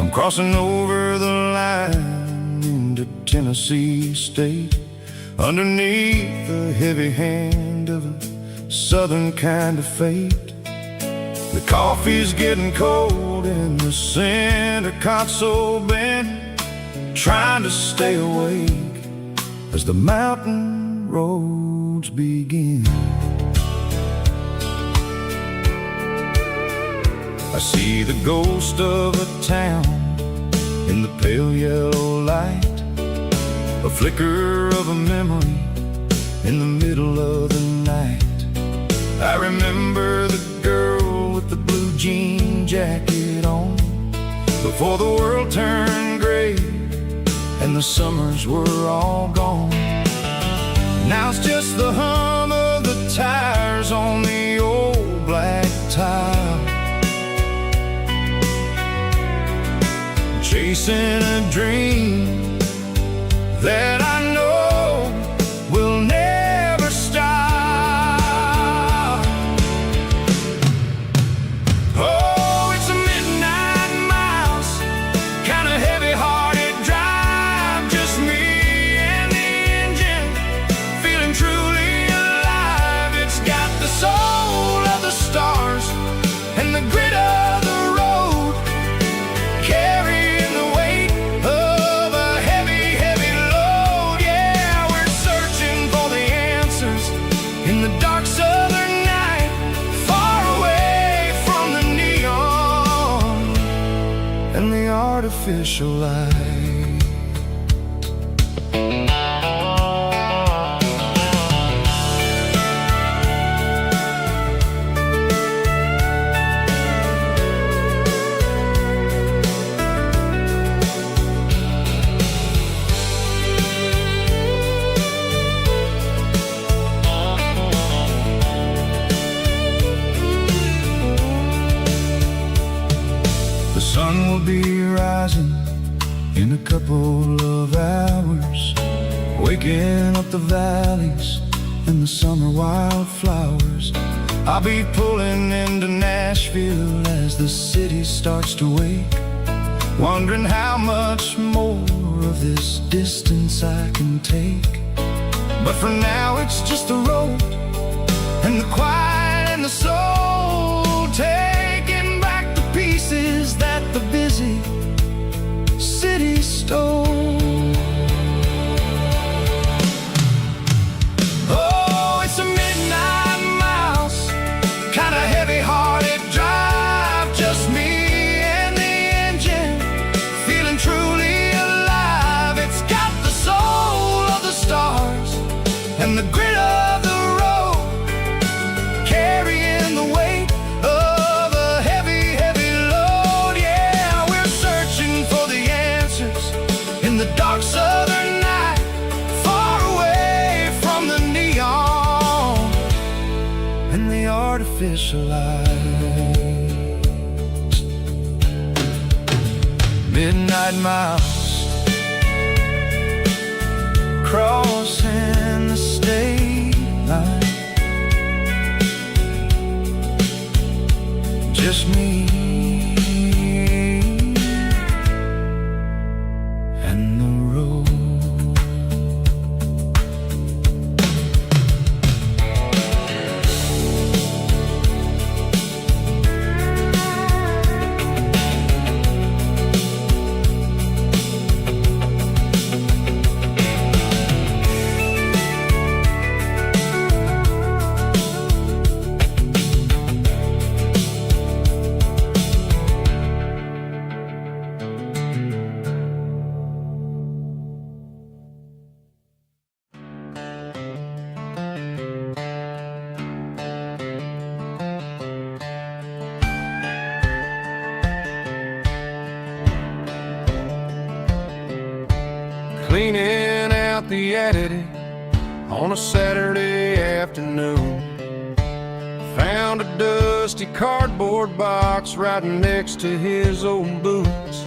I'm crossing over the line into Tennessee State, underneath the heavy hand of a southern kind of fate. The coffee's getting cold in the center console bin, trying to stay awake as the mountain roads begin. I see the ghost of a town in the pale yellow light, a flicker of a memory in the middle of the night. I remember the girl with the blue jean jacket on, before the world turned gray and the summers were all gone. Now it's just the hum of the tires on the old black tile, chasing a dream that I know will never stop. Oh, it's a midnight miles, kind of heavy-hearted drive, just me and the engine, feeling truly alive. It's got the soul of the stars and the grit of the road, carrying the weight of a heavy, heavy load. Yeah, we're searching for the answers in the dark southern night, far away from the neon and the artificial light. The sun will be rising in a couple of hours, waking up the valleys and the summer wildflowers. I'll be pulling into Nashville as the city starts to wake, wondering how much more of this distance I can take. But for now it's just the road and the quiet and the soul, taking back the pieces that the busy city stole. Oh, it's a midnight miles, kind of heavy-hearted drive, just me and the engine, feeling truly alive. It's got the soul of the stars and the grit of the road, carrying the weight of a heavy, heavy load. Yeah, we're searching for the answers in the dark southern night, far away from the neon and the artificial light. Midnight miles, crossing the state line, just me and the road. Cleaning out the attic on a Saturday afternoon, found a dusty cardboard box right next to his old boots.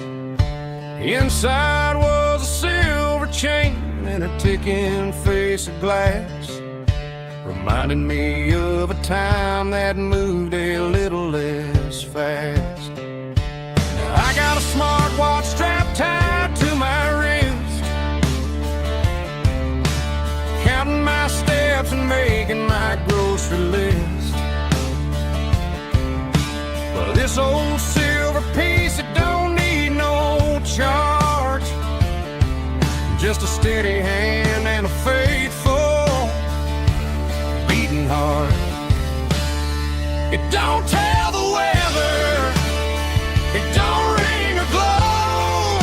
Inside was a silver chain and a ticking face of glass, reminding me of a time that moved a little less fast. Now I got a smart watch this old silver piece that don't need no charge, just a steady hand and a faithful beating heart. It don't tell the weather, it don't ring or glow,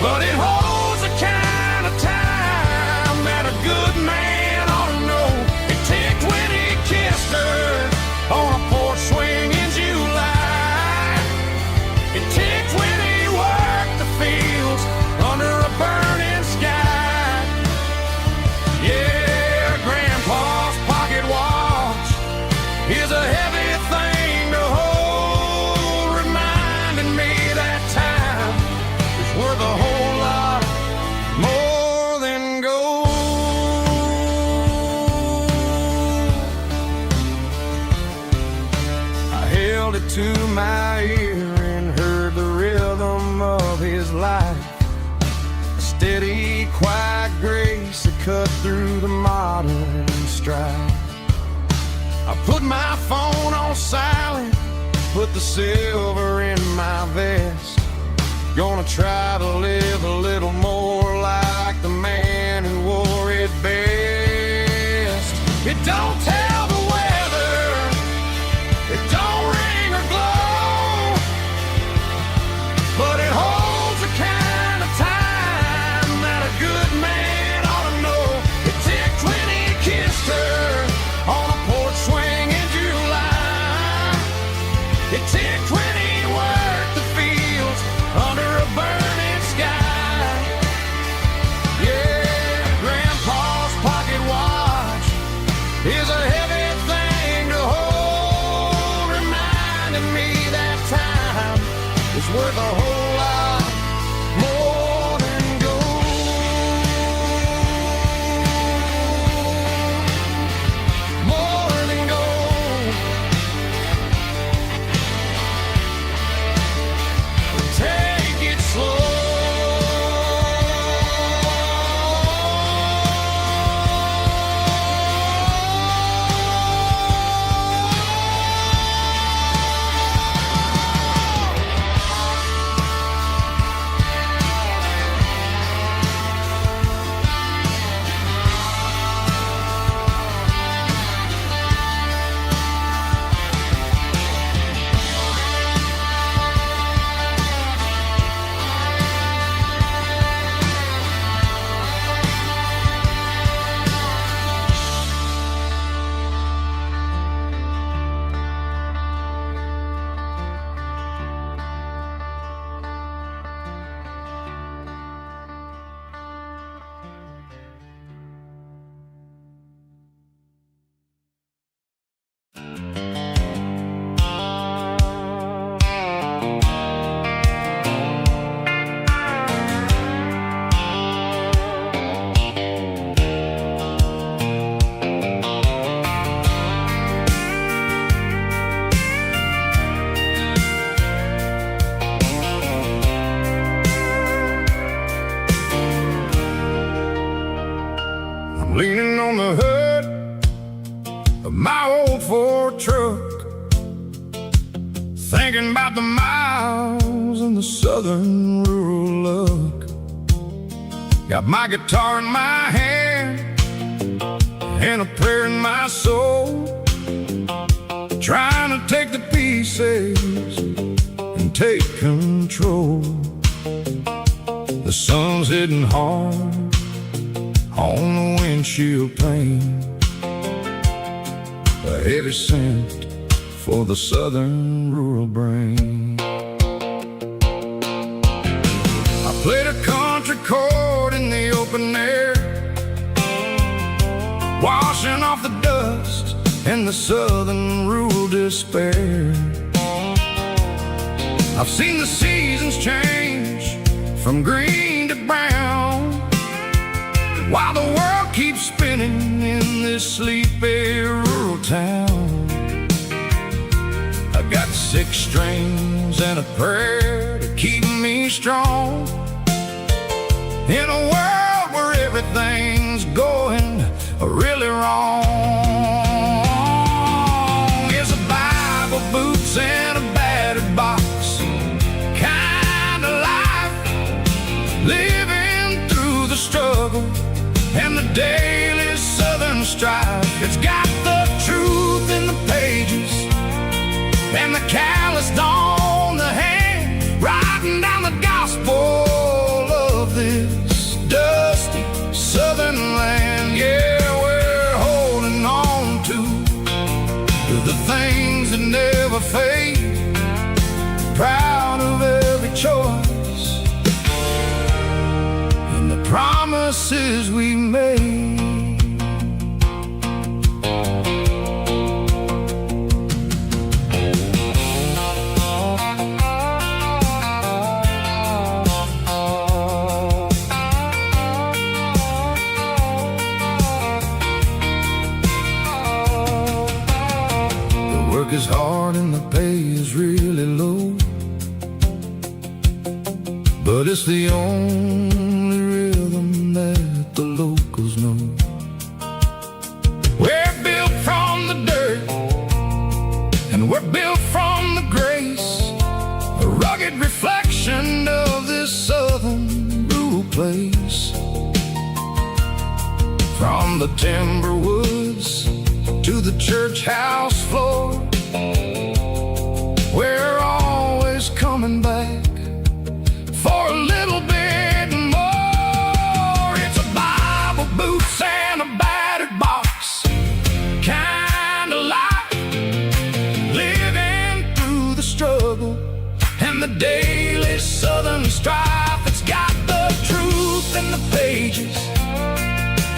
but it holds the kind of time that a good man ought to know. It ticked when he kissed her on a porch swing in July. It ticked when he worked the fields under a burning sky. Yeah, Grandpa's pocket watch is a heavy thing to hold, reminding me that time is worth a whole lot more than gold. I held it to my ear and heard the rhythm of his life, a steady, quiet grace that cut through the modern strife. I put my phone on silent, put the silver in my vest. Gonna try to live a little more like the man who wore it best. It don't tell the weather, it don't ring or glow, but it holds the kind of time that a good man ought to know. It ticked when he kissed her on a porch swing in July. It ticked when he worked the fields under a burning sky. Yeah, Grandpa's pocket watch is a heavy thing to hold, reminding me that time is worth a whole lot more than gold. More than gold. Take it slow. Leaning on the hood of my old Ford truck, thinking about the miles and the southern rural look. Got my guitar in my hand and a prayer in my soul, trying to take the pieces and take control. The sun's hitting hard on the windshield pane, a heavy scent for the southern rural brain. I played a country chord in the open air, washing off the dust and the southern rural despair. I've seen the seasons change from green to brown, while the world keeps spinning in this sleepy rural town. I got 6 strings and a prayer to keep me strong, in a world where everything's going really wrong. Is a Bible, boots, daily Southern strife. It's got the truth in the pages and the calloused on the hand, writing down the gospel of this dusty Southern land. Yeah, we're holding on to the things that never fade, proud of every choice and the promises we made. Work is hard and the pay is really low, but it's the only rhythm that the locals know. We're built from the dirt and we're built from the grace, a rugged reflection of this southern rural place. From the timber woods to the church house floor, we're always coming back for a little bit more. It's a Bible, boots, and a battered box kind of life, living through the struggle and the daily Southern strife. It's got the truth in the pages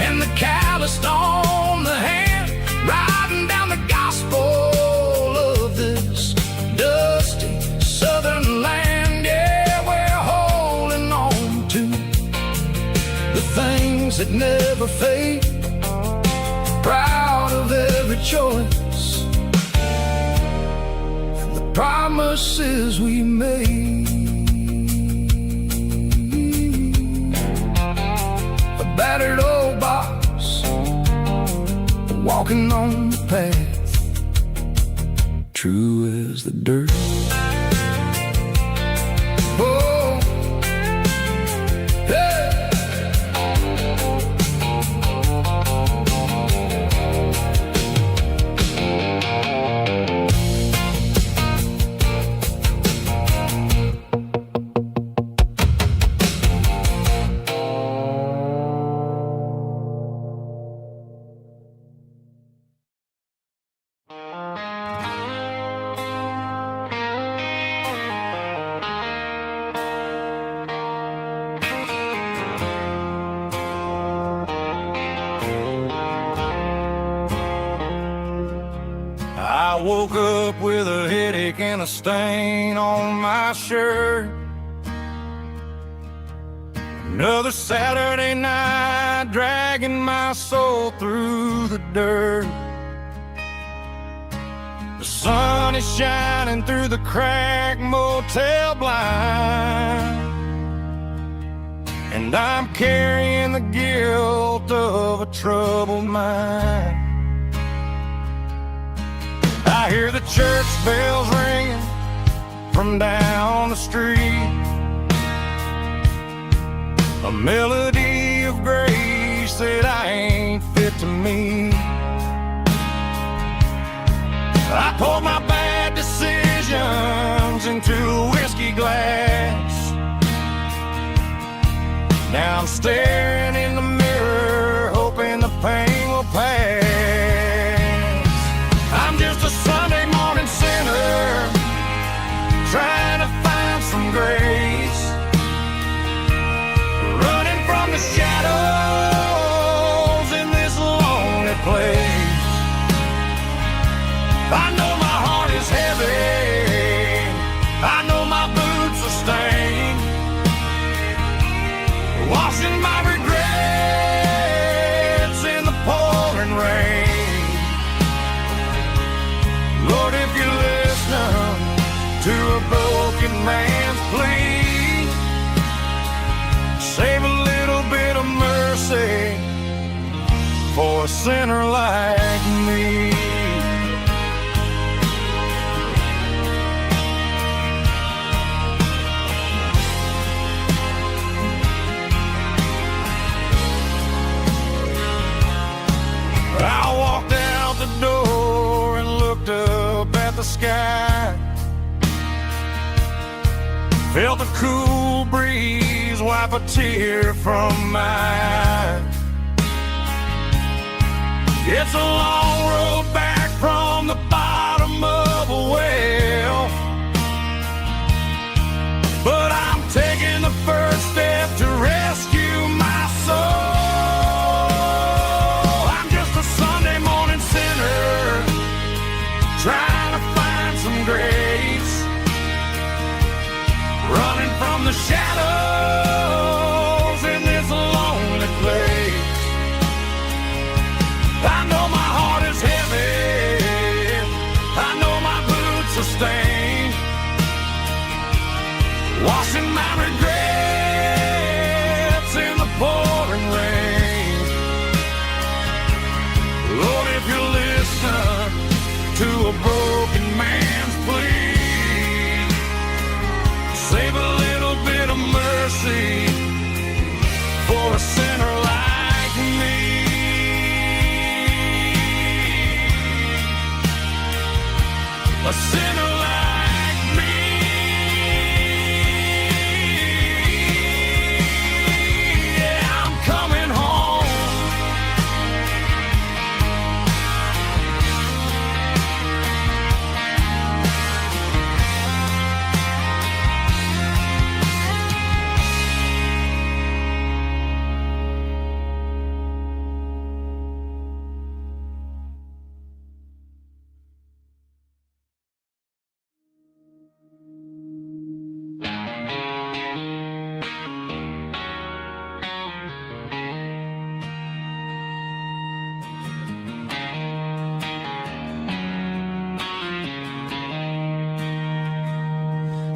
and the calloused on the hand, writing down the gospel of this dusty Southern land. Yeah, we're holding on to the things that never fade, proud of every choice and the promises we made. A battered old box, walking on the path, true as the dirt. Oh, hey. I woke up with a headache and a stain on my shirt. Another Saturday night, dragging my soul through the dirt. The sun is shining through the cracked motel blind, and I'm carrying the guilt of a troubled mind. I hear the church bells ringing from down the street, a melody of grace that I ain't fit to meet. I poured my bad decisions into a whiskey glass. Now I'm staring in the mirror, hoping the pain will pass. I'm just a Sunday morning sinner, trying to find some grace, running from the shadows in this lonely place. I know my heart is heavy, I know my boots are stained, washing my regrets in the pouring rain. Lord, if you listen to a broken man's plea, save a little bit of mercy for a sinner like me. Felt the cool breeze wipe a tear from my eye. It's a long road back from the bottom of a well, but I'm taking the first step to rescue my soul. I'm just a Sunday morning sinner trying to find some grace, running from the shadows in this lonely place. I know my heart is heavy, I know my boots are stained, washing my regrets in the pouring rain. Lord, if you listen to a broken man's plea, save a little bit of mercy for a sinner like me. A sinner like me. Yeah, I'm coming home.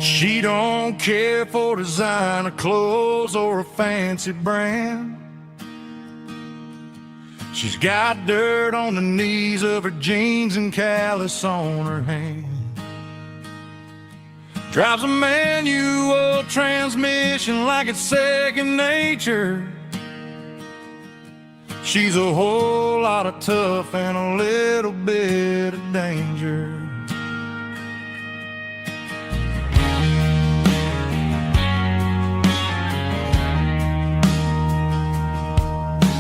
She don't care for designer clothes or a fancy brand. She's got dirt on the knees of her jeans and callus on her hand. Drives a manual transmission like it's second nature. She's a whole lot of tough and a little bit of danger.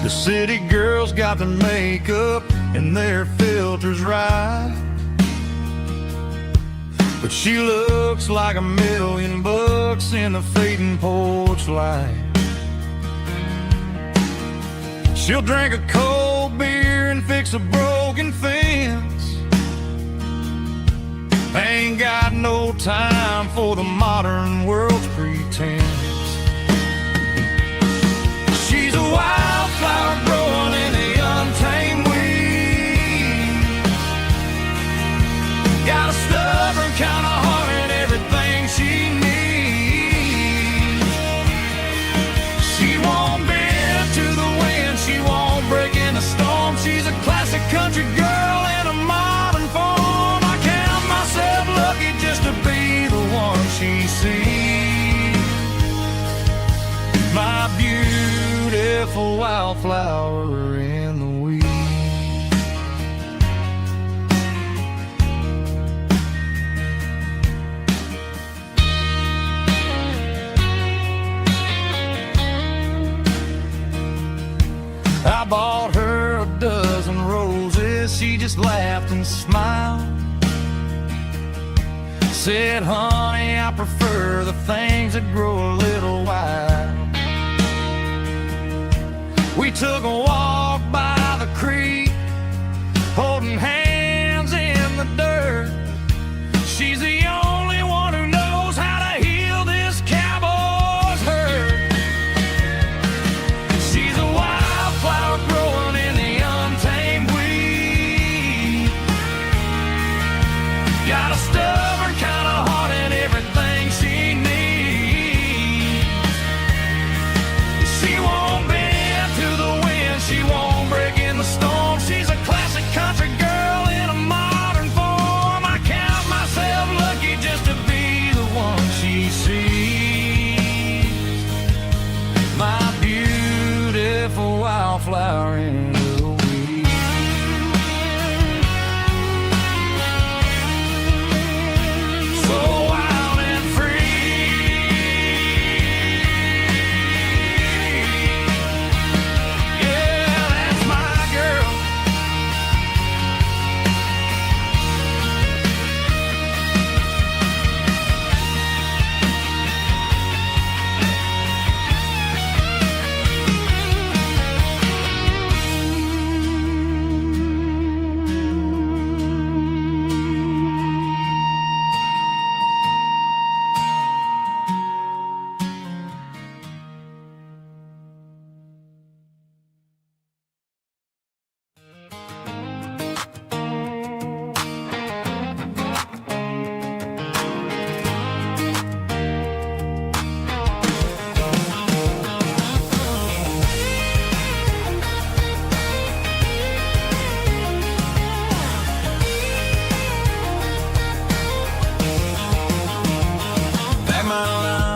The city girls got their makeup and their filters right, but she looks like $1,000,000 in the fading porch light. She'll drink a cold beer and fix a broken fence. Ain't got no time for the modern world's pretense. She's a wildflower growing in the untamed weed. Got a stubborn kind of heart and everything she needs. She won't bend to the wind, she won't break in a storm. She's a classic country girl in a modern form. I count myself lucky just to be the one she sees. My beautiful wildflower in the weeds. I bought her a dozen roses, she just laughed and smiled. Said, honey, I prefer the things that grow a little wild. We took a walk by the creek, holding hands in the dirt. She's the only one who knows how to heal this cowboy's hurt. She's a wildflower growing in the untamed weed. Got a stubborn kind of heart and everything she needs. She won't bend to the wind, she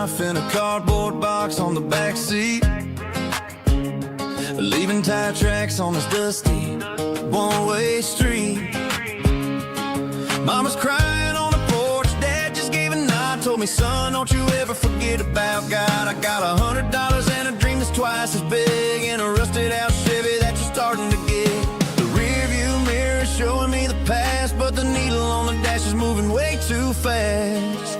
life in a cardboard box on the back seat, leaving tire tracks on this dusty one-way street. Mama's crying on the porch, Dad just gave a nod, told me, son, don't you ever forget about God. I got $100 and a dream that's twice as big, and a rusted out Chevy that you're starting to get. The rear view mirror is showing me the past, but the needle on the dash is moving way too fast.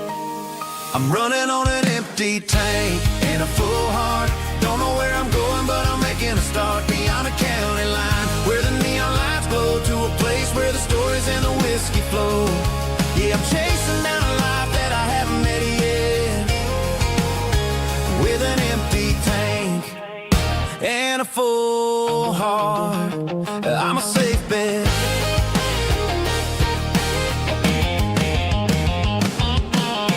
I'm running on an empty tank and a full heart. Don't know where I'm going, but I'm making a start beyond the county line, where the neon lights glow, to a place where the stories and the whiskey flow. Yeah, I'm chasing down a life that I haven't met yet, with an empty tank and a full heart. I'm a safe bet.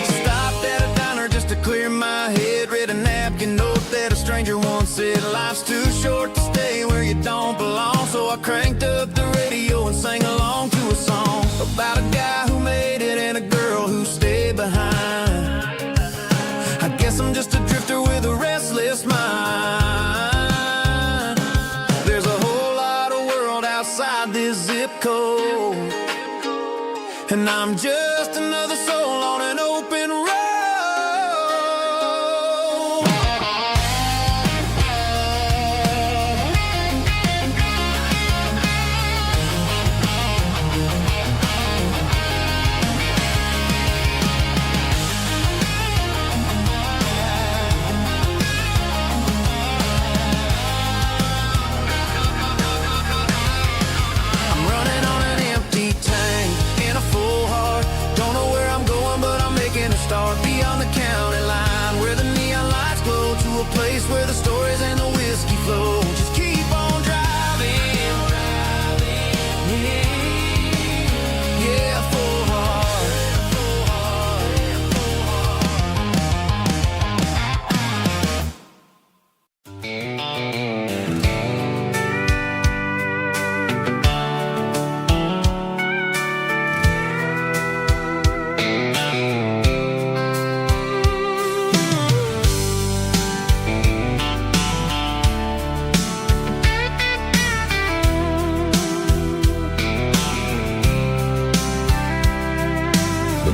Stopped at a diner just to clear my head, read a napkin note that a stranger once said, life's too short to stay where you don't belong. So I cranked up the radio and sang along to a song about a guy who made it and a girl who stayed behind. I guess I'm just a drifter with a restless mind. There's a whole lot of world outside this zip code, and I'm just another soul on an open road. Start beyond the county line, where the neon lights glow, to a place where the stories and the whiskey flow. Just keep on driving, yeah, full heart.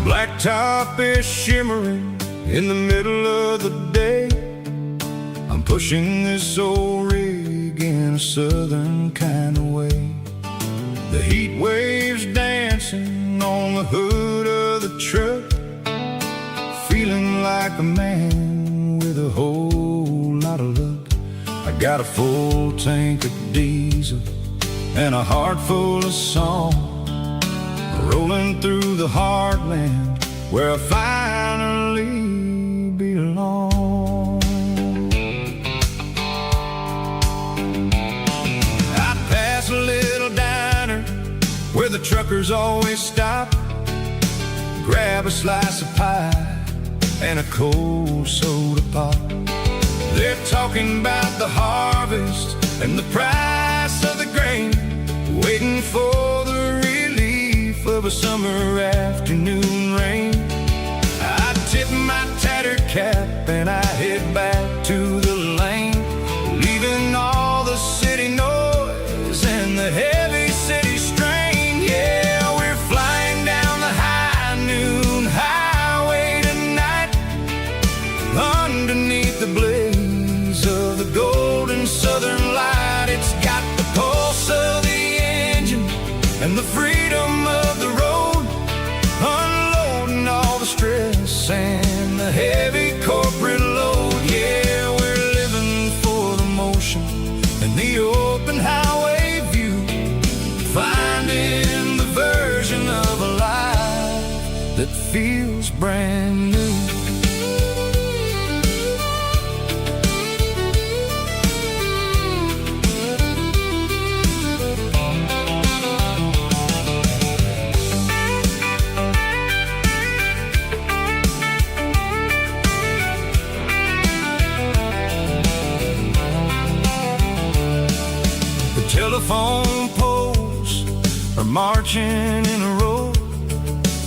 Blacktop is shimmering in the middle of the day. I'm pushing this old rig in a southern kind of way. The heat waves dancing on the hood of the truck, feeling like a man with a whole lot of luck. I got a full tank of diesel and a heart full of song, rolling through the heartland where I finally belong. I'd pass a little diner where the truckers always stop, grab a slice of pie and a cold soda pop. They're talking about the harvest and the price of the grain, waiting for the of a summer afternoon rain. I tip my tattered cap and I head back to the lane, leaving all the city noise and the heavy city strain. Yeah, we're flying down the high noon highway tonight, underneath the blaze of the golden southern light. It's got the pulse of the engine and the freedom of the road, unloading all the stress and the heavy corporate load. Yeah, we're living for the motion and the open highway view, finding the version of a life that feels brand new. Telephone poles are marching in a row,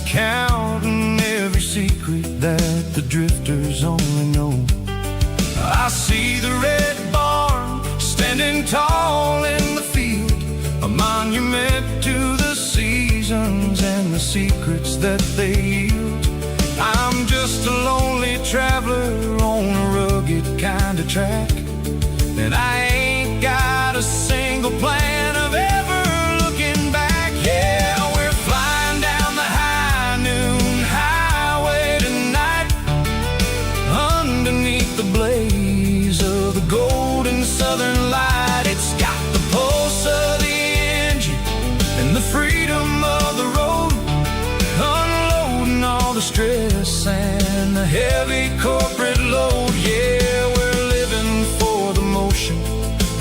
counting every secret that the drifters only know. I see the red barn standing tall in the field, a monument to the seasons and the secrets that they yield. I'm just a lonely traveler on a rugged kind of track, and I ain't got a single plan of ever looking back. Yeah, we're flying down the high noon highway tonight, underneath the blaze of the golden southern light. It's got the pulse of the engine and the freedom of the road, unloading all the stress and the heavy corporate load. Yeah, we're living for the motion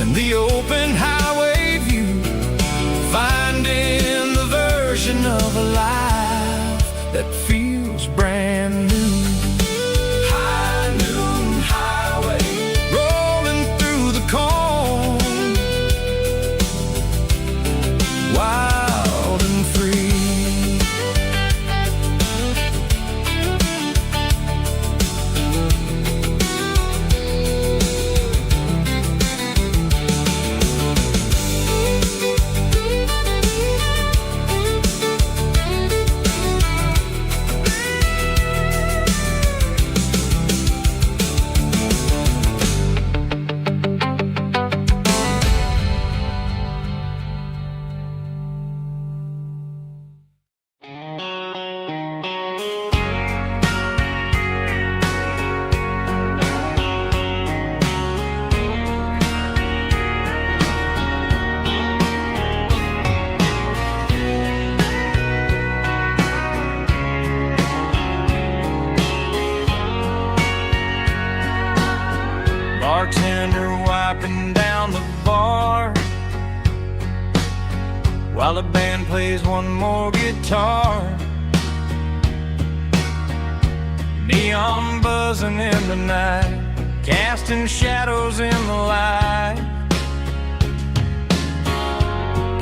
and the open highway view, finding the version of a life that feels brand new. High noon highway, rolling through the corn, wild and free. Bartender wiping down the bar while the band plays one more guitar. Neon buzzing in the night, casting shadows in the light.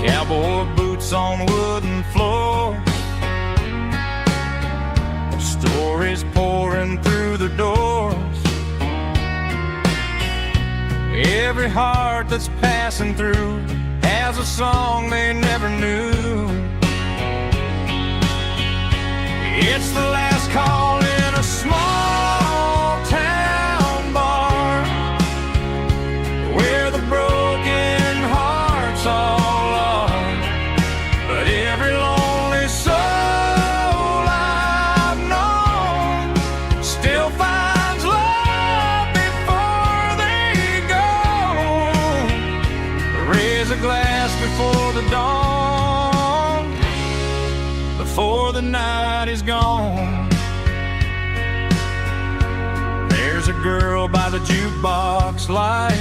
Cowboy boots on wooden floors, stories pouring through the doors. Every heart that's passing through has a song they never knew. It's the last call in a small town bar, where the broken hearts all are. But every lonely soul I've known still finds love before they go. Raise a glass before the dawn, before the night is gone. There's a girl by the jukebox light,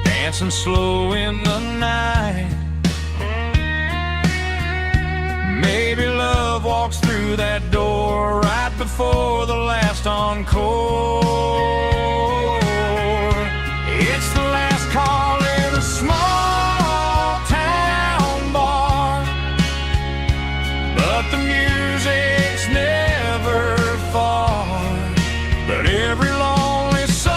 dancing slow in the night. Maybe love walks through that door right before the last encore. It's the last call in a small town bar, but the music's never far. But every lonely soul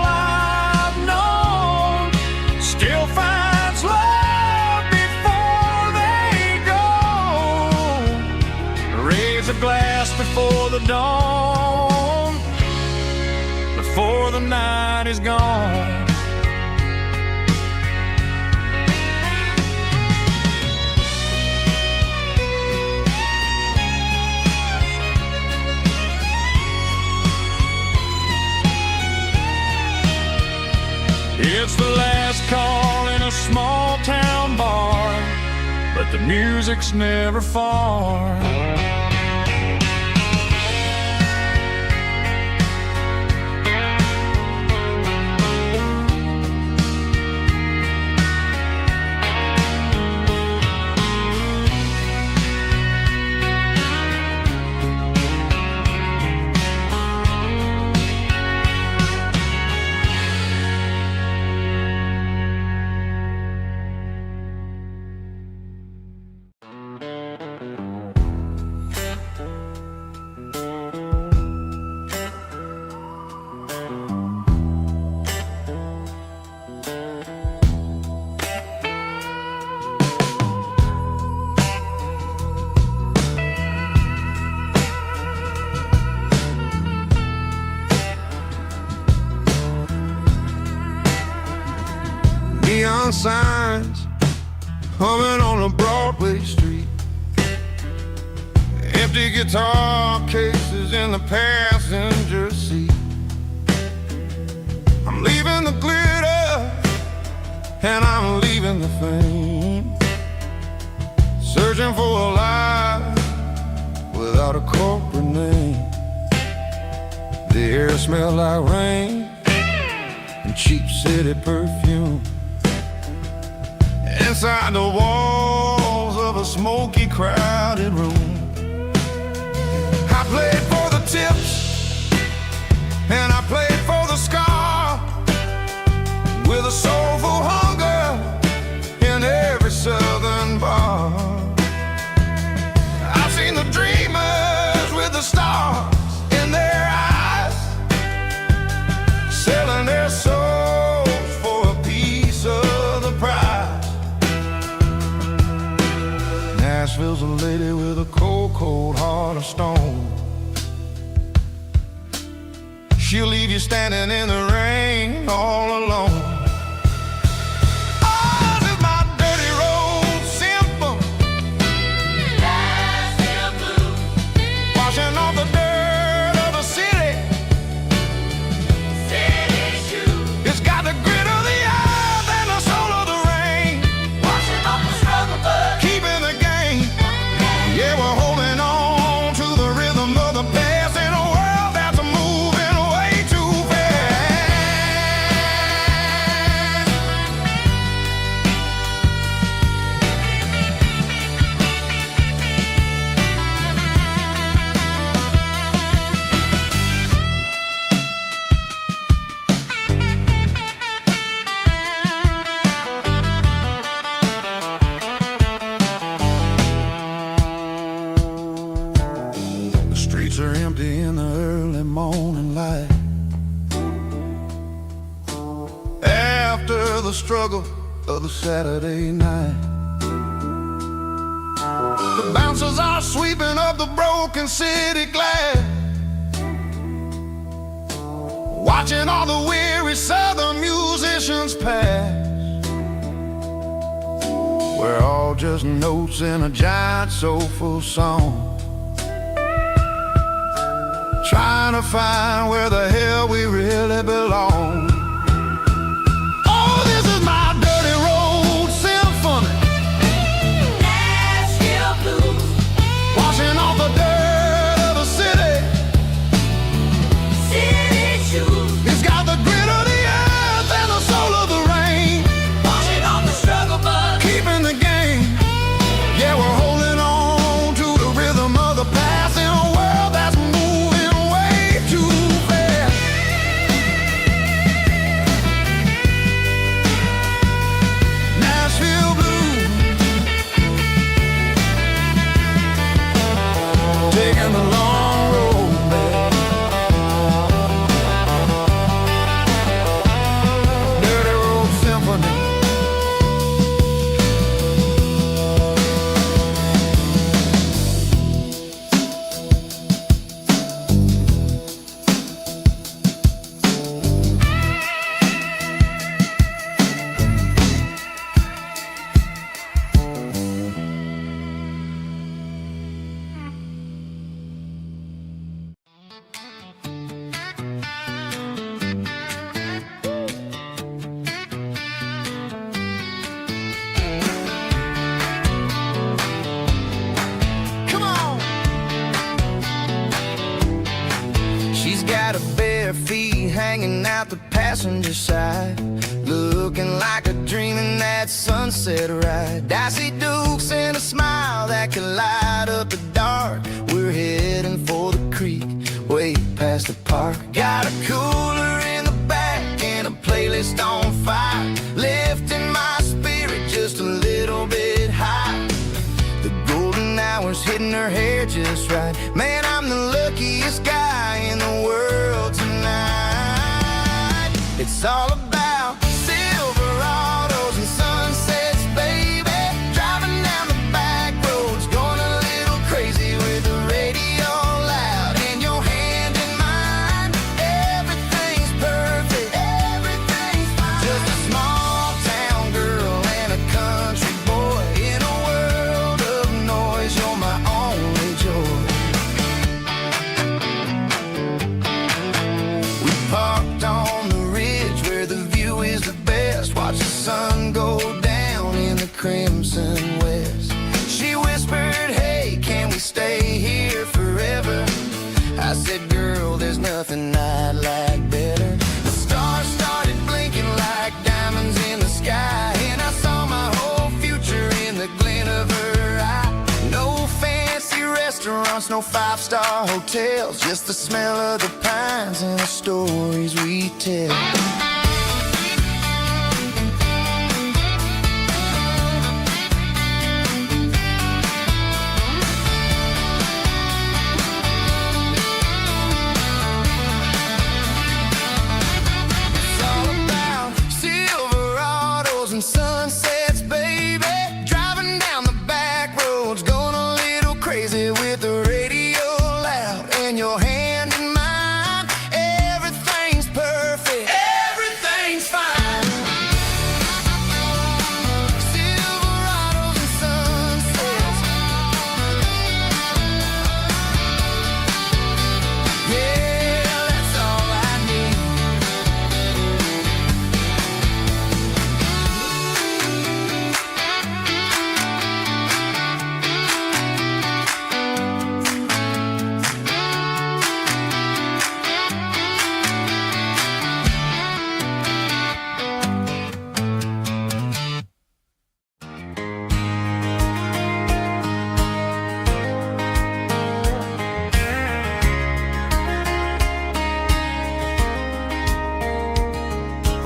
I've known still finds love before they go. Raise a glass before the dawn, before the night is gone. It's the last call in a small town bar, but the music's never far. signs humming on a Broadway street. Empty guitar cases in the passenger seat. I'm leaving the glitter and I'm leaving the fame, searching for a life without a corporate name. The air smelled like rain and cheap city perfume. Inside the walls of a smoky, crowded room, I played for the tips and I played for the scar, with a soulful hunger in every southern bar. I've seen the dreamers with the stars in their eyes, selling their souls for a piece of the prize. Nashville's a lady with a cold, cold heart of stone. She'll leave you standing in the rain all alone. Oh, this is my dirty road symphony, Nashville blues, washing off the dirt of the city, city shoes. It's got the grit of the earth and the soul of the rain, washing off the struggle but keeping the game. Yeah, we're holding on to the rhythm of the past in a world that's moving way too fast. The streets are empty in the early morning light, after the struggle of the Saturday night. The bouncers are sweeping up the broken city glass, watching all the weary southern musicians pass. We're all just notes in a giant soulful song, trying to find where the hell we really belong. Oh, this is my dirty road symphony, Nashville blues, washing off the dirt of the city, city shoes. It's got the grit of the earth and the soul of the rain, washing off the struggle but keeping the game. Yeah, we're holding on to the rhythm of the past in a world that's moving way too fast. Nashville blues, taking the long road back. Dirty road symphony. Come on. She's got her bare feet hanging out the passenger side, looking like a dream in that sunset ride. Dicey dukes and a smile that can light up the dark. We're heading for the creek, way past the park. Got a cooler in the back and a playlist on fire, lifting my spirit just a little bit high. The golden hours hitting her hair just right. Man, I'm the luckiest guy in the world tonight. It's all about Silverados and sunsets, baby. Driving down the back roads, going a little crazy with the radio loud and your hand in mine. Everything's perfect, everything's fine. Just a small town girl I said, girl, there's nothing I'd like better. The stars started blinking like diamonds in the sky, and I saw my whole future in the glint of her eye. No fancy restaurants, no five-star hotels, just the smell of the pines and the stories we tell. And sunsets, baby, driving down the back roads, going a little crazy with the radio loud, and your hand in mine. Everything's perfect, everything's fine. Silverados and sunsets, yeah, that's all I need.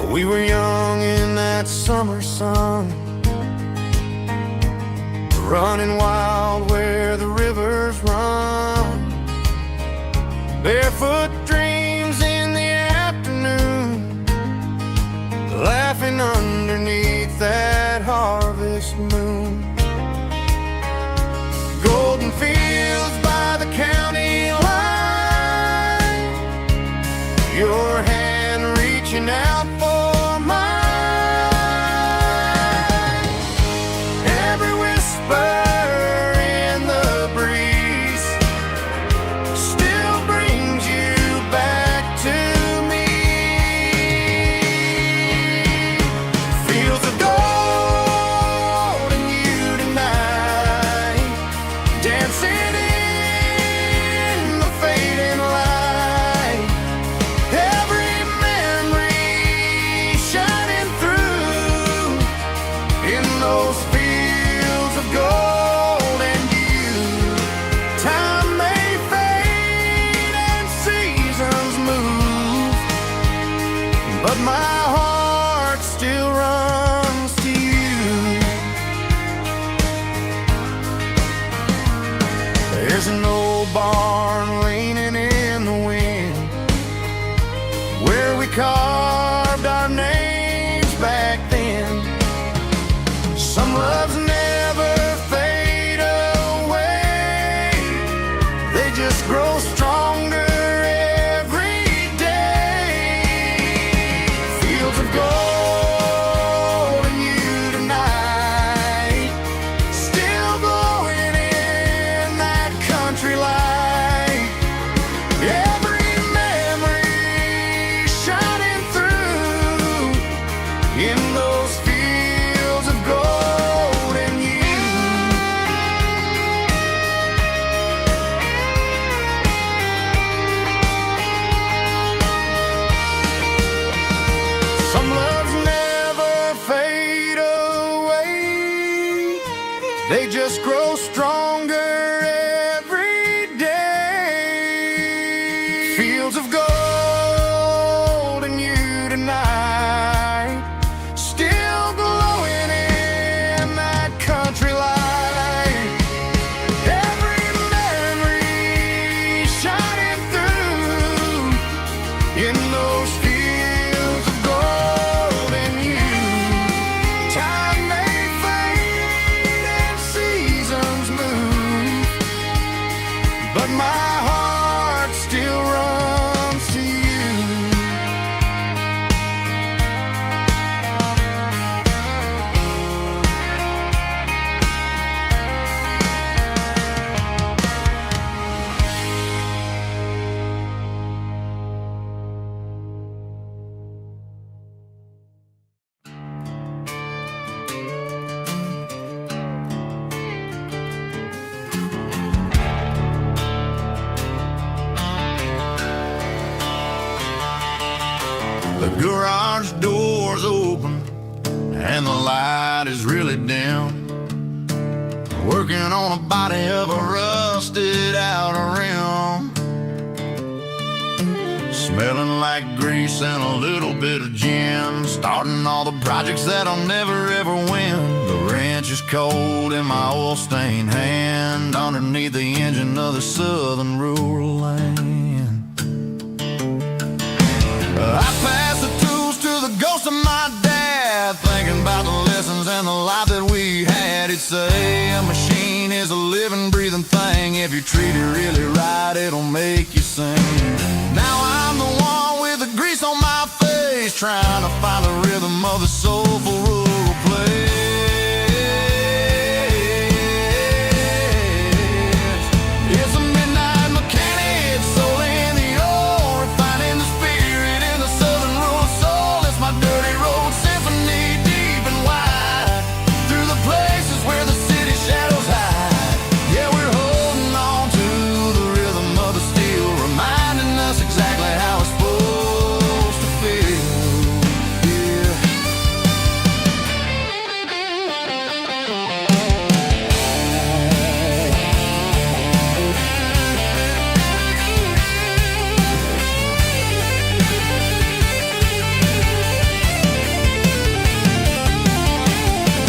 We were young in that summer sun, running wild where the rivers run, barefoot dreams in the afternoon, laughing underneath that harvest moon. Golden fields by the county line, your hand reaching out for mine. Every whisper in the breeze still brings you back to me. Fields of gold and you tonight, dancing in the fading light. Every memory shining through in those fields of gold and you. Time may fade and seasons move, but my heart still runs to you. There's an old barn leaning in the wind, where we carved our names back then. Some loves never fade away, they just grow stronger every day. Fields of gold and you tonight, still glowing in that country light. Every memory shining through in those fields of gold and you. Some loves never fade away, they just grow stronger every day. Fields of gold and you tonight, still glowing in that country light. Every memory shining through in those fields of gold and you. Time may fade and seasons move, but my heart still runs to The garage door's open and the light is really dim. Working on a body of a rusted out rim. Smelling like grease and a little bit of gin. Starting all the projects that I'll never ever win. The wrench is cold in my oil-stained hand, underneath the engine of the southern rural land. I pass the tools to the ghost of my dad, thinking about the lessons and the life that we had. He'd say a machine is a living, breathing thing. If you treat it really right, it'll make you sing. Now I'm the one with the grease on my face, trying to find the rhythm of the soulful rural place. It's a midnight mechanic, soul in the ore, refining the spirit in the southern rural soul. It's my dirty road symphony, deep and wide, through the places where the city shadows hide. Yeah, we're holding on to the rhythm of the steel, reminding us exactly how it's supposed to feel. Yeah.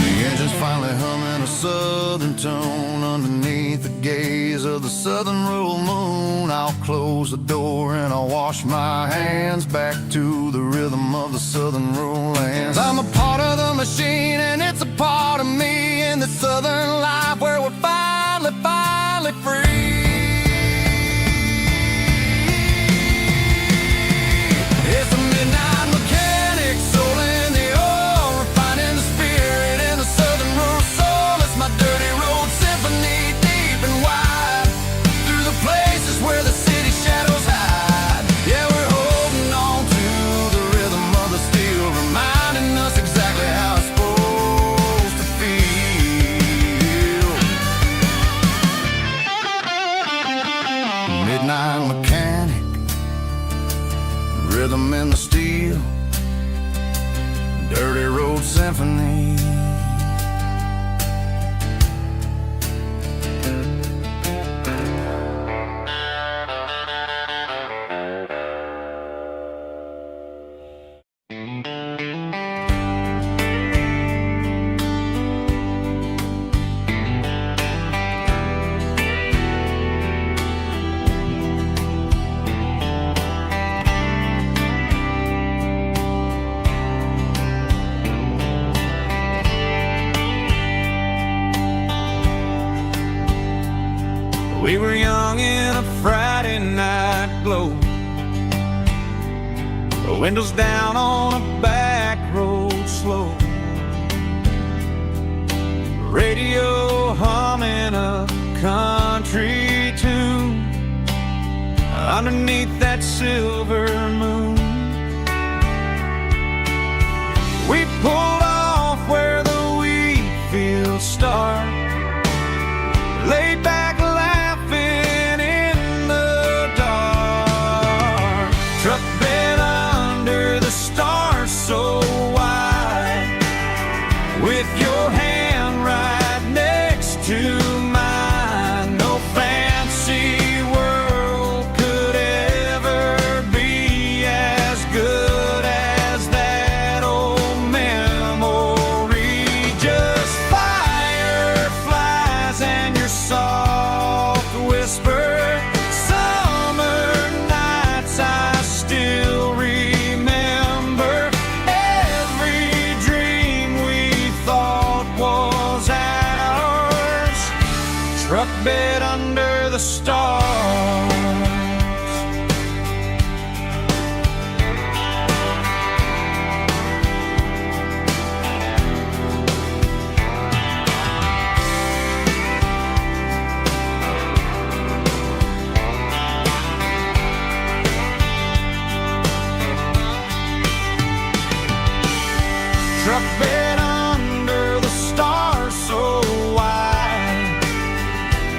The engine's finally humming a southern tone underneath the gaze of the southern rural moon. I'll close the door and I'll wash my hands, back to the rhythm of the southern rural lands. I'm a part of the machine and it's a part of me, in the southern life where we're finally free. It's a midnight mechanic, soul in the ore, refining the spirit in the southern rural soul. It's my dirty road symphony, deep and wide, through the places where the city shadows hide. Yeah, we're holding on to the rhythm of the steel, reminding us exactly how it's supposed to feel. Midnight mechanic, rhythm in the steel, dirty road symphony. We were young in a Friday night glow, the windows down on a back road slow, radio humming a country tune underneath that silver moon. We pulled off where the wheat fields start, laid back laughing in the dark, truck bed under the stars so wide, with your hand right next to mine. No fancy world could ever be as good as that old memory. Just fireflies and your soft whisper. Summer nights I still remember. Every dream we thought was ours, truck bed under the stars. Truck bed under the stars so wide,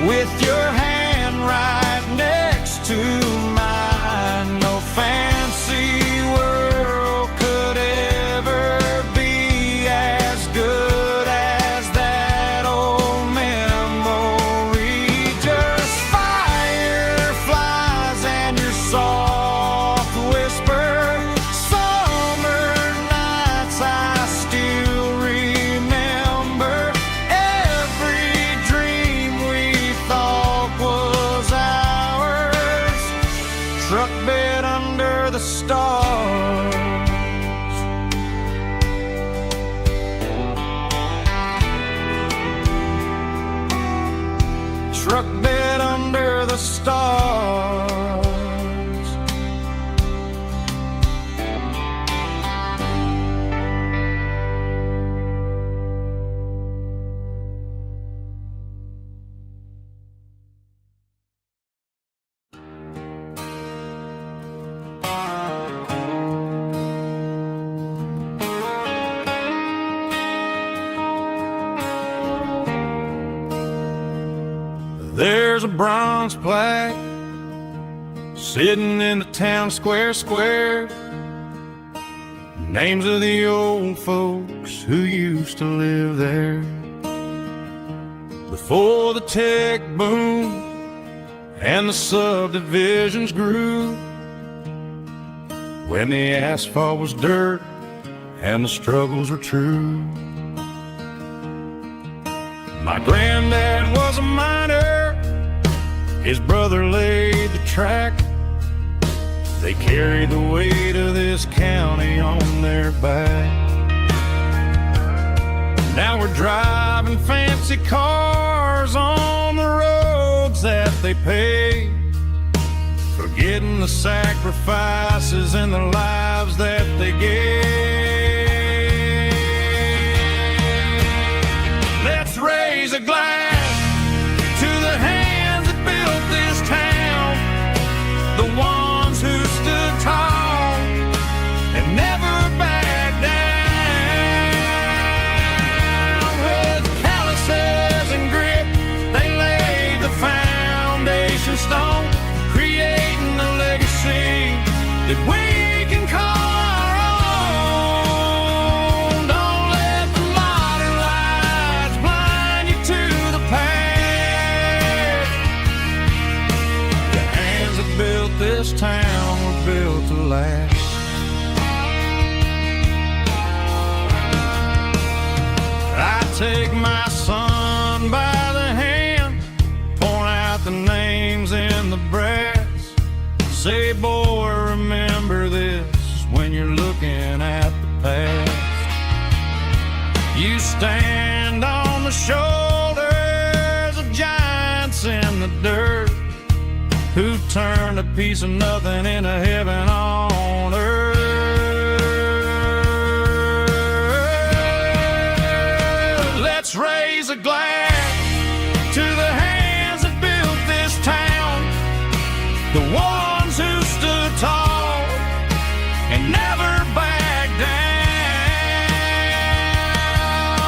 with your hand right next to mine. No fancy world bed under the stars. Truck bed under the stars. There's a bronze plaque sitting in the town square. Names of the old folks who used to live there. Before the tech boom and the subdivisions grew, when the asphalt was dirt and the struggles were true. My granddad was a miner, his brother laid the track. They carried the weight of this county on their back. Now we're driving fancy cars on the roads that they paved, forgetting the sacrifices and the lives that they gave. Let's raise a glass to the hands that built this town, the ones who stood tall and never backed down. With calluses and grit, they laid the foundation stone, creating a legacy that we can call our own. Don't let the modern lights blind you to the past. The hands that built this town were built to last. I take my son by the hand, point out the names in the brass. Say, boy, remember this when you're looking at the past. You stand on the shoulders of giants in the dirt, who turned a piece of nothing into heaven on earth. Let's raise a glass to the hands that built this town, the ones who stood tall and never backed down.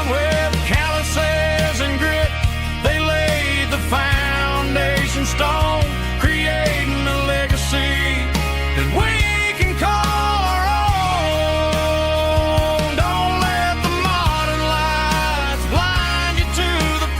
With calluses and grit, they laid the foundation stone, creating a legacy that we can call our own. Don't let the modern lights blind you to the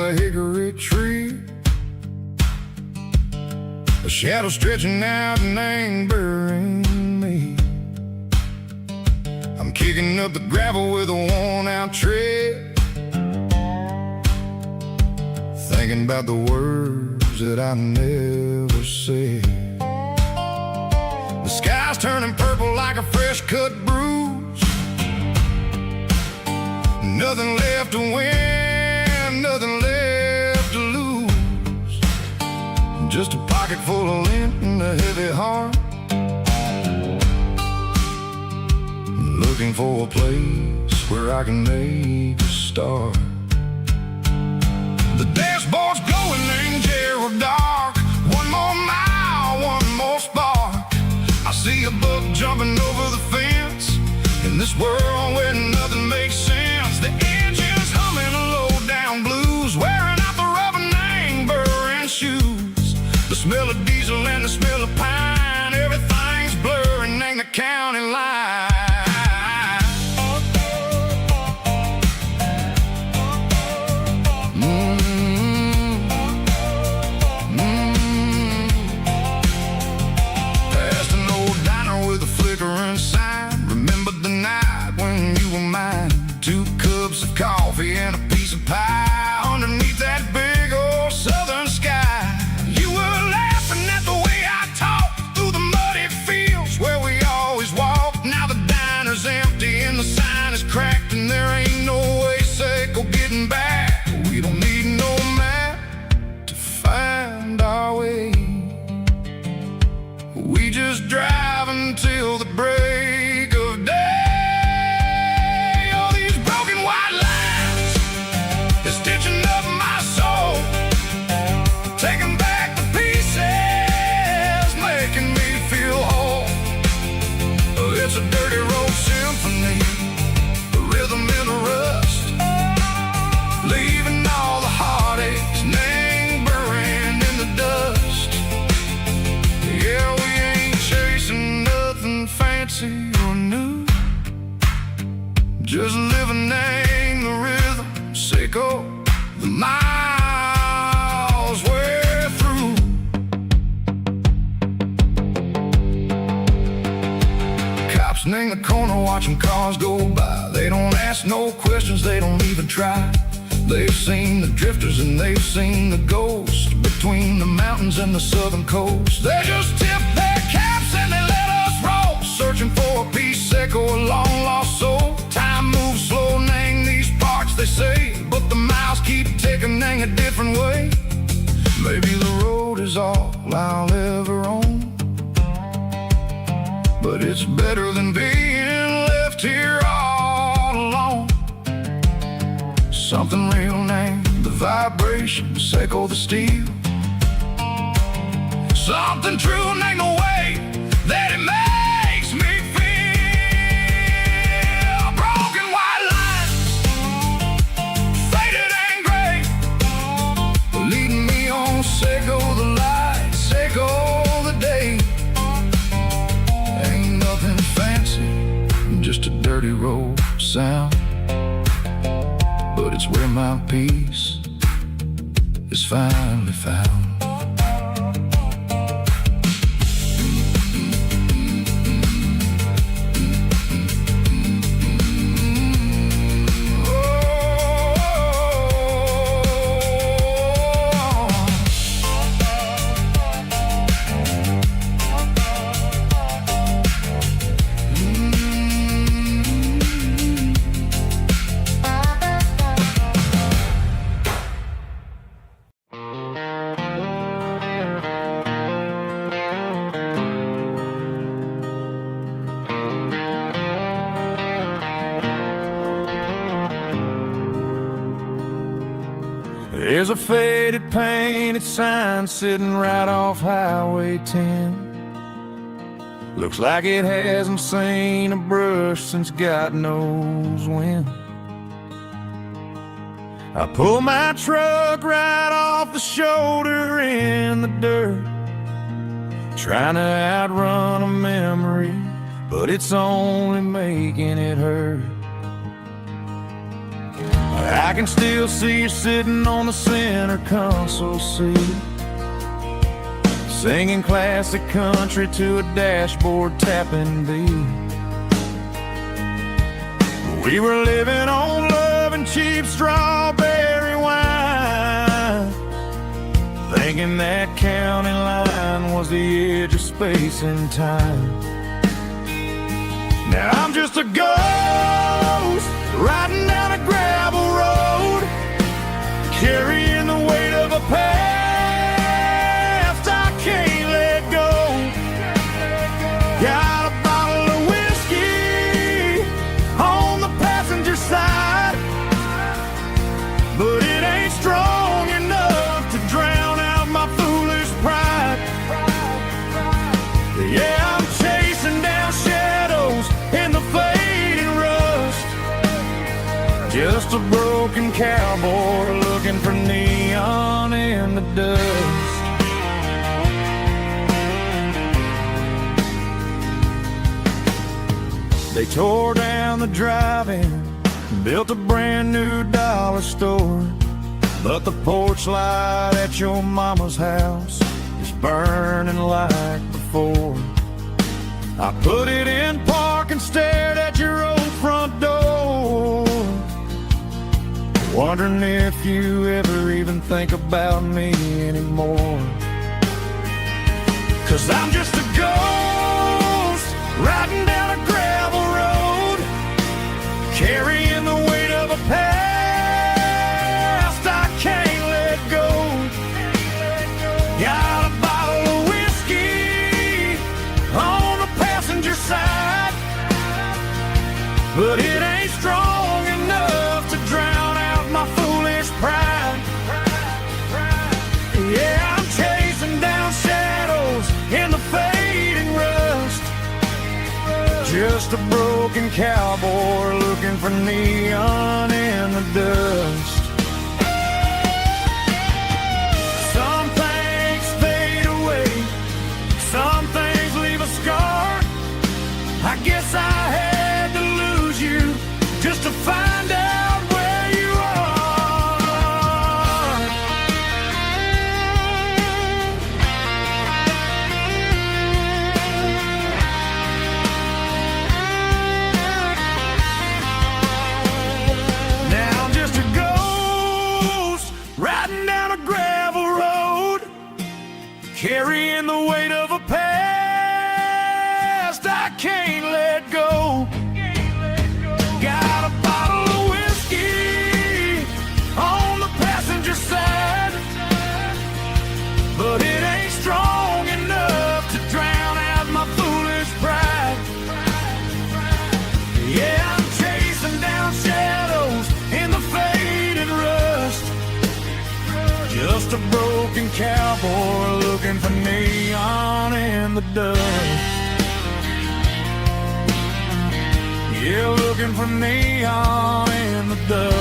a hickory tree, a shadow stretching out and angering me. I'm kicking up the gravel with a worn-out tread, thinking about the words that I never said. The sky's turning purple like a fresh-cut bruise. Nothing left to win, nothing left to lose. Just a pocket full of lint and a heavy heart, looking for a place where I can make a start. The dashboard's glowing in Gerald dark. One more mile, one more spark. I see a buck jumping over the fence in this world where nothing makes sense. The engine's humming a low-down blues, wearing out the rubber-nang burring shoes. The smell of diesel and the smell of pine, everything's blurring in the county line. Coffee and a piece of pie underneath that big old southern sky. You were laughing at the way I talked through the muddy fields where we always walked. Now the diner's empty and the sign is cracked, and there ain't no way Seco getting back. We don't need no map to find our way. We just drive until the break of day. Stitching up my soul, taking back the pieces, making me feel whole. It's a dirty road symphony, a rhythm in the rust, leaving all the heartaches lingering in the dust. Yeah, we ain't chasing nothing fancy or new, just living in the rhythm. Seco, the miles we're through. Cops in the corner watching cars go by. They don't ask no questions, they don't even try. They've seen the drifters and they've seen the ghosts between the mountains and the southern coast. They just tip their caps and they let us roll, searching for a piece, Seco, a long lost soul. Time moves slow, nang these parts, they say, but the miles keep ticking a different way. Maybe the road is all I'll ever own, but it's better than being left here all alone. Something real named the vibration, Seco the steel. Something true named the way that it makes me feel. Broken white lines, faded and gray, leading me on. Seco the light, Seco the day. Ain't nothing fancy, just a dirty road sound, but it's where my peace is finally found. There's a faded painted sign sitting right off Highway 10. Looks like it hasn't seen a brush since God knows when. I pull my truck right off the shoulder in the dirt, trying to outrun a memory, but it's only making it hurt. I can still see you sitting on the center console seat, singing classic country to a dashboard tapping beat. We were living on love and cheap strawberry wine, thinking that county line was the edge of space and time. Now I'm just a ghost riding down a gravel road, carrying the weight of a past I can't let go. Got a bottle of whiskey on the passenger side, but it ain't strong enough to drown out my foolish pride. Yeah, I'm chasing down shadows in the fading rust, just a broken cowboy looking for neon in the dust. They tore down the drive-in, built a brand new dollar store, but the porch light at your mama's house is burning like before. I put it in park and stared at your old front door, wondering if you ever even think about me anymore. 'Cause I'm just a ghost riding down a gravel road, carrying the weight of a past I can't let go. Got a bottle of whiskey on the passenger side, but it ain't strong enough to drown out my foolish pride. Yeah, I'm chasing down shadows in the fading rust, just a broken cowboy looking for neon in the dust. Some things fade away, some things leave a scar. I guess I had to lose you just to find out where you are. Now I'm just a ghost riding down a gravel road, carrying the weight of a past I can't let go. Got a bottle of whiskey on the passenger side, but it ain't strong enough to drown out my foolish pride. Yeah, I'm chasing down shadows in the fading rust, just a broken cowboy looking for neon in the dust. Yeah, looking for neon in the dust.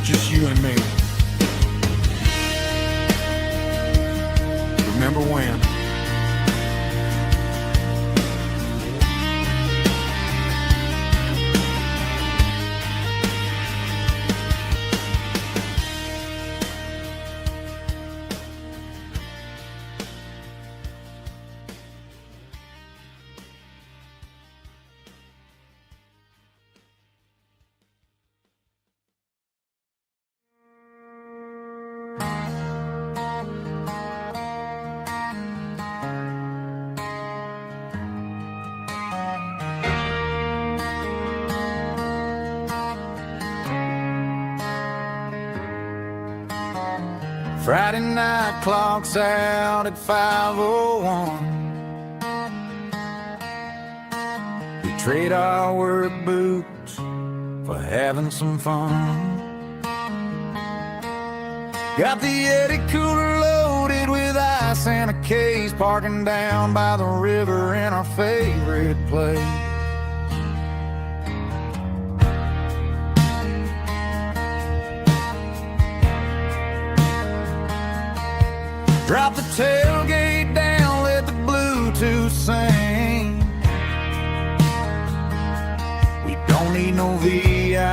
Just you and me. Remember when? Friday night clocks out at 5:01. We trade our work boots for having some fun. Got the Yeti cooler loaded with ice and a case, parking down by the river in our favorite place. Drop the tailgate down, let the Bluetooth sing.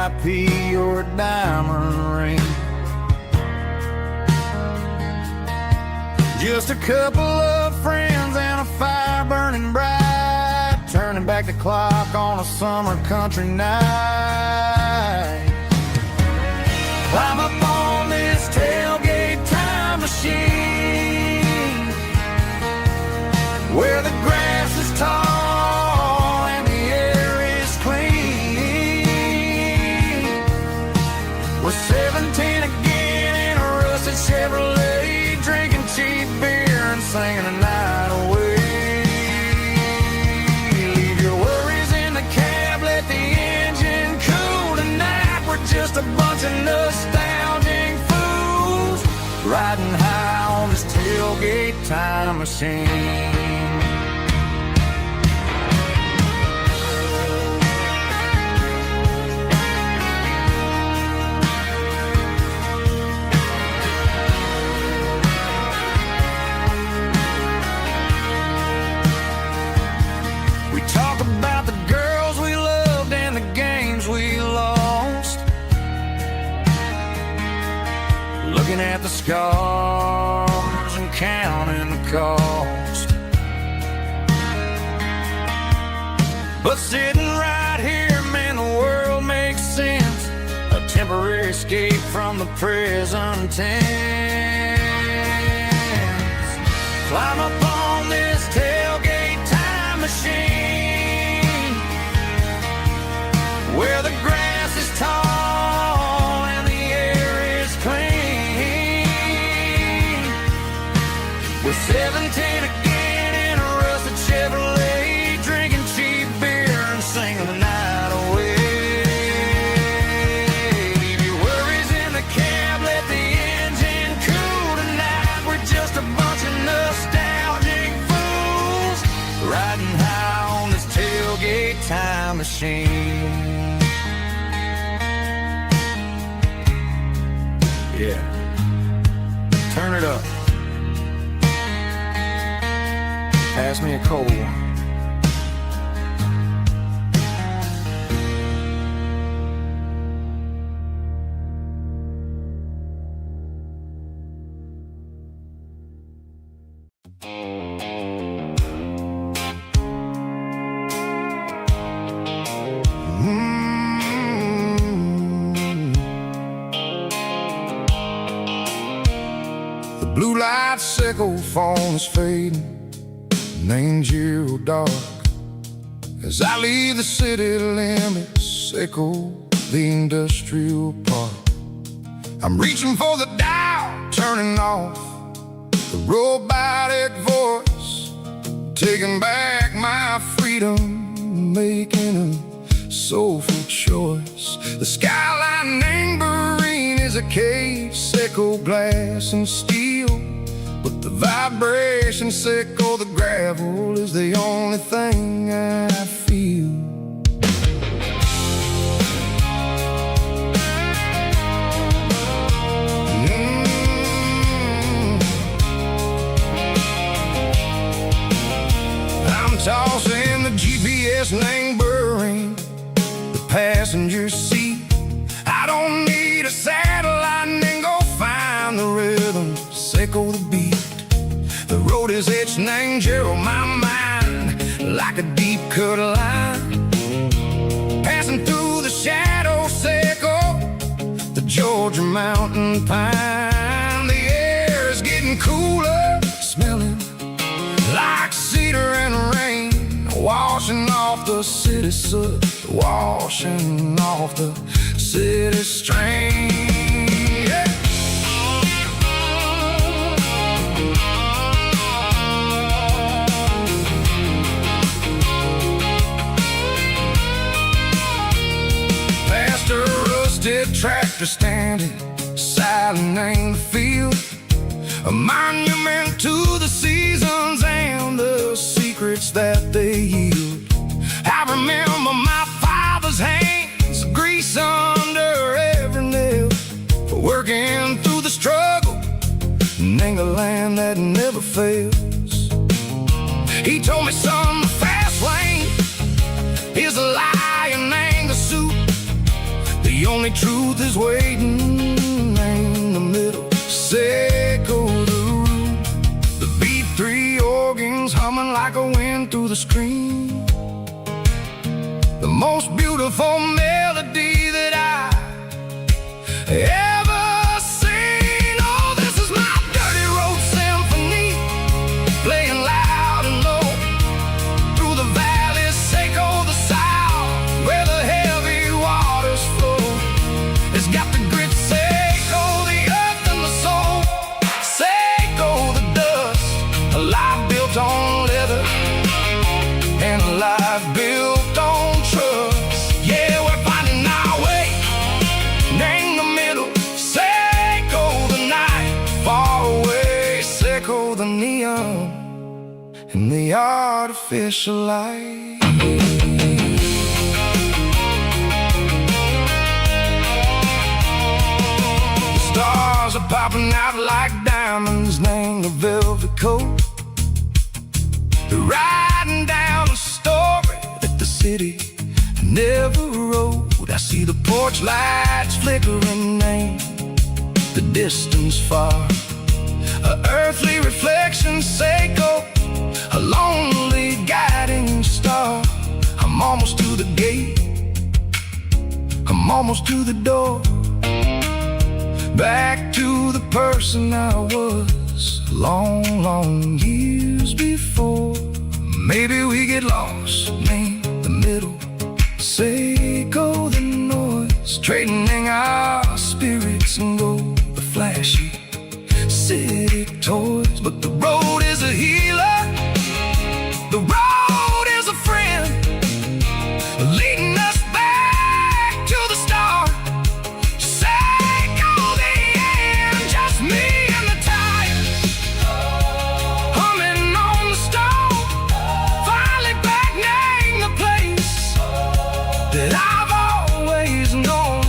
VIP or a diamond ring. Just a couple of friends and a fire burning bright, turning back the clock on a summer country night. Climb up on this tailgate time machine, where the grass is tall and the air is clean. We're 17 again in a rusted Chevrolet, drinking cheap beer and singing the night away. Leave your worries in the cab, let the engine cool tonight. We're just a bunch of nostalgic fools, riding high on this tailgate time machine. Talk about the girls we loved and the games we lost, looking at the scars and counting the cost. But sitting right here, man, the world makes sense, a temporary escape from the present tense. Climb up on this tailgate time machine, where the grass is tall and the air is clean. We're 17 again in a rusted Chevrolet, drinking cheap beer and singing the night away. Leave your worries in the cab, let the engine cool tonight. We're just a bunch of nostalgic fools, riding high on this tailgate time machine. Yeah, turn it up. Pass me a cold one. Blue light sickle phone is fading, named Giro dark. As I leave the city limits, sickle the industrial park. I'm reaching for the dial, turning off the robotic voice, taking back my freedom, making a soulful choice. The skyline named Marine is a cave, sickle glass and steel, but the vibration sickle, the gravel, is the only thing I feel. I'm tossing the GPS named Burring, the passenger seat. I don't need a satellite and go find the rhythm, sickle the beat. The road is etched named Gerald, my mind, like a deep cut line. Passing through the shadow sickle, the Georgia mountain pine. The air is getting cooler, smelling like cedar and rain, washing off the city soot, washing off the city strain. Yeah. Past a rusted tractor standing silent in the field, a monument to the seasons and the secrets that they yield. I remember my father's hands, grease under every nail, for working through the struggle, and the land that never fails. He told me, son, the fast lane is a lion and the suit. The The only truth is waiting in the middle. Seiko the room, the B3 organs humming like a wind through the screen. The most beautiful melody that I ever seen. Oh, this is my dirty road symphony, playing loud and low through the valleys, Seiko the south, where the heavy waters flow. It's got the grit, Seiko the earth and the soul, Seiko the dust, a life built on leather and a life built on trust. Yeah, we're finding our way in the middle. Seiko the night, far away, Seiko the neon and the artificial light. The stars are popping out like diamonds, name the velvet coat. They're riding down a story that the city never wrote. I see the porch lights flickering, name the distance far. A earthly reflection, Seiko, a lonely guiding star. I'm almost to the gate, I'm almost to the door, back to the person I was long, long years before. Maybe we get lost, name the middle, Seiko the noise, trading our spirits and go the flashy city toys. But the road is a healer, the road is a friend, leading us back to the start. Seiko the end, just me and the tires, humming on the stove. Finally back, name the place that I've always known.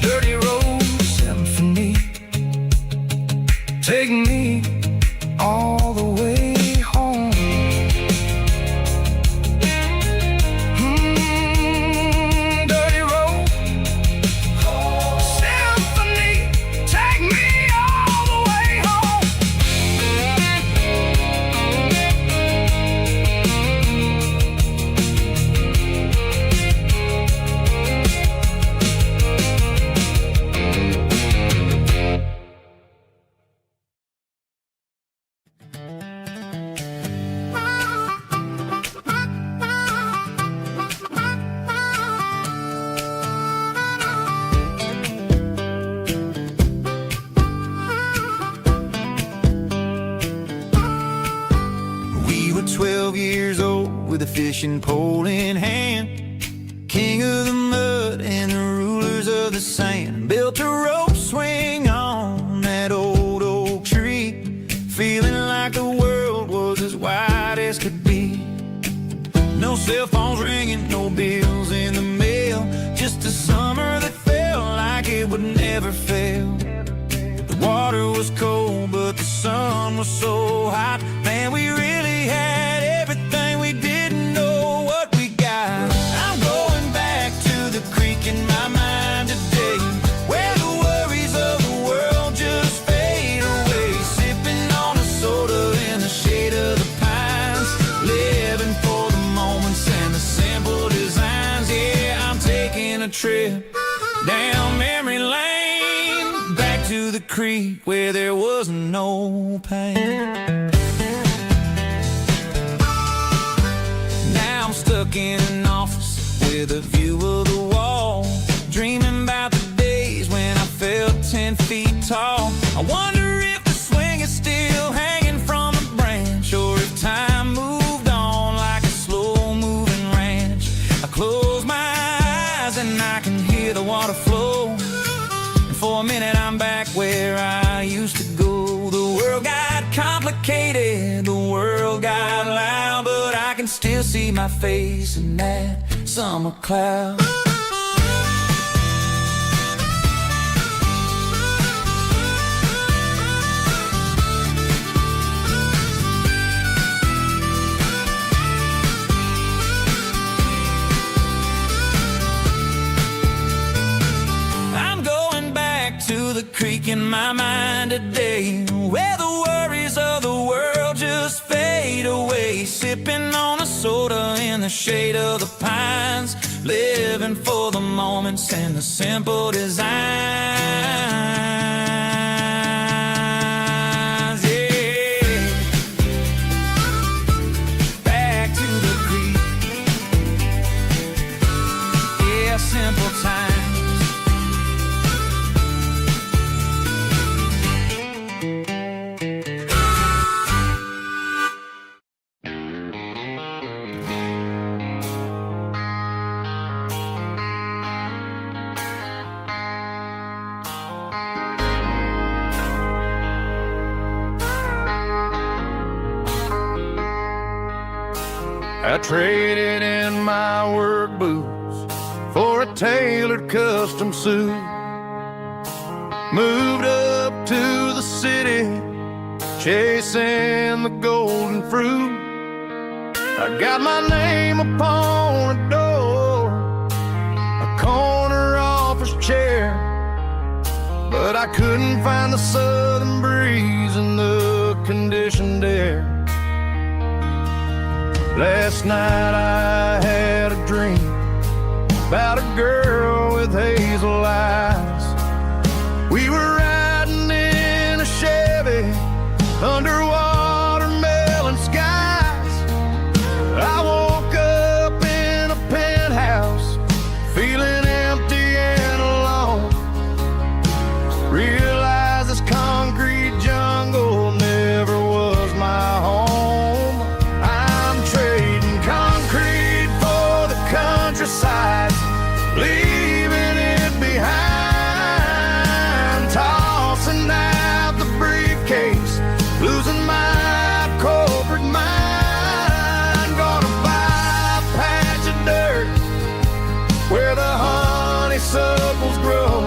Dirty road symphony, take me all the way home. Dirty road symphony, take me all the way home. We were 12 years old with a fishing pole in hand, king of the mud and the rulers of the sand. Built a rope swing on that old oak tree, feeling like the world was as wide as could be. No cell phones ringing, no bills in the mail, just a summer that felt like it would never fail. The water was cold, but the sun was so hot. Man, we really had everything, we didn't know what we got. I'm going back to the creek in my mind today, where the worries of the world just fade away. Sipping on a soda in the shade of the pines, living for the moments and the simple designs. Yeah, I'm taking a trip down memory lane, back to the creek where there was no pain. Now I'm stuck in an office with a view of the wall, dreaming about the days when I felt 10 feet tall. I wonder if the swing is still hanging from a branch, or if time moved on like a slow-moving ranch. I close my eyes and I can hear the water flow, and for a minute I'm back where I used to go. The world got complicated, the world got loud, but I can still see my face in that summer cloud. the creek in my mind today, where the worries of the world just fade away. Sipping on a soda in the shade of the pines, living for the moments and the simple designs. Yeah. Back to the creek. Yeah, simple times. I traded in my work boots for a tailored custom suit. Moved up to the city, chasing the golden fruit. I got my name upon a door, a corner office chair, but I couldn't find the southern breeze in the conditioned air. Last night I had a dream about a girl with hazel eyes. We were riding in a Chevy under watermelon skies. I woke up in a penthouse feeling empty and alone. Realized this concrete jungle never was my home. Countryside, leaving it behind, tossing out the briefcase, losing my corporate mind. Gonna buy a patch of dirt where the honeysuckles grow,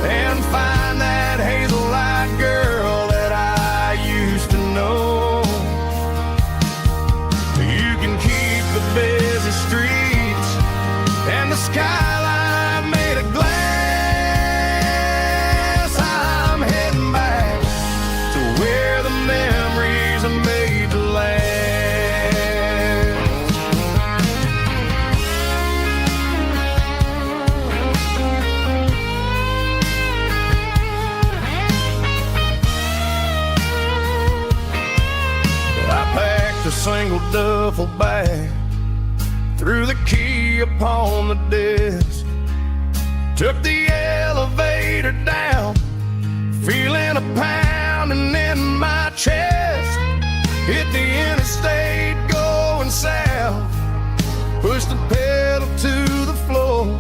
and find that hazel-eyed girl that I used to know. You can keep the busy streets and the skyline made of glass. I'm heading back to where the memories are made to last. I packed a single duffel bag, threw the key upon the desk, took the elevator down, feeling a pounding in my chest. Hit the interstate going south, pushed the pedal to the floor.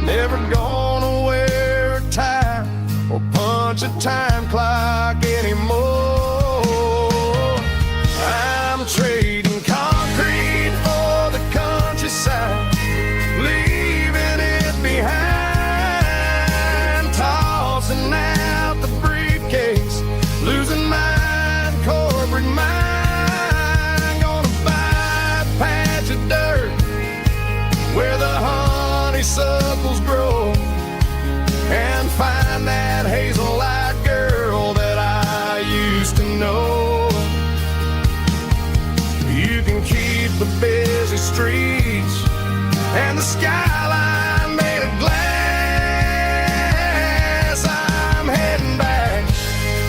Never gonna wear a tie or punch a time clock anymore. I'm trading concrete for the countryside, leaving it behind, tossing out the briefcase, losing my corporate mind. Gonna buy a patch of dirt where the honeysuckles grow, and find that hazel-eyed girl that I used to know. You can keep the busy streets and the skyline made of glass. I'm heading back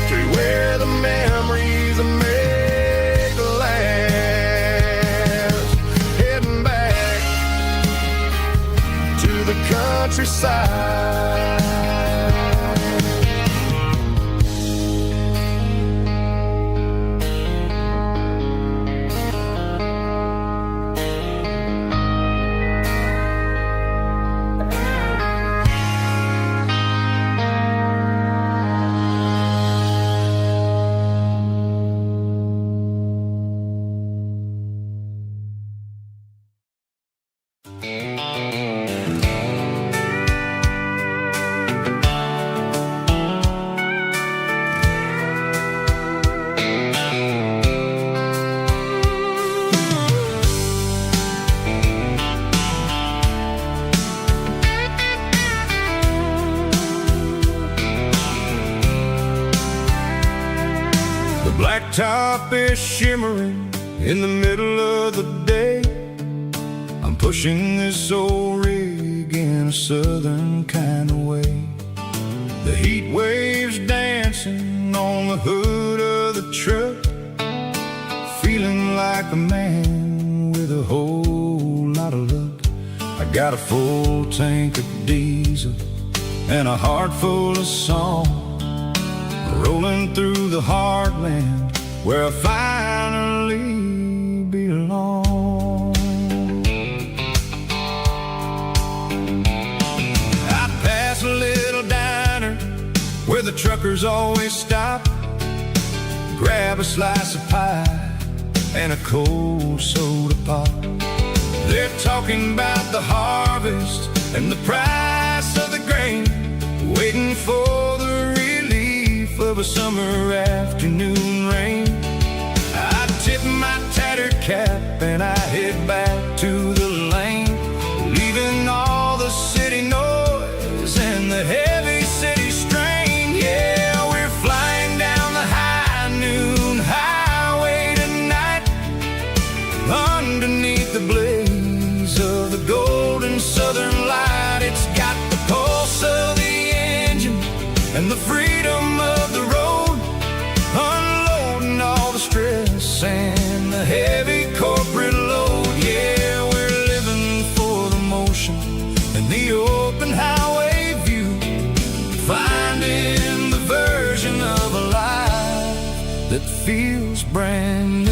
to where the memories are made to last. Heading back to the countryside. is shimmering in the middle of the day. I'm pushing this old rig in a southern kind of way. The heat waves dancing on the hood of the truck, feeling like a man with a whole lot of luck. I got a full tank of diesel and a heart full of song, rolling through the heartland where I finally belong. I pass a little diner where the truckers always stop, grab a slice of pie and a cold soda pop. They're talking about the harvest and the price of the grain, waiting for the relief of a summer afternoon rain. I tip my tattered cap and I head back to the lane, leaving all the city noise and the heavy city strain. Yeah, we're flying down the high noon highway tonight, underneath the blaze of the golden southern light. It's got the pulse of the engine and the freedom of the road, unloading all the stress and the heavy corporate load. Yeah, we're living for the motion and the open highway view, finding the version of a life that feels brand new.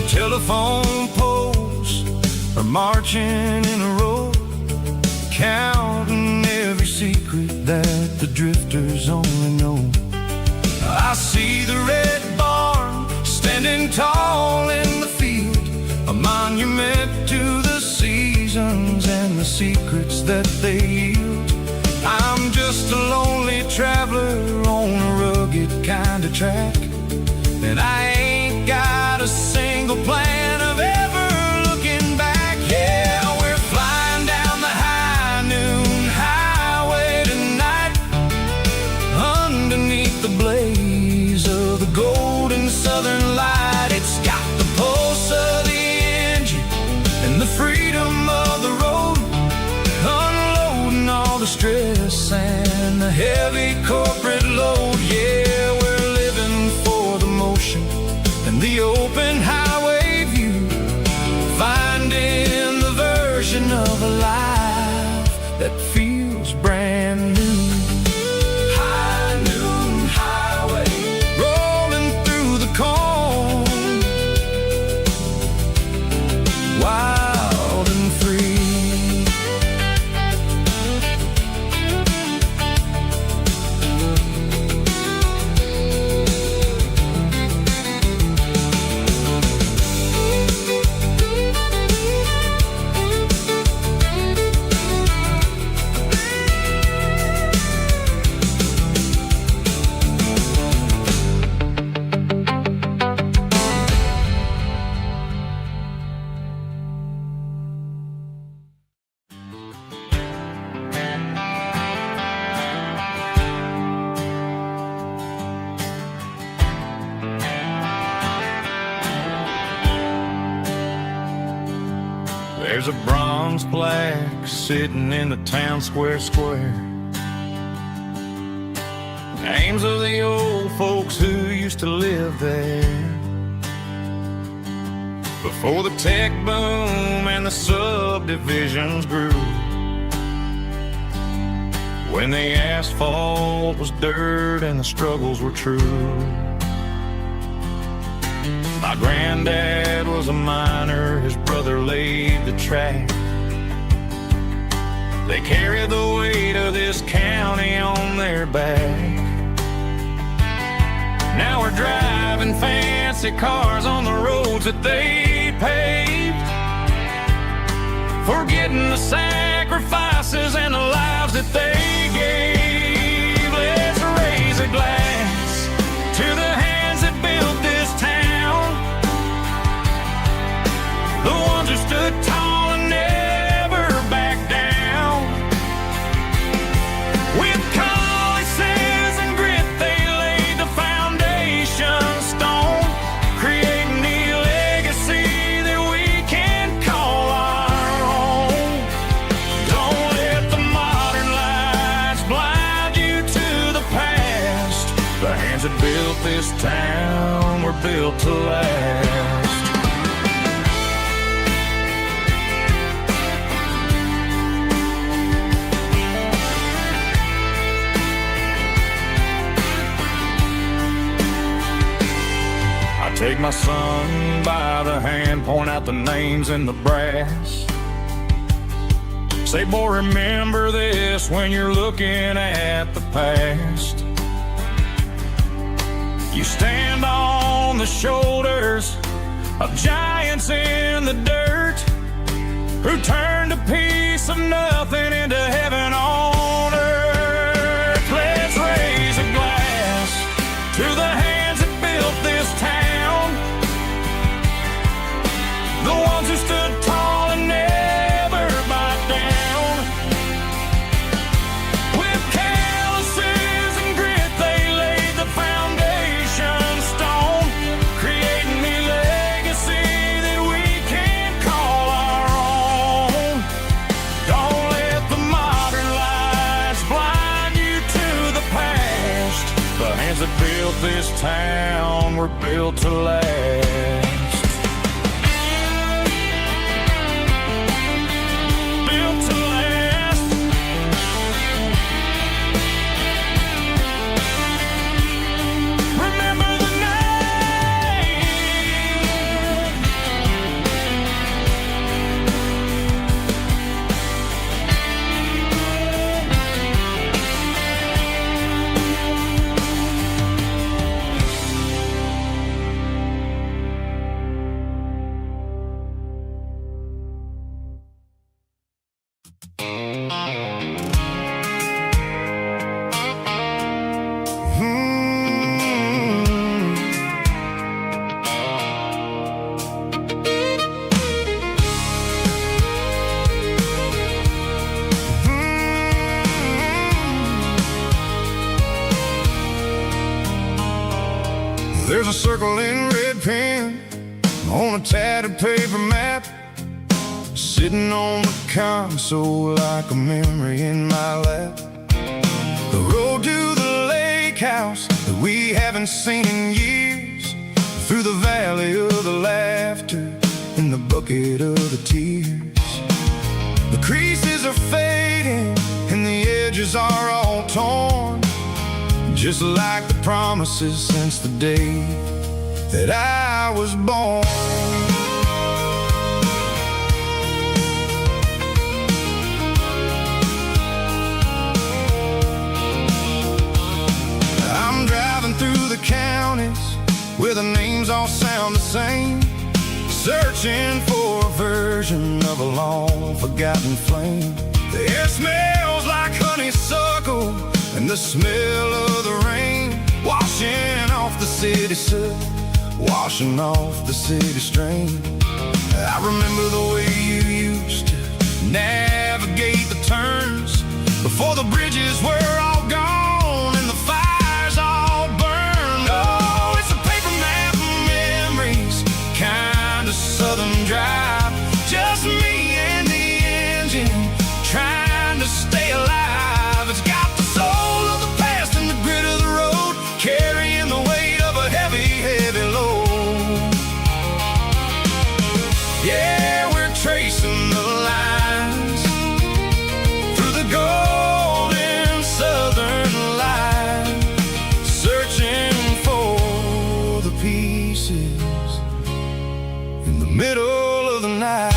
Telephone poles are marching in a row, counting every secret that the drifters only know. I see the red barn standing tall in the field, a monument to the seasons and the secrets that they yield. I'm just a lonely traveler on a rugged kind of track, and I ain't got a single plan of ever looking back. Yeah, we're flying down the high noon highway tonight, underneath the blaze of the golden southern light. It's got the pulse of the engine and the freedom of the road, unloading all the stress and the heavy corporate load. Yeah, we're living for the motion and the open highway view, finding the version of a life that feels brand new. High noon highway, rolling through the corn, wild and free. There's a bronze plaque sitting in the town square. Names of the old folks who used to live there before the tech boom and the subdivisions grew, when the asphalt was dirt and the struggles were true. My granddad was a miner, his brother laid the track. They carried the weight of this county on their back. Now we're driving fancy cars on the roads that they paved, forgetting the sacrifices and the lives that they hands that built this town were built to last. I take my son by the hand, point out the names in the brass. Say, boy, remember this when you're looking at the past. You stand on the shoulders of giants in the dirt, who turned a piece of nothing into heaven on earth. Let's raise a glass to the hands that built this town, the ones who stood tall and never bowed down. With calluses and grit, they laid the foundation stone, creating a legacy that we can call our own. Don't let the modern lies blind you to the past. The hands that built this town were built to last. There's a circle in red pen on a tattered paper map, sitting on the console like a memory in my lap. The road to the lake house that we haven't seen in years, through the valley of the laughter and the bucket of the tears. The creases are fading and the edges are all torn, just like the promises since the day that I was born. I'm driving through the counties where the names all sound the same, searching for a version of a long forgotten flame. The air smells like honeysuckle and the smell of the rain, washing off the city soot, washing off the city strain. I remember the way you used to navigate the turns, before the bridges were all gone and the fires all burned. Oh, it's a paper map of memories, kind of southern drive, just me and the engine, trying to stay alive. It's got the soul of the past and the grit of the road, carrying the weight of a heavy, heavy load. Yeah, we're tracing the lines through the golden southern light, searching for the pieces in the middle of the night.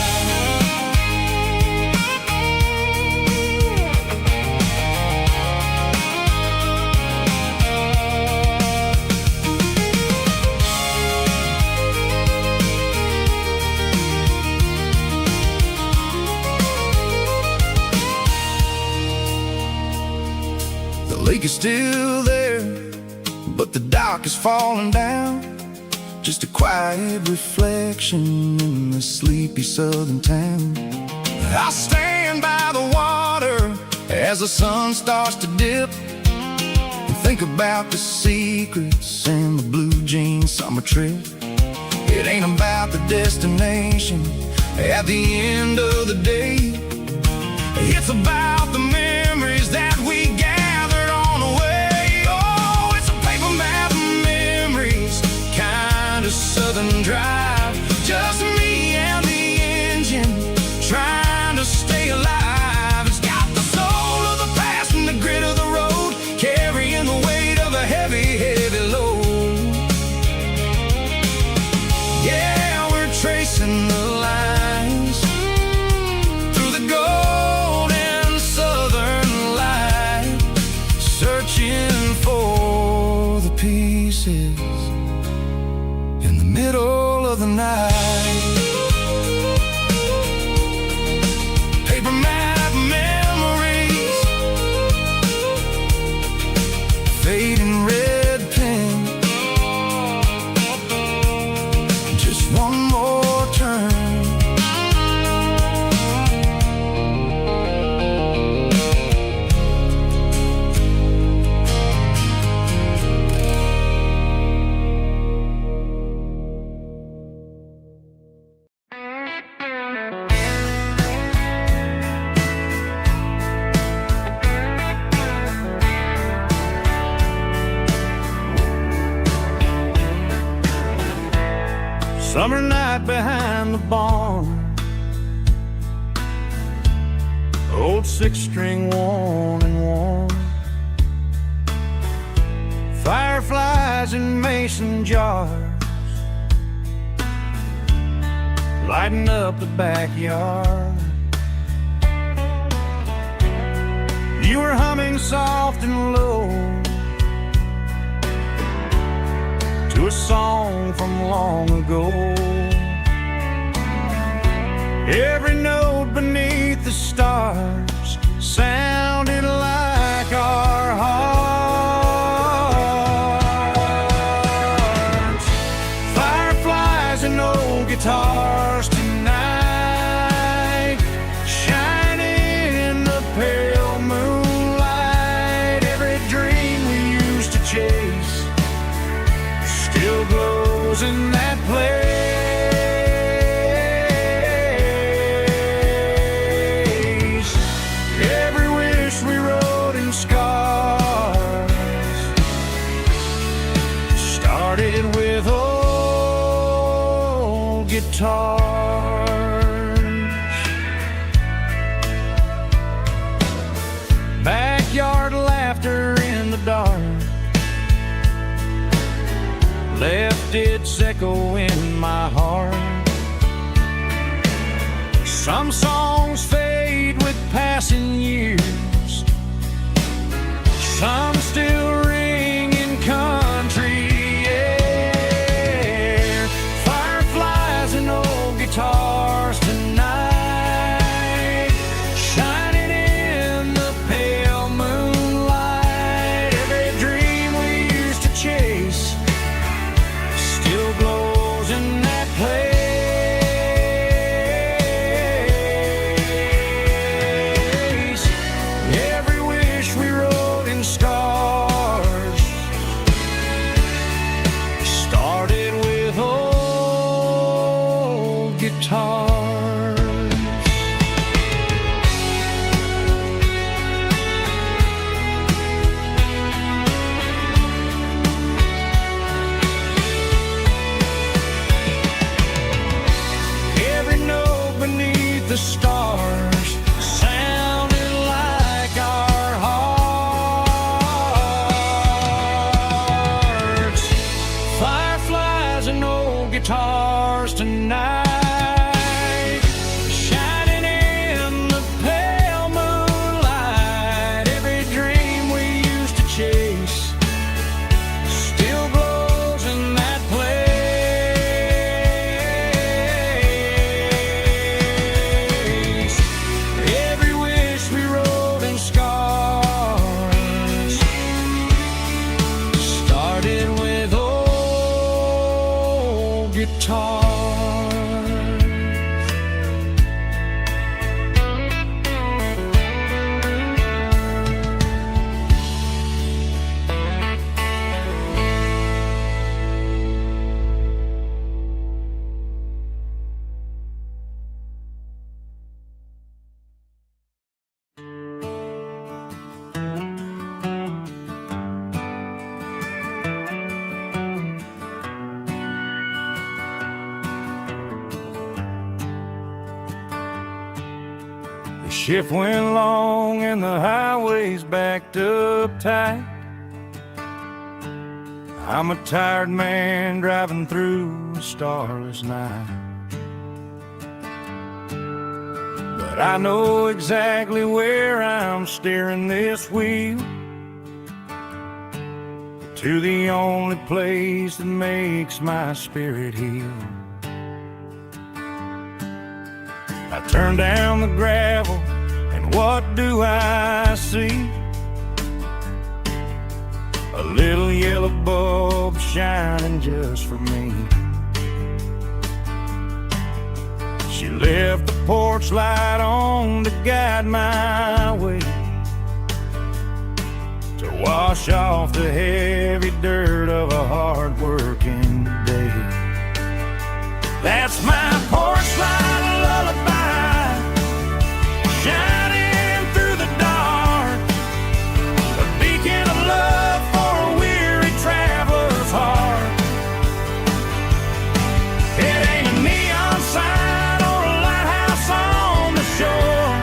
The lake is still there, but the dock is falling down, just a quiet reflection in the sleepy southern town. I stand by the water as the sun starts to dip, and think about the secrets and the blue jean summer trip. It ain't about the destination at the end of the day, it's about the memories that we gathered on the way. Oh, it's a paper map looking for the pieces in the middle of the night. Paper map memories, fading red pen, just one more turn. Summer night behind the barn, old six-string worn and worn, fireflies in mason jars, lighting up the backyard. You were humming soft and low to a song from long ago. Every note beneath the stars sounded like our hearts. Fireflies and old guitars tonight, shining in the pale moonlight. Every dream we used to chase still glows in that place. Every wish we wrote in scars started with old guitars. Backyard laughter in the dark left its echo in my heart. Some songs fade with passing years, some still ring in country air. Fireflies and old guitars tonight, shining in the pale moonlight. Every dream we used to chase still glows in that place. Every wish we wrote in stars started with old guitars. Beneath the stars sounded like our hearts. Fireflies and old guitars tonight, shining in the pale moonlight. Every dream we used to chase still glows in that place. Guitar. The shift went long and the highway's backed up tight. I'm a tired man driving through a starless night. But I know exactly where I'm steering this wheel. to the only place that makes my spirit heal. I turn down the gravel, and what do I see? A little yellow bulb shining just for me. She left the porch light on to guide my way, to wash off the heavy dirt of a hard-working day. That's my porch light lullaby, shining through the dark, a beacon of love for a weary traveler's heart. It ain't a neon sign or a lighthouse on the shore,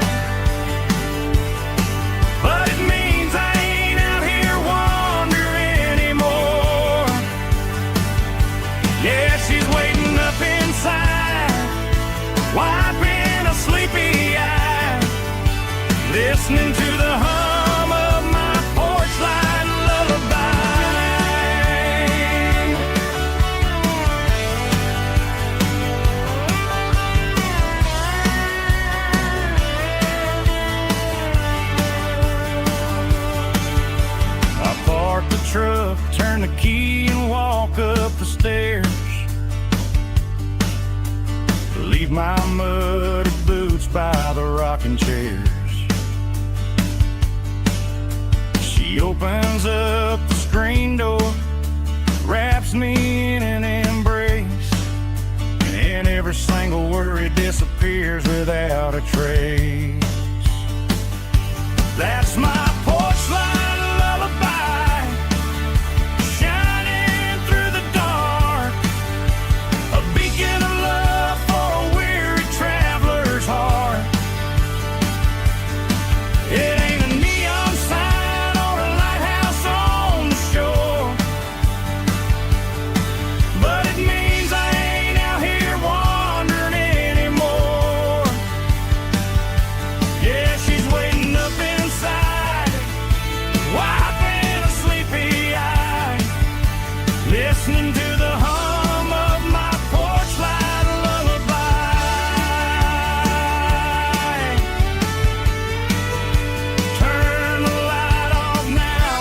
but it means I ain't out here wandering anymore. Yeah, she's waiting up inside, wiping a sleepy eye, listening to the hum of my porch light lullaby. I park the truck, turn the key and walk up the stairs, leave my muddy boots by the rocking chairs. She opens up the screen door, wraps me in an embrace, and every single worry disappears without a trace. That's my porch light lullaby, shining through the dark, a beacon of love for a weary traveler's heart. It ain't a neon sign or a lighthouse on the shore, but it means I ain't out here wandering anymore. Yeah, she's waiting up inside, wiping a sleepy eye, listening to the hum of my porch light lullaby. Turn the light off now,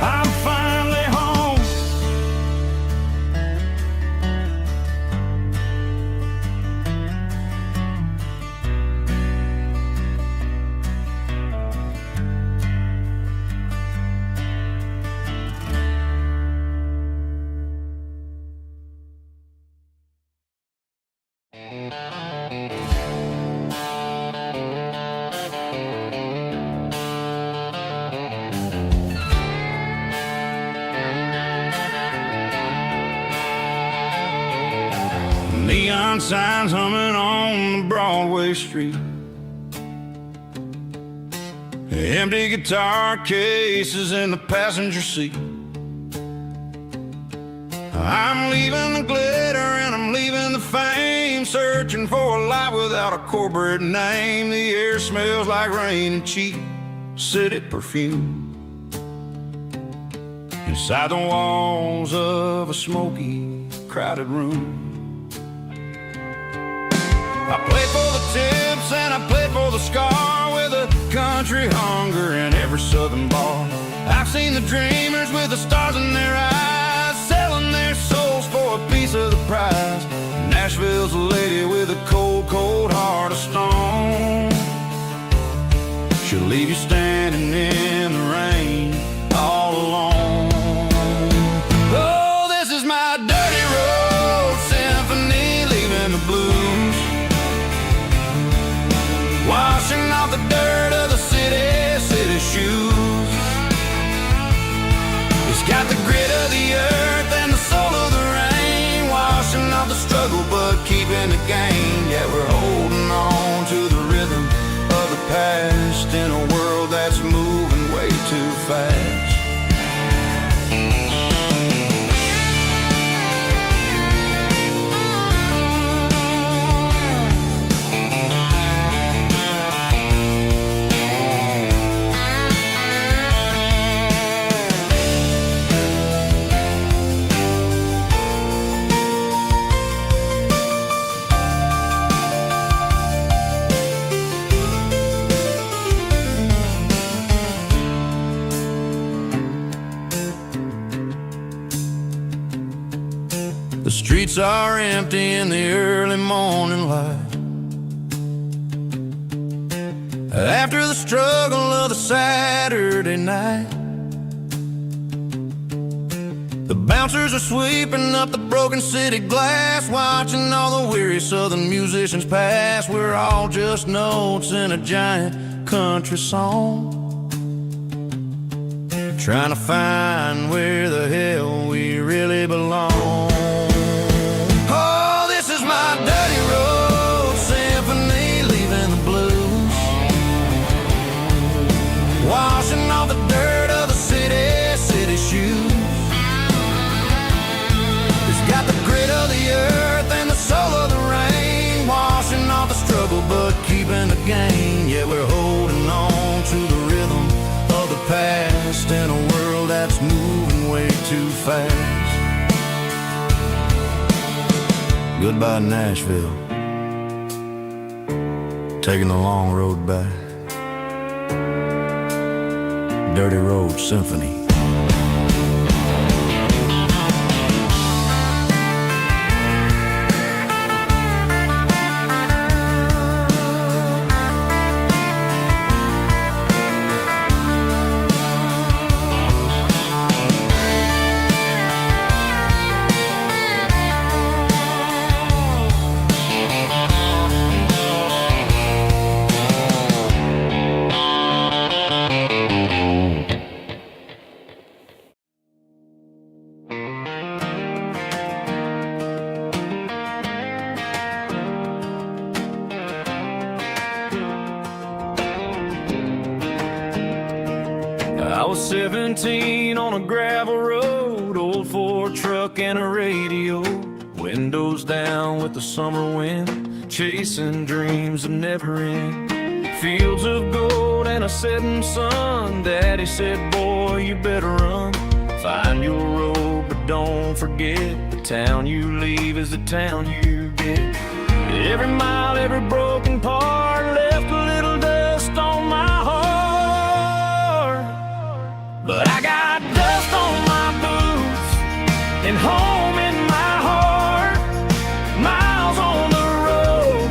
I'm finally home. Neon signs humming on the Broadway street, empty guitar cases in the passenger seat. I'm leaving the glitter and I'm leaving the fame, searching for a life without a corporate name. The air smells like rain and cheap city perfume, inside the walls of a smoky, crowded room. I played for the tips and I played for the scar, with a country hunger in every southern bar. I've seen the dreamers with the stars in their eyes, selling their souls for a piece of the prize. Nashville's a lady with a cold, cold heart of stone. She'll leave you standing in the rain all alone. Oh, this is my dirty road symphony, leaving the blues, washing off the dirt of the city shoes. It's got the grit of the earth and the soul of the rain, washing off the struggle but keeping the gain. Yeah, we're holding on to the rhythm of the past in a world that's moving way too fast. streets are empty in the early morning light. After the struggle of the Saturday night, the bouncers are sweeping up the broken city glass, watching all the weary southern musicians pass. We're all just notes in a giant country song, trying to find where the hell we really belong. Oh, this is my dirty road symphony, leaving the blues, washing off the dirt of the city shoes. It's got the grit of the earth and the soul of the rain, washing off the struggle but keeping the gain. Yeah, we're holding on to the rhythm of the past in a world that's moving way too fast. Goodbye Nashville, taking the long road back. Dirty Road Symphony. I was 17 on a gravel road, old Ford truck and a radio, windows down with the summer wind, chasing dreams that never end. Fields of gold and a setting sun. Daddy said, boy, you better run, find your road, but don't forget, the town you leave is the town you get. Every mile, every broken part left a little dust on my heart. But I got dust on my boots and home in my heart. Miles on the road,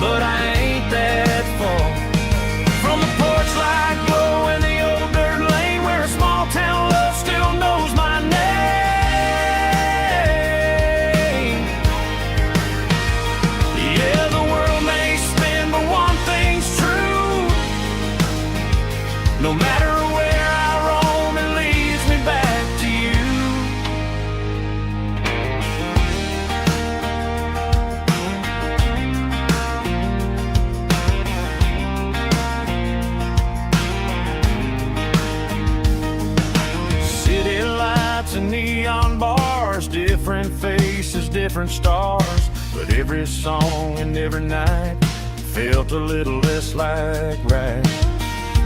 but I ain't that far from the porch light glow in the old dirt lane where a small town love still knows my name. Yeah, the world may spin, but one thing's true. No matter neon bars, different faces, different stars, but every song and every night felt a little less like right.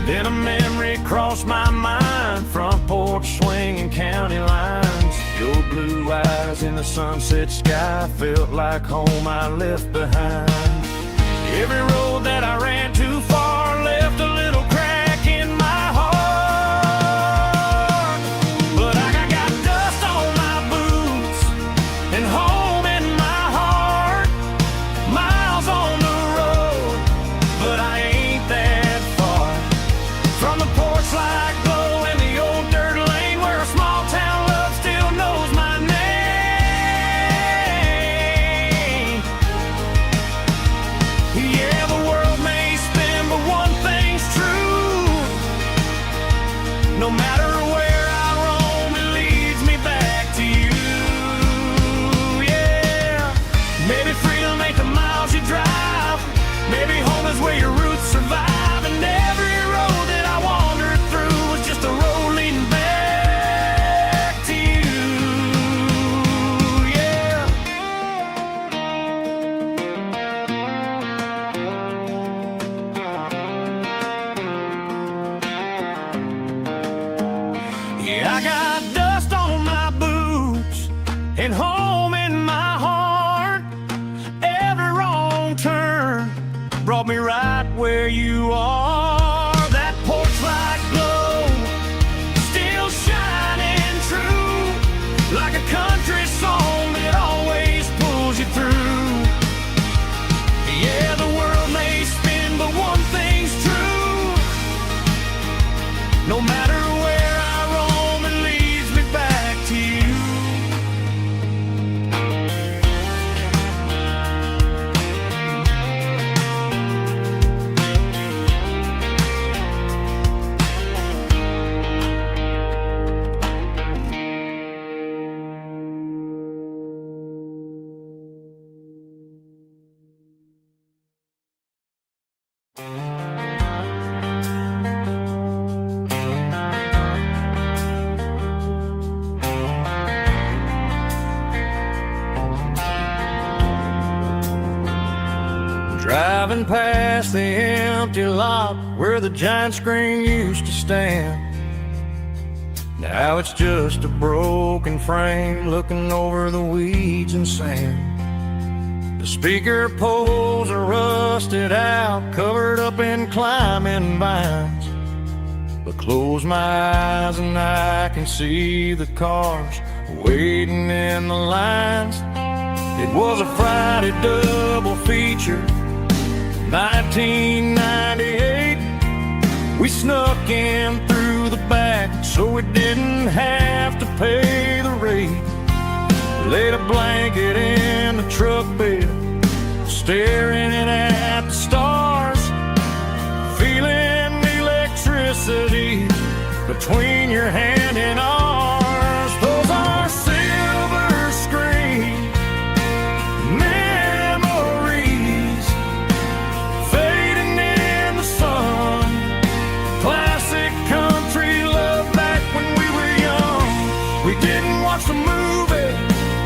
Then a memory crossed my mind, front porch swinging county lines, your blue eyes in the sunset sky felt like home I left behind. Every road that I ran too far left a little crack in my heart. No matter where I roam, it leads me back to you. Yeah, maybe freedom ain't the miles you drive, maybe home is where your roots survive, and every road that I wandered through was just a road leading back to you. Yeah, I got dust on my boots and home in my heart. Every wrong turn brought me right where you are. That porch light glow still shining true, like a country song that always Driving past the empty lot where the giant screen used to stand. Now it's just a broken frame looking over the weeds and sand. The speaker poles are rusted out, covered up in climbing vines. But close my eyes and I can see the cars waiting in the lines. It was a Friday double feature, 1998. We snuck in through the back so we didn't have to pay the rate. Laid a blanket in the truck bed, staring at the stars, feeling the electricity between your hand and ours. Those are silver screen memories fading in the sun. Classic country love back when we were young. We didn't watch the movie,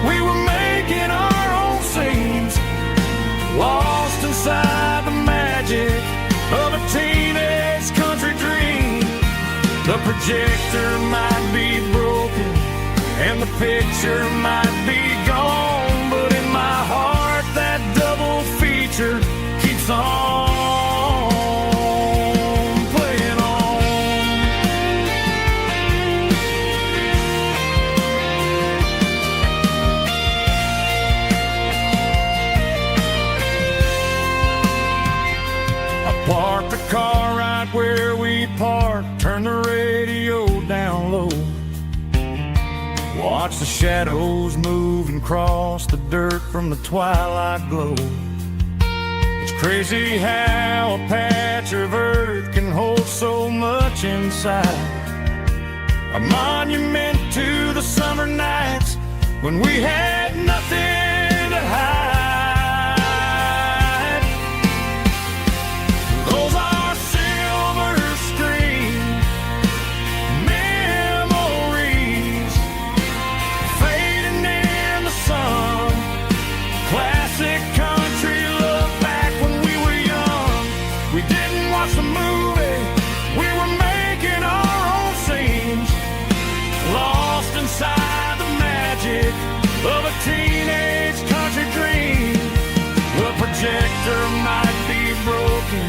we were making our own scenes, lost inside the magic of a teenage country dream. The projector might be broken and the picture might be gone, but in my heart that double feature keeps on playing on. I parked the car right where we parked, turned the radio down low, watch the shadows move and cross the dirt from the twilight glow. It's crazy how a patch of earth can hold so much inside. A monument to the summer nights when we had nothing to hide. Those are silver screen memories fading in the sun. Classic country love back when we were young. We didn't watch the movie, we were making our own scenes, lost inside the magic of a teenage country dream. The projector might be broken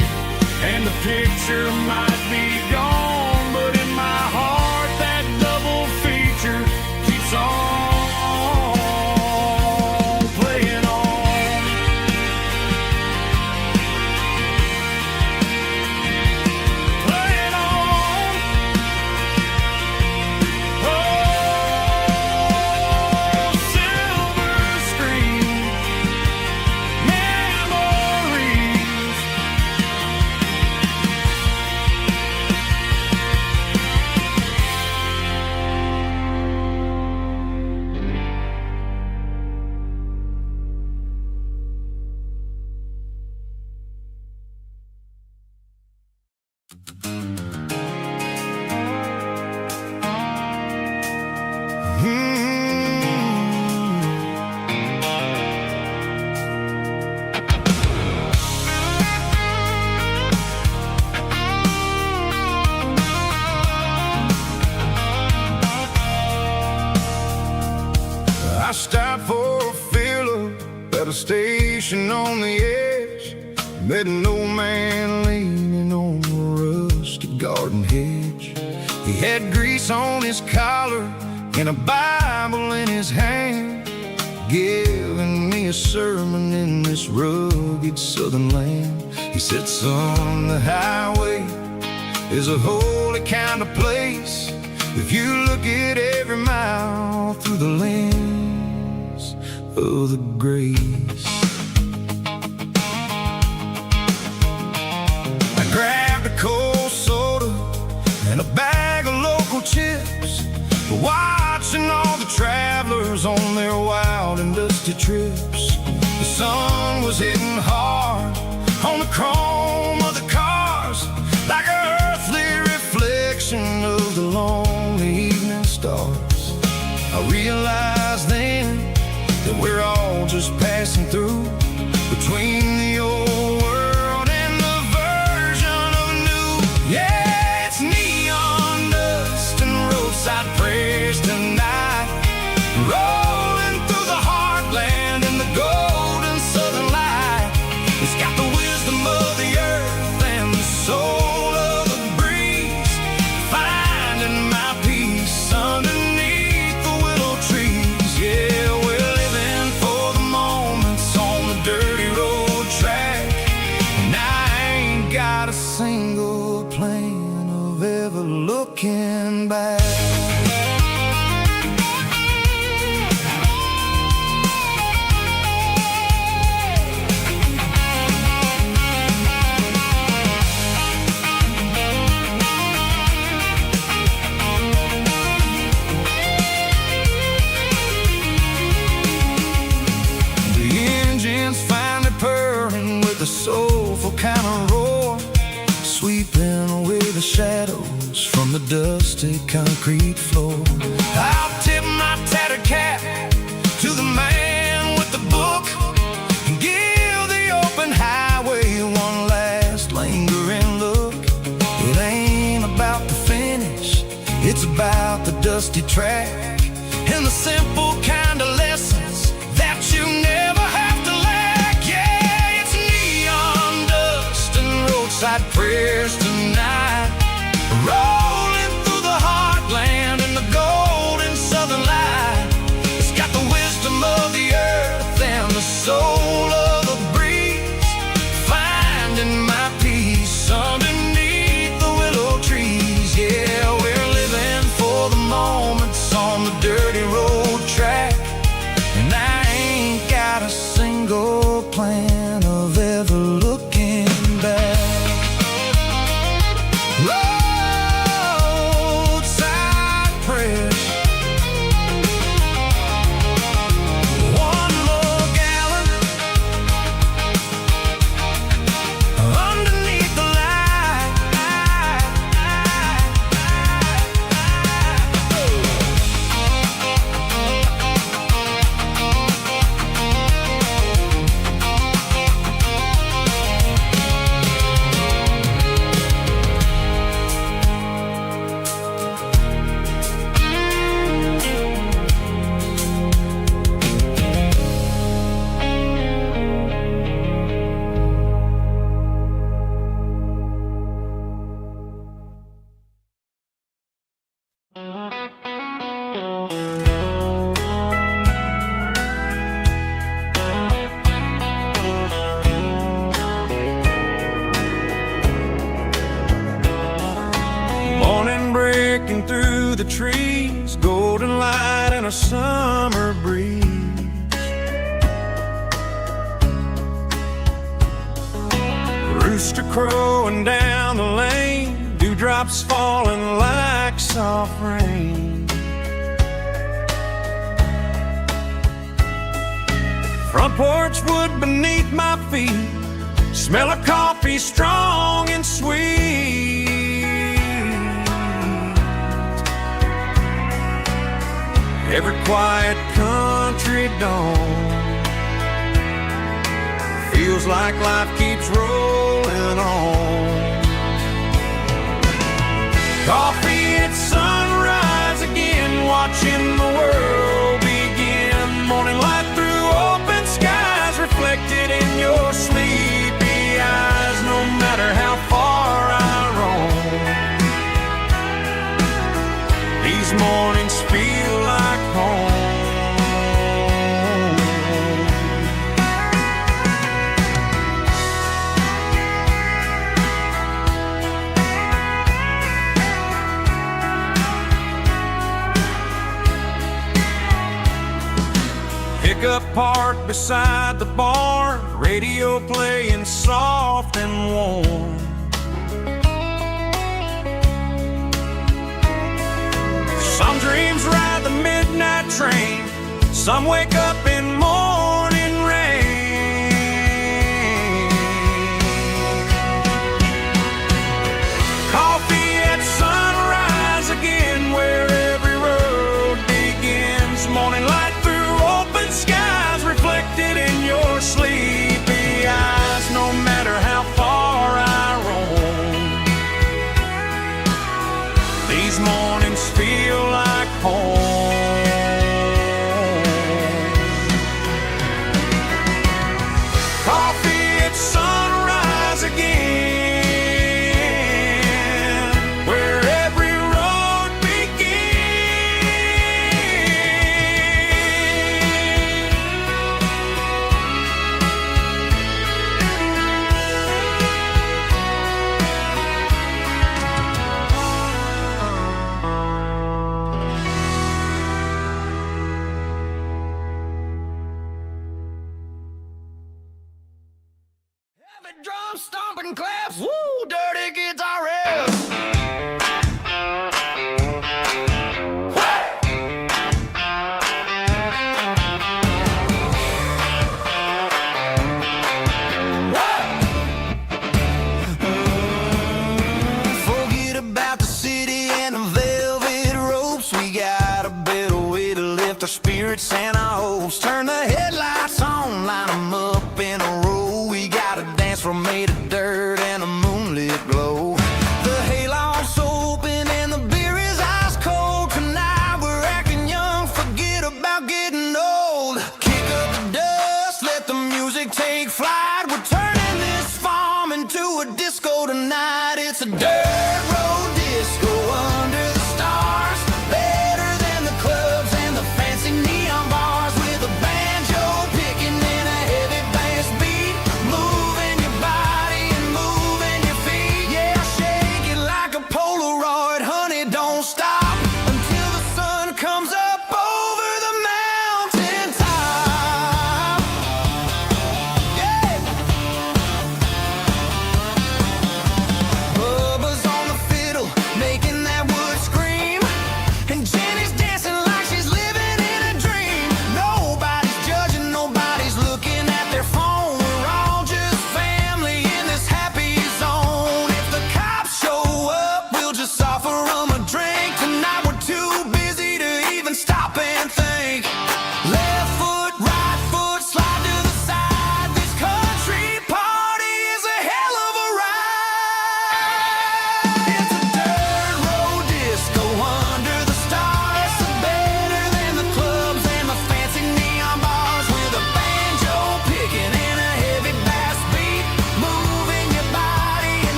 and the picture might be gone, but in my heart that double feature keeps on playing on. Playing on. Oh, silver screen memories. I stopped for a fill-up at a station on the edge. Met an old man leaning on a rusty garden hedge. He had grease on his collar and a Bible in his hand, giving me a sermon in this rugged southern land. He said, son, the highway is a holy kind of place if you look at every mile through the lens of the grace. I grabbed a cold soda and a bag of local chips, watching all the travelers on their wild and dusty trips. The sun was hitting hard on the chrome of the cars, like an earthly reflection of the lonely evening stars. I realized then that we're all just passing through, plan of ever looking back. The soulful kind of roar, sweeping away the shadows from the dusty concrete floor. I'll tip my tattered cap to the man with the book and give the open highway one last lingering look. It ain't about the finish, it's about the dusty track and the simple kind of lessons that you never have to lack. Yeah, it's neon dust and roadside prayers tonight, rolling through the heartland in the golden southern light. It's got the wisdom of the earth and the soul of the breeze, finding my peace underneath the willow trees. Yeah, we're living for the moments on the dirty road track, and I ain't got a single plan of ever looking back. Roadside prayers, one more gallon underneath the light. Morning breaking through the trees, golden light and a summer breeze. Rooster crowing down the lane, dewdrops falling like soft rain. Front porch wood beneath my feet, smell of coffee strong and sweet. Every quiet country dawn feels like life keeps rolling on. Coffee at sunrise again, watching the world begin. Morning light through open skies, reflected in your sleepy eyes. No matter how far I roam, these mornings feel like home. Pickup parked beside the barn, radio playing soft and warm. Some dreams ride the midnight train, some wake up in morning rain. Coffee at sunrise again, where every road begins. Morning light through open skies, reflected in your sleepy eyes. No matter how far I roam, these mornings feel like home. Coffee at sunrise again, where every road begins.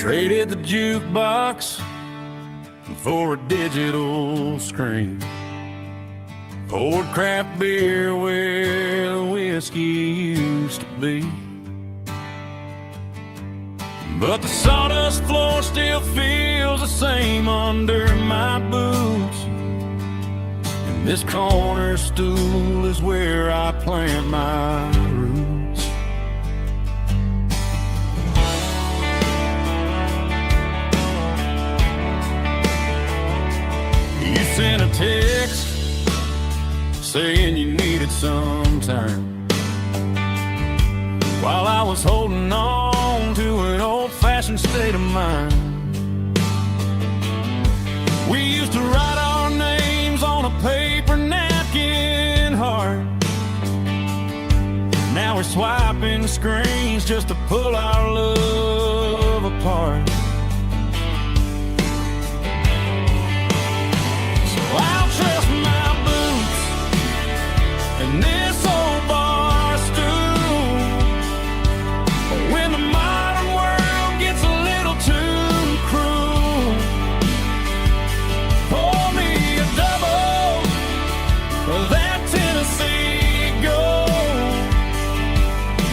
Traded the jukebox for a digital screen. Poured craft beer where the whiskey used to be. But the sawdust floor still feels the same under my boots. And this corner stool is where I plant my roots. You sent a text saying you needed some time, while I was holding on to an old-fashioned state of mind. We used to write our names on a paper napkin heart. Now we're swiping screens just to pull our love apart. So I'll trust my boots and this old bar stool. When the modern world gets a little too cruel, pour me a double of that Tennessee Gold.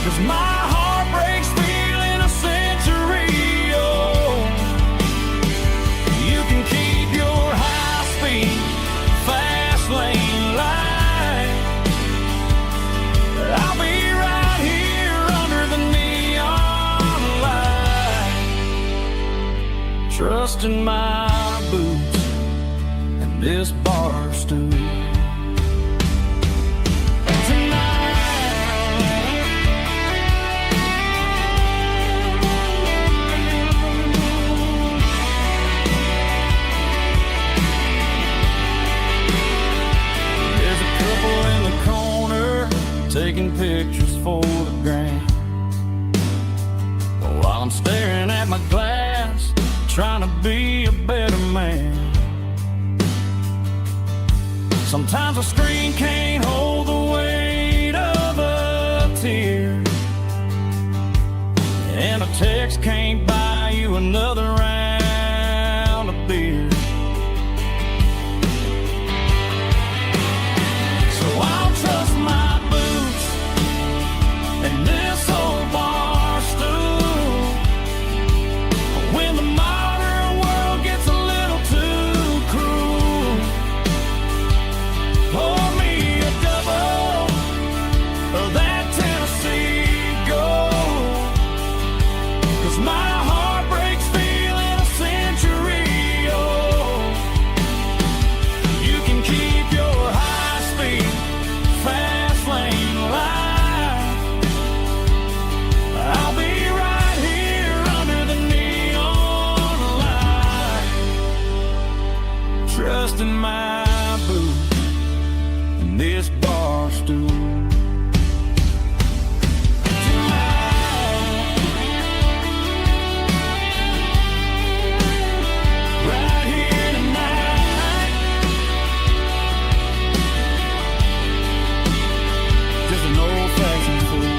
'Cause my heart breaks feeling a century old. You can keep your high-speed, fast lane light. I'll be right here under the neon light, trusting my boots and this bar stool. There's a couple in the corner taking pictures for the gram, while I'm staring at my glass, trying to be a better man. Sometimes a screen can't hold the weight of a tear, and a text can't buy you another round of beer. So I'll trust my boots and this old bar stool. When the modern world gets a little too cruel, pour me a double of that Tennessee Gold. 'Cause my heart breaks feeling a century old. You can keep your high-speed, fast lane light. I'll be right here under the neon light, trusting my boots and this bar stool. Right here tonight, just an old-fashioned fool.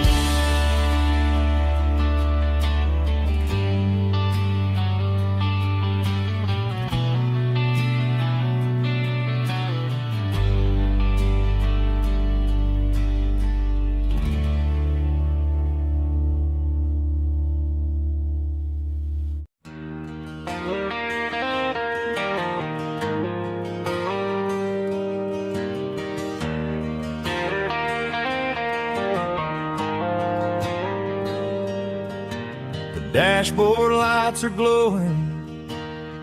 Dashboard lights are glowing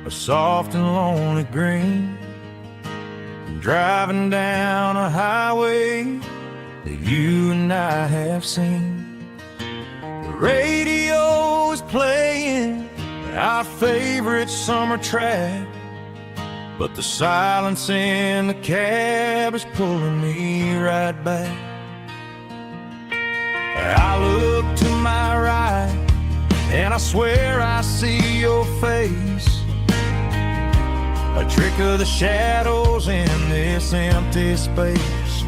a soft and lonely green. Driving down a highway that you and I have seen. The radio is playing our favorite summer track, but the silence in the cab is pulling me right back. I look to my right and I swear I see your face, a trick of the shadows in this empty space.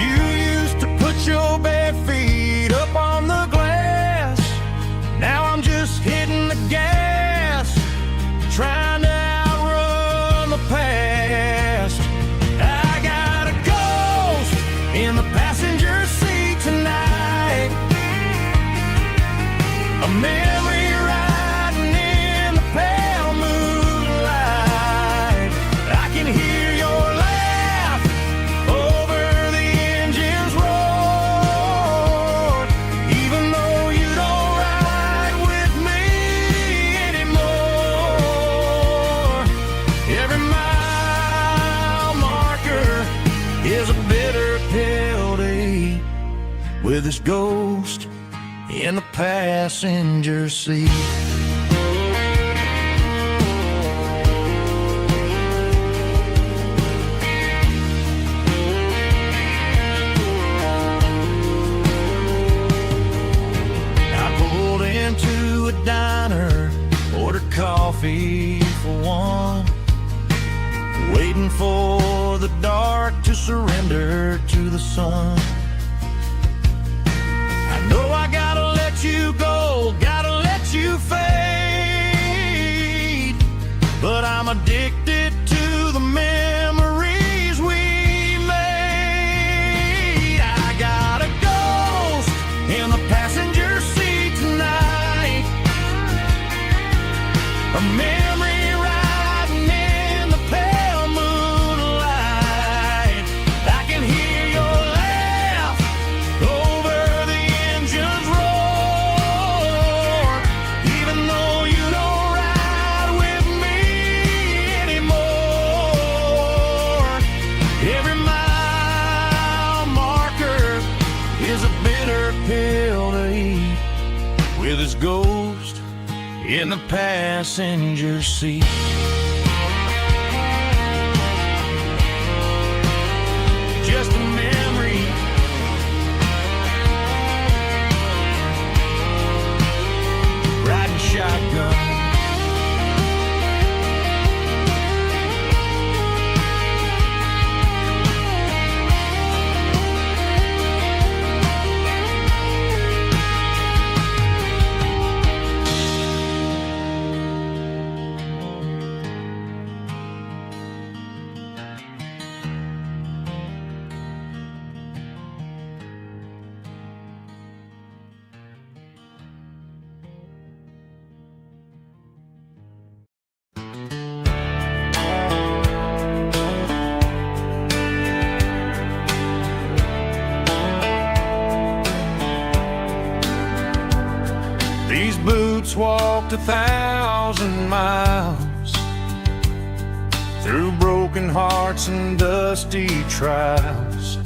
You used to put your bare feet up on the glass. Now I'm just here with his ghost in the passenger seat. Into a diner, ordered coffee for one, waiting for the dark to surrender to the sun. I know I gotta let you go, gotta let you fade, but I'm addicted to the memories we made. I got a ghost in the passenger seat tonight, a memory riding in the pale moonlight. I can hear your laugh over the engine's roar, even though you don't ride with me anymore. Every mile marker is a bitter pill to eat, with his ghost in the passenger seat. Just a memory, riding shotgun. These boots walked 1,000 miles through broken hearts and dusty trials,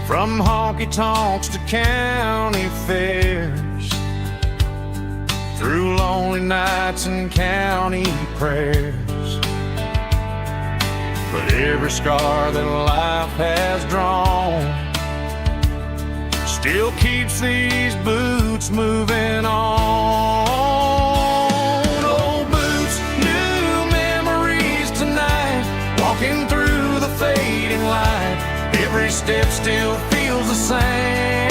from honky-tonks to county fairs, through lonely nights and county prayers. But every scar that life has drawn still keeps these boots moving on. Old boots, new memories tonight, walking through the fading light. Every step still feels the same.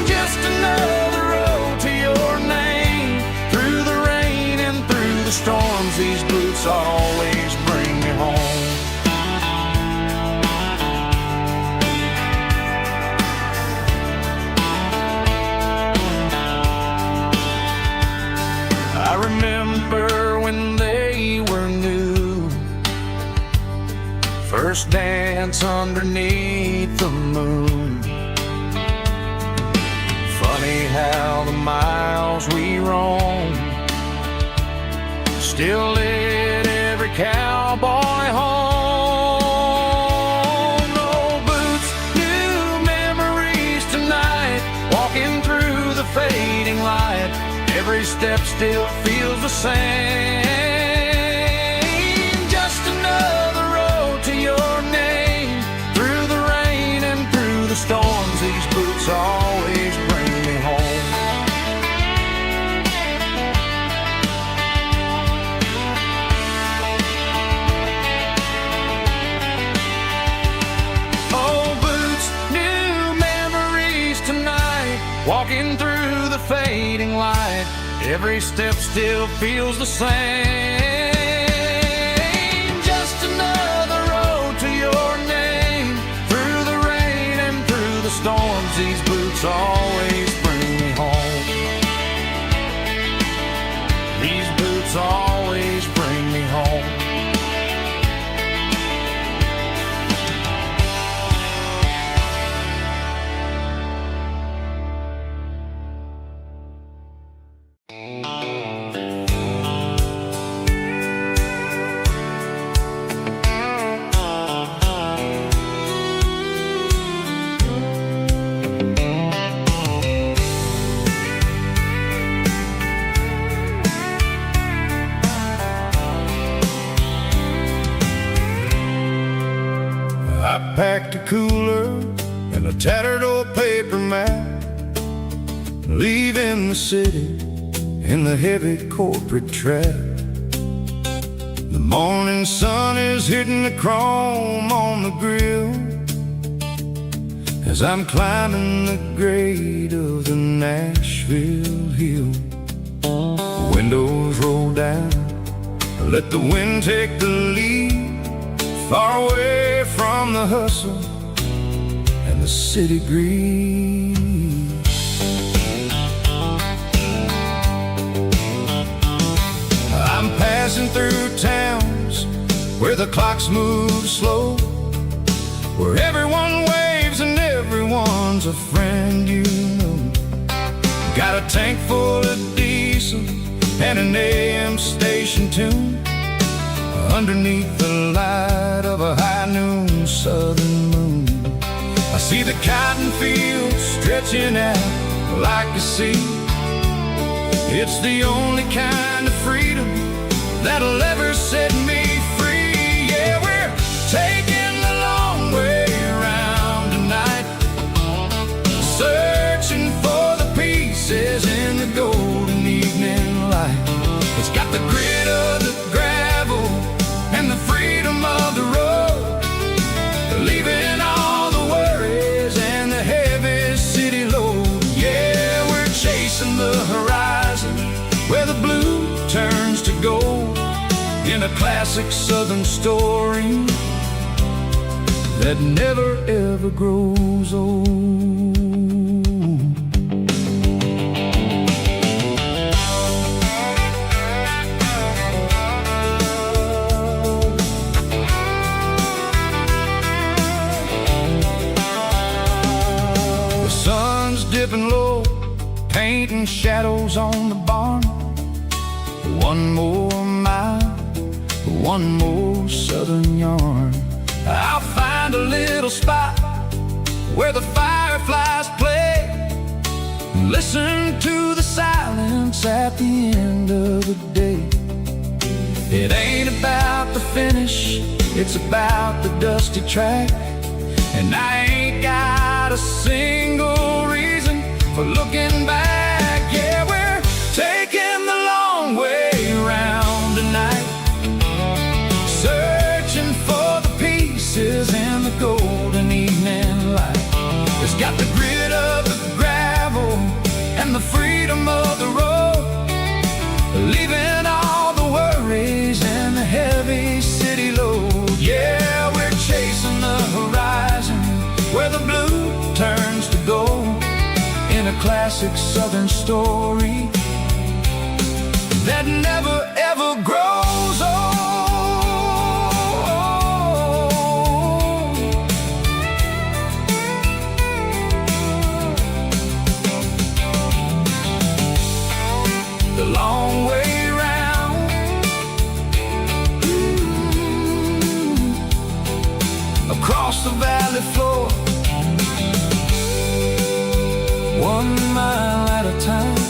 Just another road to your name. Through the rain and through the storms, these boots always bring me home. I remember when they were new, first dance underneath the moon. Funny how the miles we roam still lit every cowboy home. Old boots, new memories tonight, walking through the fading light. Every step still feels the same. Just another road to your name. Through the rain and through the storms, these boots always bring me home. Old boots, new memories tonight, walking through the fading light. Every step still feels the same. Just another road to your name. Through the rain and through the storms, these boots always bring me home. These boots always bring me home. cooler and a tattered old paper map, leaving the city in the heavy corporate trap. The morning sun is hitting the chrome on the grill as I'm climbing the grade of the Nashville hill. Windows roll down, let the wind take the lead, far away from the hustle and the city breeze. I'm passing through towns where the clocks move slow, where everyone waves and everyone's a friend you know. Got a tank full of diesel and an AM station tune underneath the light of a high noon southern moon. I see the cotton fields stretching out like a sea. It's the only kind of freedom that'll ever set me free. Yeah, we're taking the long way around tonight, searching for the pieces in the golden evening light. It's got the grit of the gravel and the freedom of the road, leaving all the worries and the heavy city load. Yeah, we're chasing the horizon where the blue turns to gold, in a classic southern story that never ever grows old. The sun's dipping low, painting shadows on the barn. One more mile, one more southern yarn. I'll find a little spot where the fireflies play, and listen to the silence at the end of the day. It ain't about the finish, it's about the dusty track, and I ain't got a single reason for looking back. Yeah, we're taking the long way around tonight, searching for the pieces in the golden evening light. It's got the grit of the gravel and the freedom of the road, leaving all the worries and the heavy city load. Yeah, we're chasing the horizon where the blue turns to gold, in a classic southern story that never ever grows old. The long way round, across the valley floor, 1 mile at a time.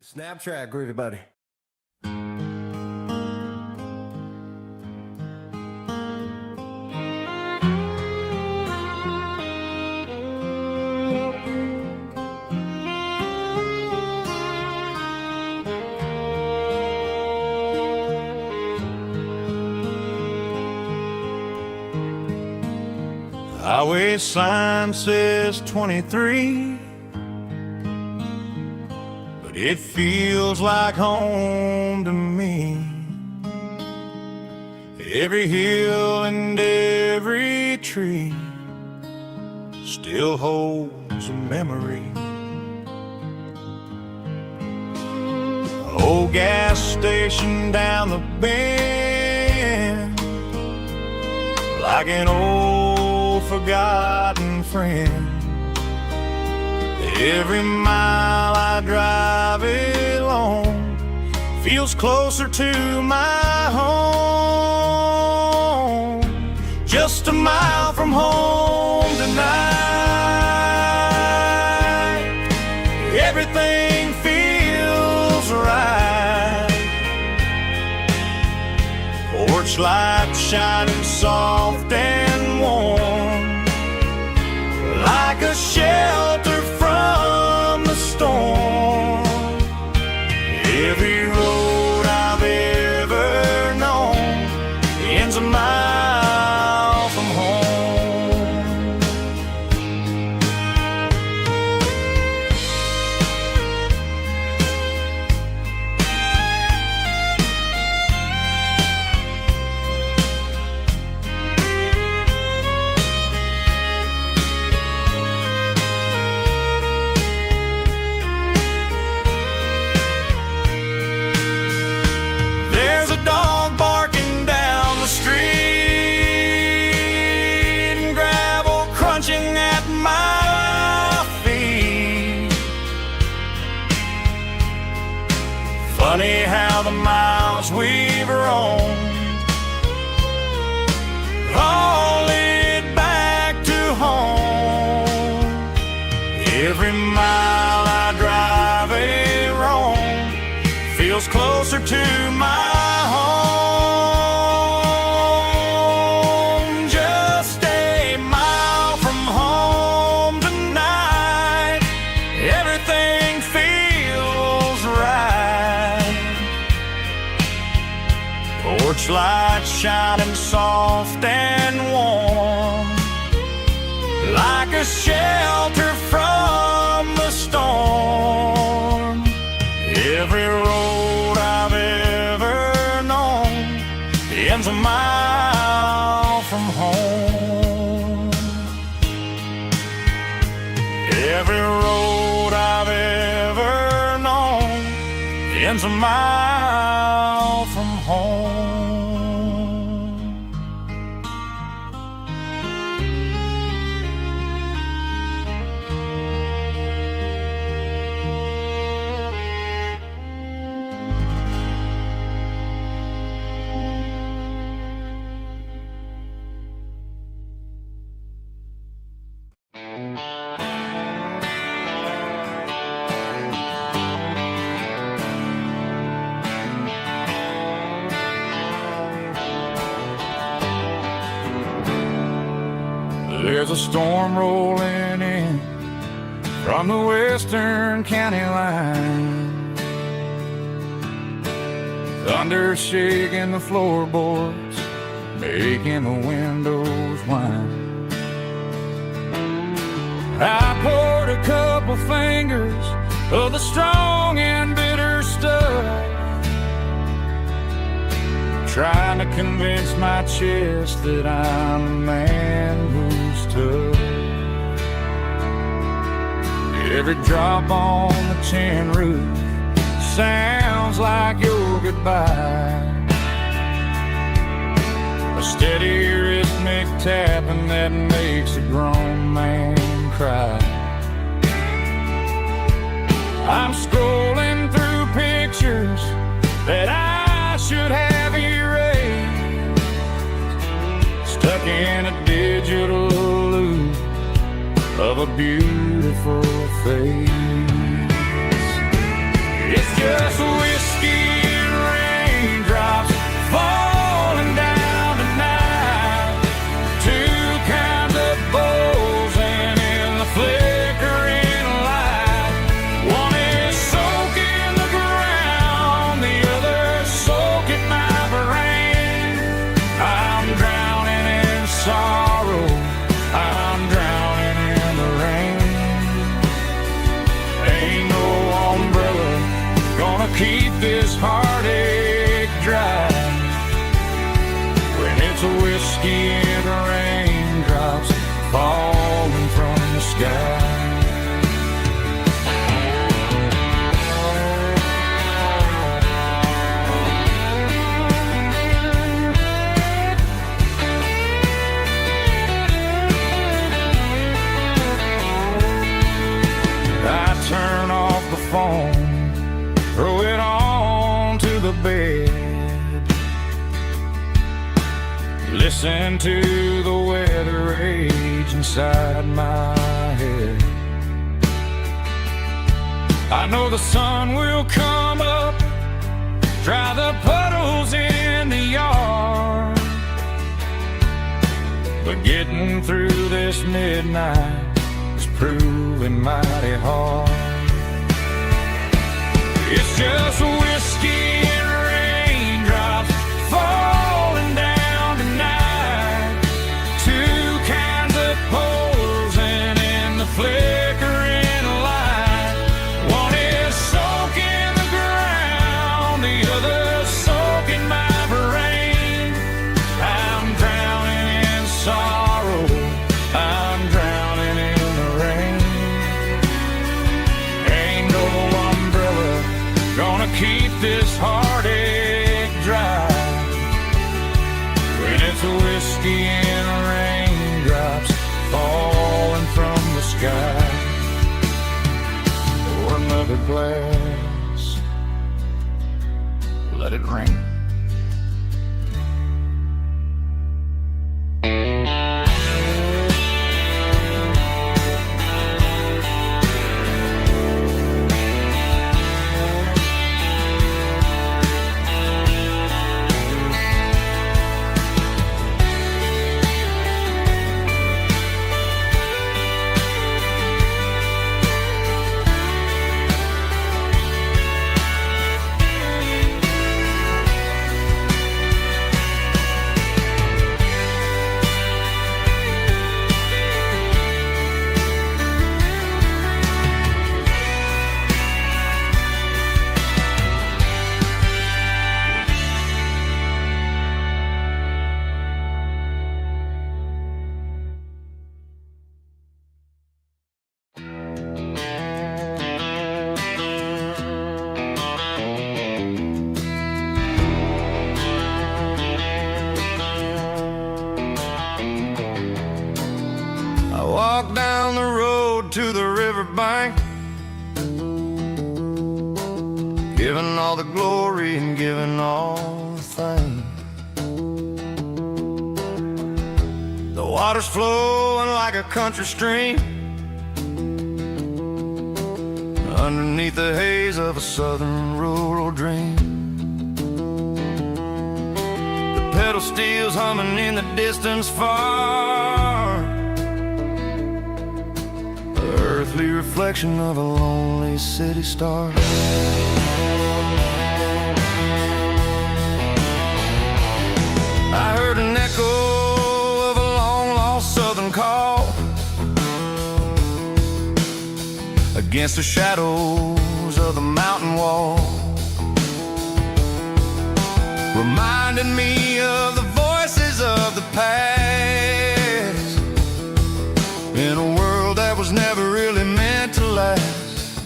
Snap track, groovy buddy. Highway sign says 23, but it feels like home to me. Every hill and every tree still holds a memory. Old gas station down the bend, like an old forgotten friend. Every mile I drive alone feels closer to my home. Just a mile from home tonight, everything feels right. Porch light shining soft and warm, like a shelter from the storm. Every road I've ever known ends a mile from home. There's a dog barking down the street and gravel crunching at my feet. Funny how the miles we've roamed all lead back to home. Every mile I drive roam feels closer to my home. Just a mile from home tonight, everything feels right. Porch light shining soft and warm, like a shelter from the storm. Every road I've ever known ends a mile from home. Every road I've ever known ends a mile from home. There's a storm rolling in from the western county line, thunder shaking the floorboards, making the windows whine. I poured a couple fingers of the strong and bitter stuff, trying to convince my chest that I'm a man who's tough. Every drop on the tin roof sounds like your goodbye, a steady rhythmic tapping that makes a grown man cry. I'm scrolling through pictures that I should have erased, stuck in a digital loop of a beautiful face. It's just whiskey and raindrops falling down tonight, two kinds of bowls and in the flickering light. One is soaking the ground, the other soaking my brain. I'm drowning in sorrow, I'm drowning in the rain. Ain't no umbrella gonna keep this heartache dry when it's a whiskey and raindrops falling from the sky. I bed, listen to the weather rage inside my head. I know the sun will come up, dry the puddles in the yard, but getting through this midnight is proving mighty hard. It's just whiskey and raindrops falling down tonight, two kinds of posing in the flickering light. One is soaking the ground, the other soaking my brain. I'm drowning in sorrow, I'm drowning in the rain. Ain't no umbrella gonna keep this heartache dry when it's whiskey and raindrops falling from the sky. Pour another glass, let it rain. Walk down the road to the riverbank, giving all the glory and giving all the thanks. The water's flowing like a country stream underneath the haze of a southern rural dream. The pedal steel's humming in the distance far, earthly reflection of a lonely city star. I heard an echo of a long-lost southern call against the shadows of the mountain wall, reminding me of the voices of the past in a world that was never really meant to last.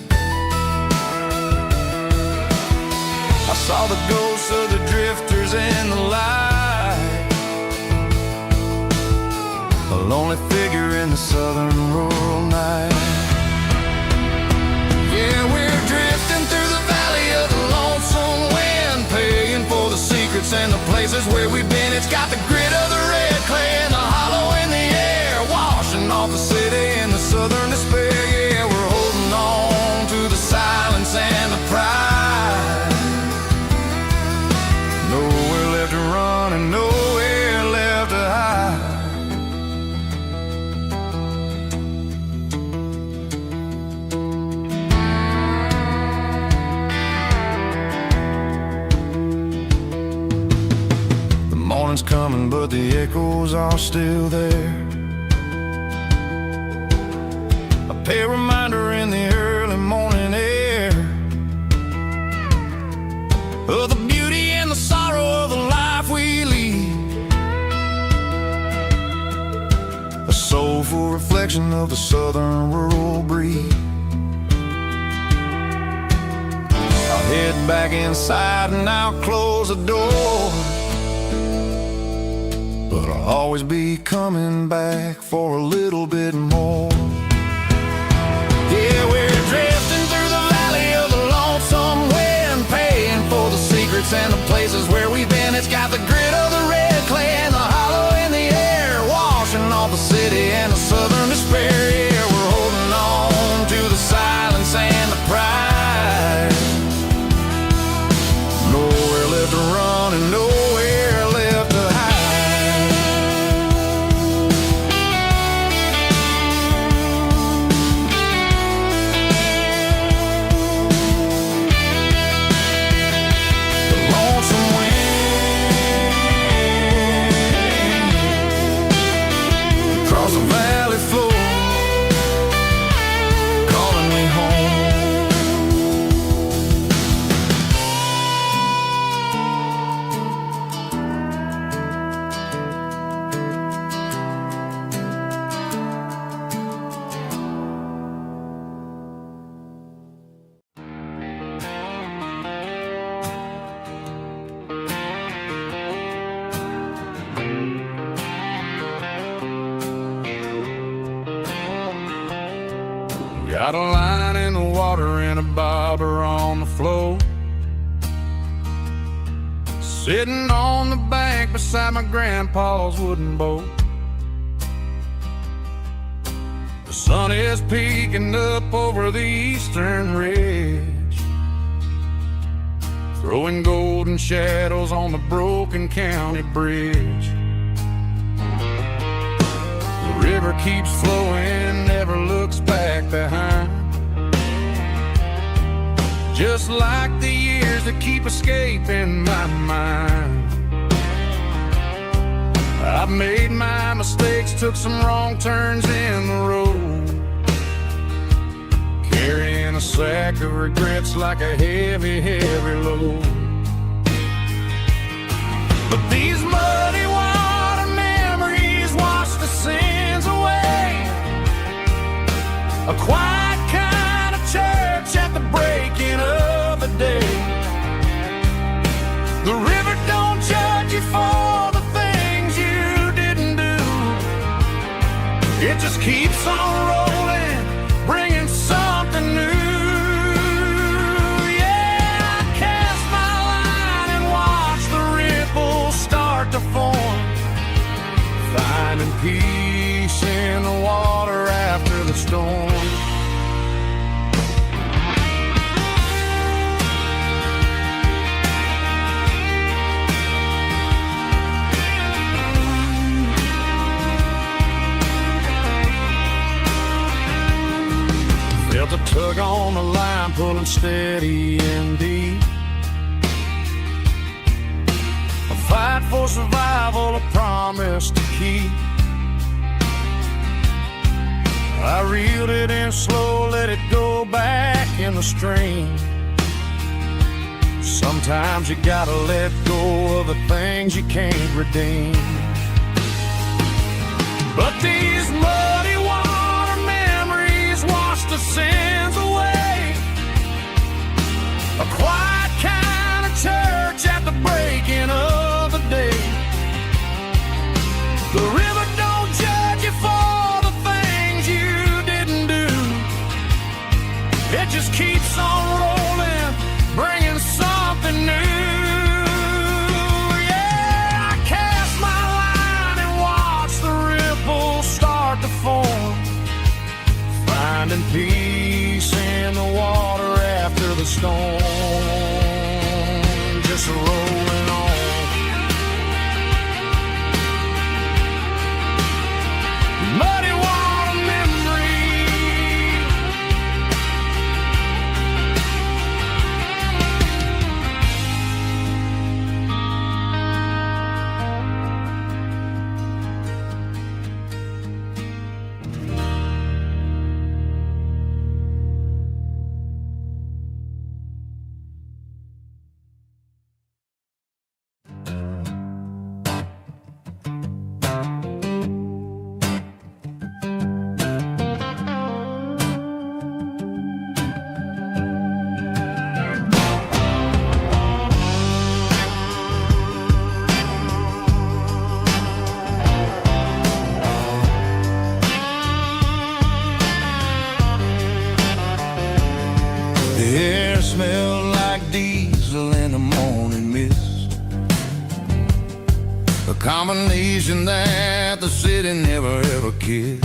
I saw the ghosts of the drifters in the light, a lonely figure in the southern rural night. Yeah, we're drifting through the valley of the lonesome wind, paying for the secrets and the places where we've been. It's got the grit of the red clay and the hollow in the air, washing off the city and the southern despair. Yeah, we're holding on to the silence and the pride. Nowhere left to run and nowhere left to hide. The morning's coming, but the echoes are still there. A pale reminder in the early morning air of the beauty and the sorrow of the life we lead, a soulful reflection of the southern rural breed. I'll head back inside and I'll close the door, but I'll always be coming back for a little bit more. Yeah, we're drifting through the valley of the lonesome wind, paying for the secrets and the Got a line in the water and a bobber on the floor. Sitting on the bank beside my grandpa's wooden boat. The sun is peeking up over the eastern ridge, throwing golden shadows on the broken county bridge. The river keeps flowing, never looks back behind, just like the years that keep escaping my mind. I've made my mistakes, took some wrong turns in the road, carrying a sack of regrets like a heavy, heavy load. But these muddy water memories wash the sins away. A quiet kind of church at the breaking of the day. The river don't judge you for the things you didn't do. It just keeps on rolling, bringing something new. Yeah, I cast my line and watch the ripples start to form, finding peace in the water after the storm. Felt a tug on the line, pulling steady and deep. A fight for survival, a promise to keep. I reeled it in slow, let it go back in the stream. Sometimes you gotta let go of the things you can't redeem. But these muddy water memories wash the sins away. A quiet kind of church at the breaking of the day. The river don't judge you for the things you didn't do. It just keeps on rolling, bringing something new. Yeah, I cast my line and watch the ripples start to form, finding peace in the water after the storm. Just rolling on. Muddy water memory. The air smelled like diesel in the morning mist, a combination that the city never ever kissed.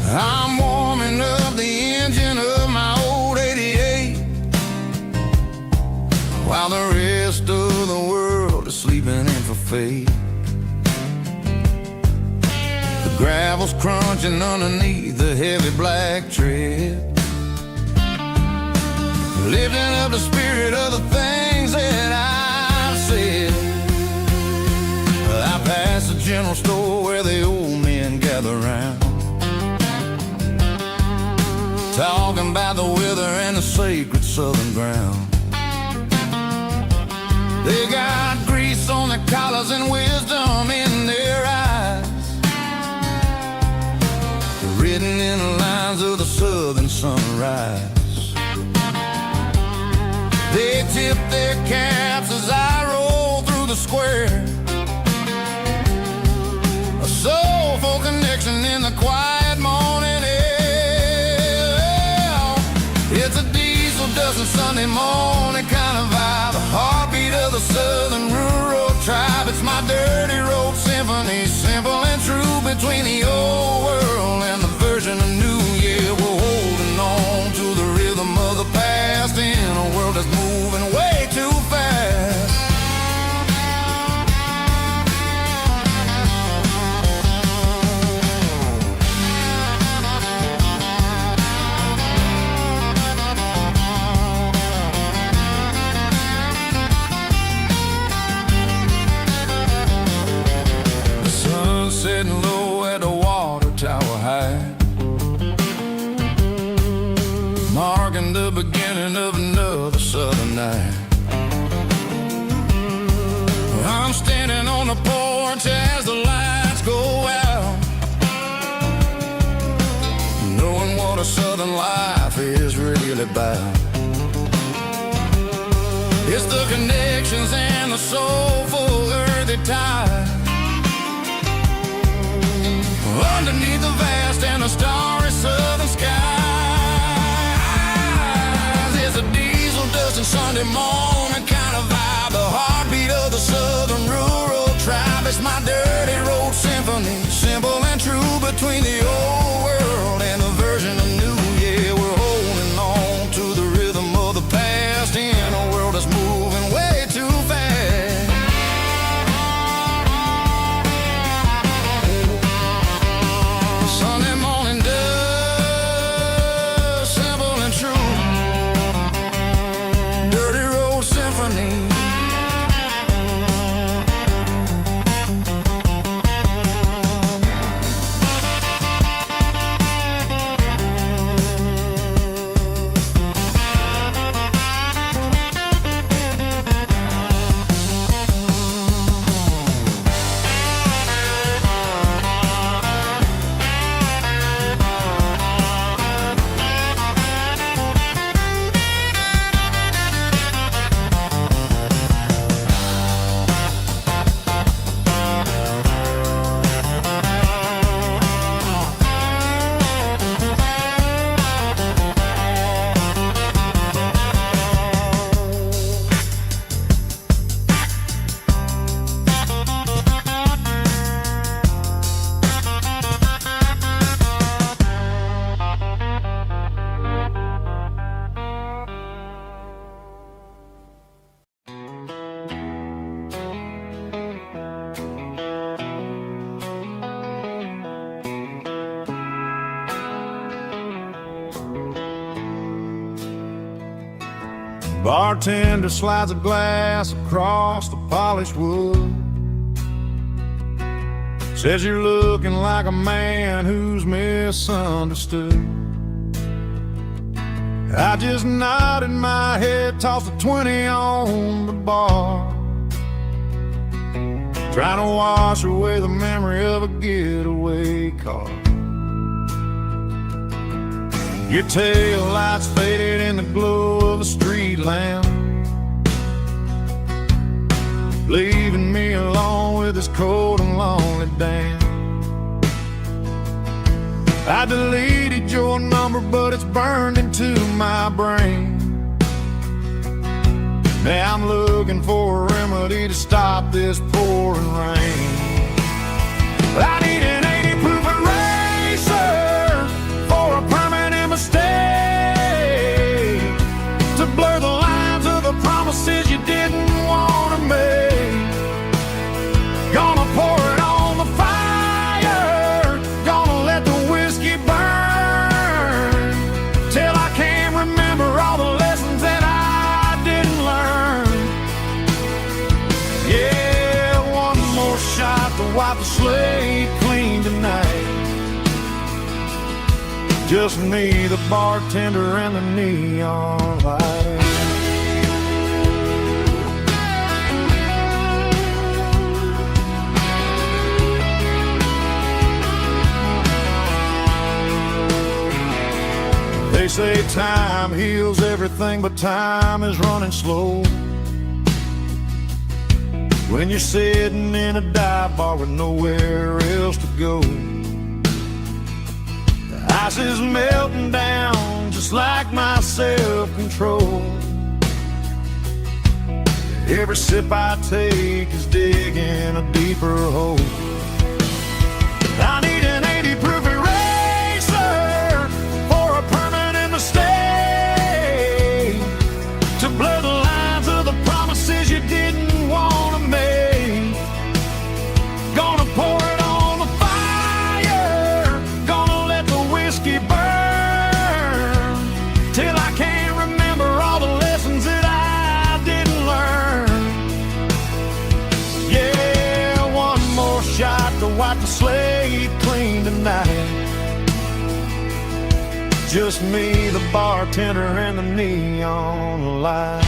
I'm warming up the engine of my old 88, while the rest of the world is sleeping in for fate. The gravel's crunching underneath the heavy black tread, lifting up the spirit of the things that I've said. I passed the general store where the old men gather round, talking about the weather and the sacred southern ground. They got grease on their collars and wisdom in their eyes, written in the lines of the southern sunrise. They tip their caps as I roll through the square, a soulful connection in the quiet morning air. a Sunday morning kind of vibe, the heartbeat of the southern rural tribe. It's my dirty road symphony, simple and true, between the old world and the version of new. Yeah, we're holding on to the rhythm of the past in a world that's moving way too fast. Sitting low at the water tower high, marking the beginning of another southern night. I'm standing on the porch as the lights go out, knowing what a southern life is really about. It's the connections and the soulful earthy ties, underneath the vast and the starry southern skies. It's a diesel dusting Sunday morning kind of vibe, the heartbeat of the southern rural tribe. It's my dirty road symphony, simple and true, between the old world and the version of new. Yeah, we're holding on to the rhythm of the past in a world that's moving way too fast. Sunday morning dust, simple and true, dirty road symphony. Bartender slides a glass across the polished wood, says you're looking like a man who's misunderstood. I just nodded my head, tossed a 20 on the bar, trying to wash away the memory of a getaway car. Your tail lights faded in the glow of a street lamp, leaving me alone with this cold and lonely dance. I deleted your number, but it's burned into my brain. Now I'm looking for a remedy to stop this pouring rain. I need an 80-proof eraser for a permanent mistake, to blur the lines of the promises you didn't want to make. Gonna pour it on the fire, gonna let the whiskey burn, till I can't remember all the lessons that I didn't learn. Yeah, one more shot to wipe the slate clean tonight. Just me, the bartender, and the neon light. They say time heals everything, but time is running slow when you're sitting in a dive bar with nowhere else to go. The ice is melting down, just just like my self-control. Every sip I take is digging a deeper hole. I need an 80-proof eraser for a permanent mistake, to blur the lines of the promises you didn't want to make. Gonna pour it on the fire, gonna let the whiskey burn, till I can't remember all the lessons that I didn't learn. Yeah, one more shot to wipe the slate clean tonight. Just me, the bartender, and the neon light.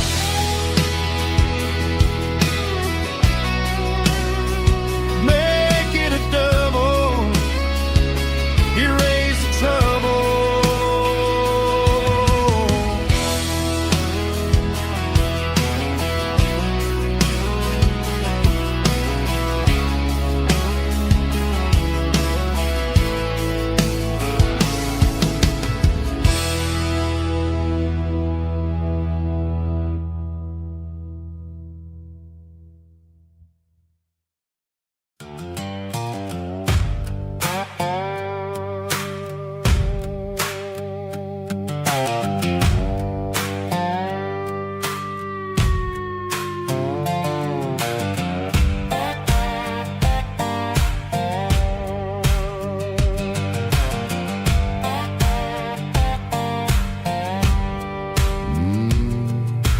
Make it a double, erase the trouble.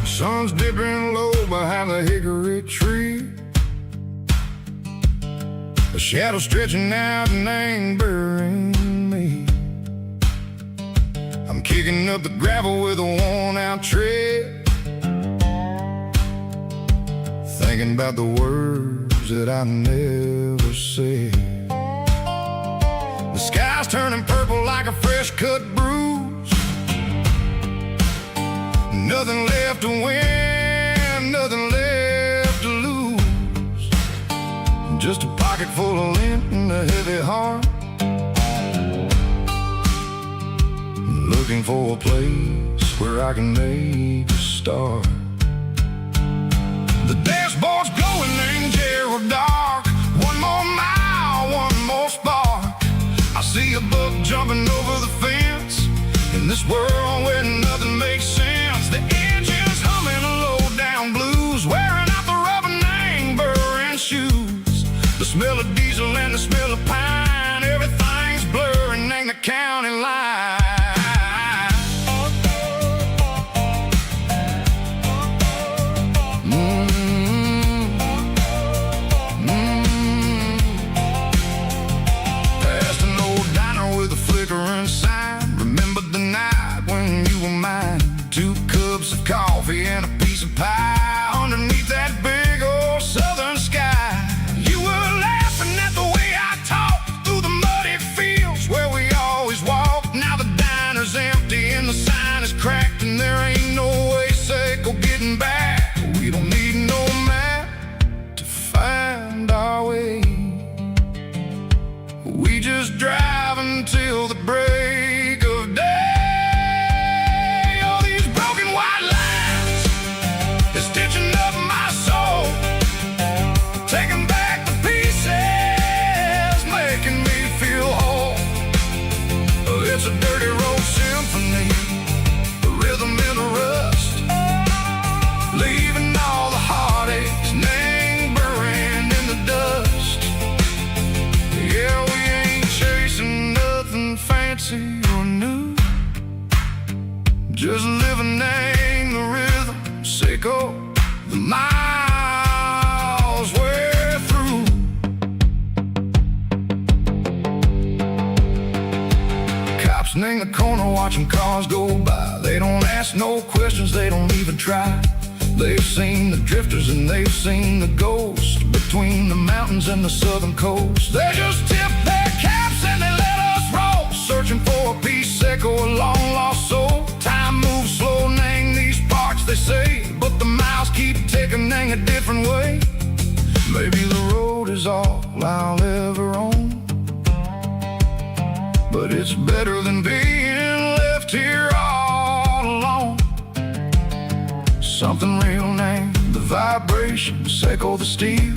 Sun's dipping low behind the hickory tree, a shadow stretching out and angering me. I'm kicking up the gravel with a worn-out tread, thinking about the words that I never said. The sky's turning purple like a fresh-cut bruise. Nothing left to win, nothing left to lose. Just a pocket full of lint and a heavy heart, looking for a place where I can make a start. The dashboard's glowing angel dark. One more mile, one more spark. I see a buck jumping over the fence, in this world where nothing makes sense. The engine's humming a low-down blues, wearing out the rubber name burring shoes. The smell of diesel and the smell of pine, everything's blurring in the county line. Past an old diner with a flickering sign, remembered the night when you were mine. 2 cups of coffee and a piece of pie underneath that big old southern sky. You were laughing at the way I talked through the muddy fields where we always walked. Now the diner's empty and the sign is cracked, and there ain't no way safe or getting back. We don't need no map to find our way. We just drive until the break of day. It's a dirty road symphony, a rhythm in the rust, leaving all the heartaches lingering in the dust. Yeah, we ain't chasing nothing fancy or new, just living in the rhythm, sicko, the miles we're through. In the corner watching cars go by, they don't ask no questions, they don't even try. They've seen the drifters and they've seen the ghosts between the mountains and the southern coast. They just tip their caps and they let us roll, searching for a piece sick or a long lost soul. Time moves slow, nang these parts they say, but the miles keep ticking, nang a different way. Maybe the road is all I'll ever own, but it's better than being left here all Something real named the vibrations echo the steel.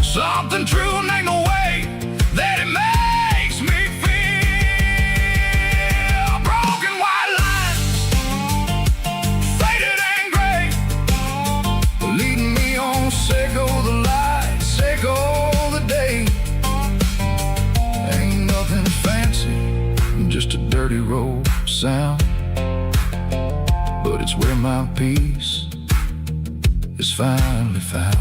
Something true named the way that it makes me feel. Broken white lines, faded and gray, leading me on. Say go the light, say go the day. Ain't nothing fancy, just a dirty road sound, but it's where my peace is finally found.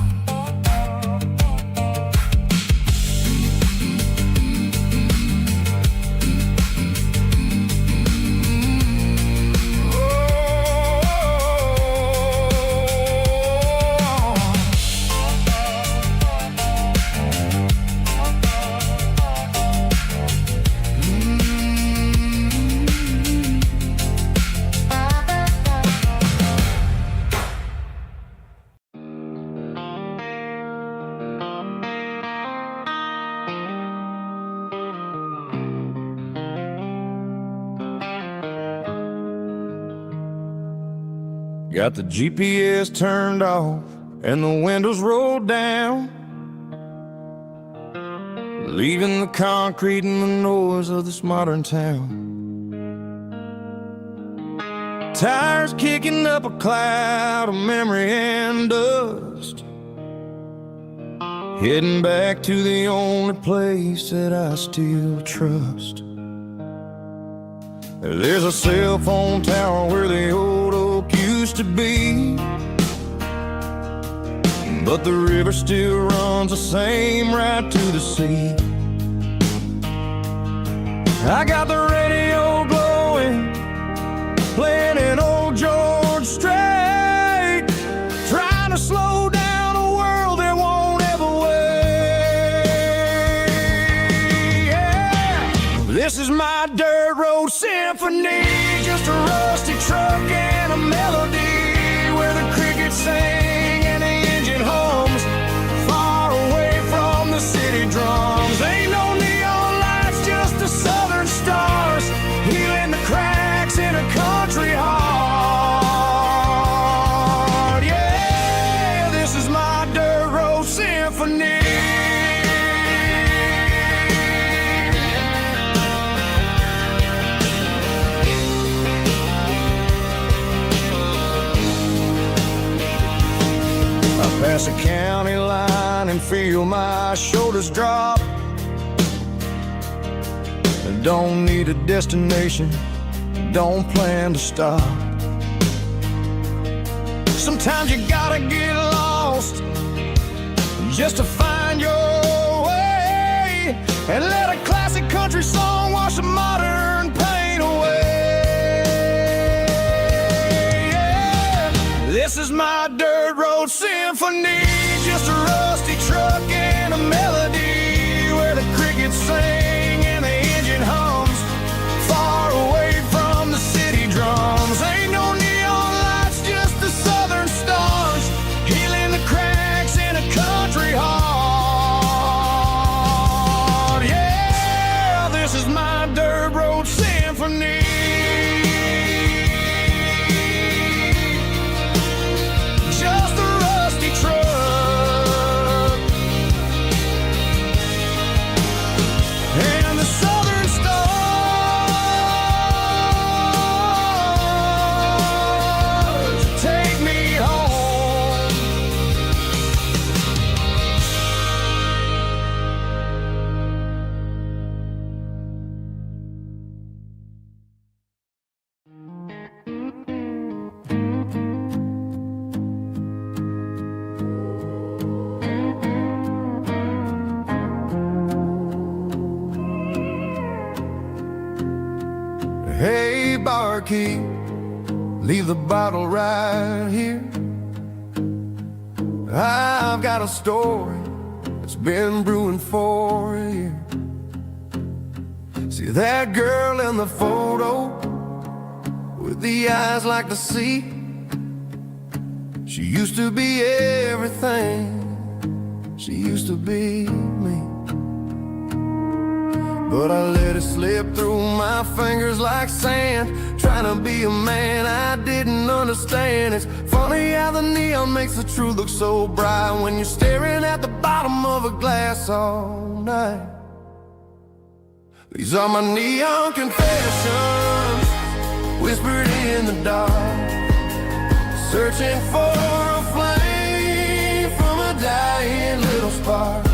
Got the GPS turned off and the windows rolled down, leaving the concrete and the noise of this modern town. Tires kicking up a cloud of memory and dust, heading back to the only place that I still trust. There's a cell phone tower where the old oak used to be, but the river still runs the same right to the sea. I got the radio glowing, playing an old George Strait, trying to slow down a world that won't ever wait. Yeah. This is my dirt road symphony, just a rusty truck and a melody where the crickets sing and the engine hums, far away from the city drums. Ain't no neon lights, just the southern stars, healing the cracks in a country heart. Yeah, this is my dirt road symphony. Pass a county line and feel my shoulders drop. Don't need a destination, don't plan to stop. Sometimes you gotta get lost just to find your way, and let a classic country song wash a modern pain away. Yeah. This is my dirt road symphony, just a rusty truck and a melody where the crickets sing and the engine hums, far away from the city drums. Ain't no neon lights, just the southern stars, healing the cracks in a country heart. Yeah, this is my dirt road symphony. Hey, barkeep, leave the bottle right here. I've got a story that's been brewing for a year. See that girl in the photo with the eyes like the sea? She used to be everything, she used to be me. but I let it slip through my fingers like sand. Trying to be a man I didn't understand. It's funny how the neon makes the truth look so bright when you're staring at the bottom of a glass all night. These are my neon confessions, whispered in the dark, searching for a flame from a dying little spark.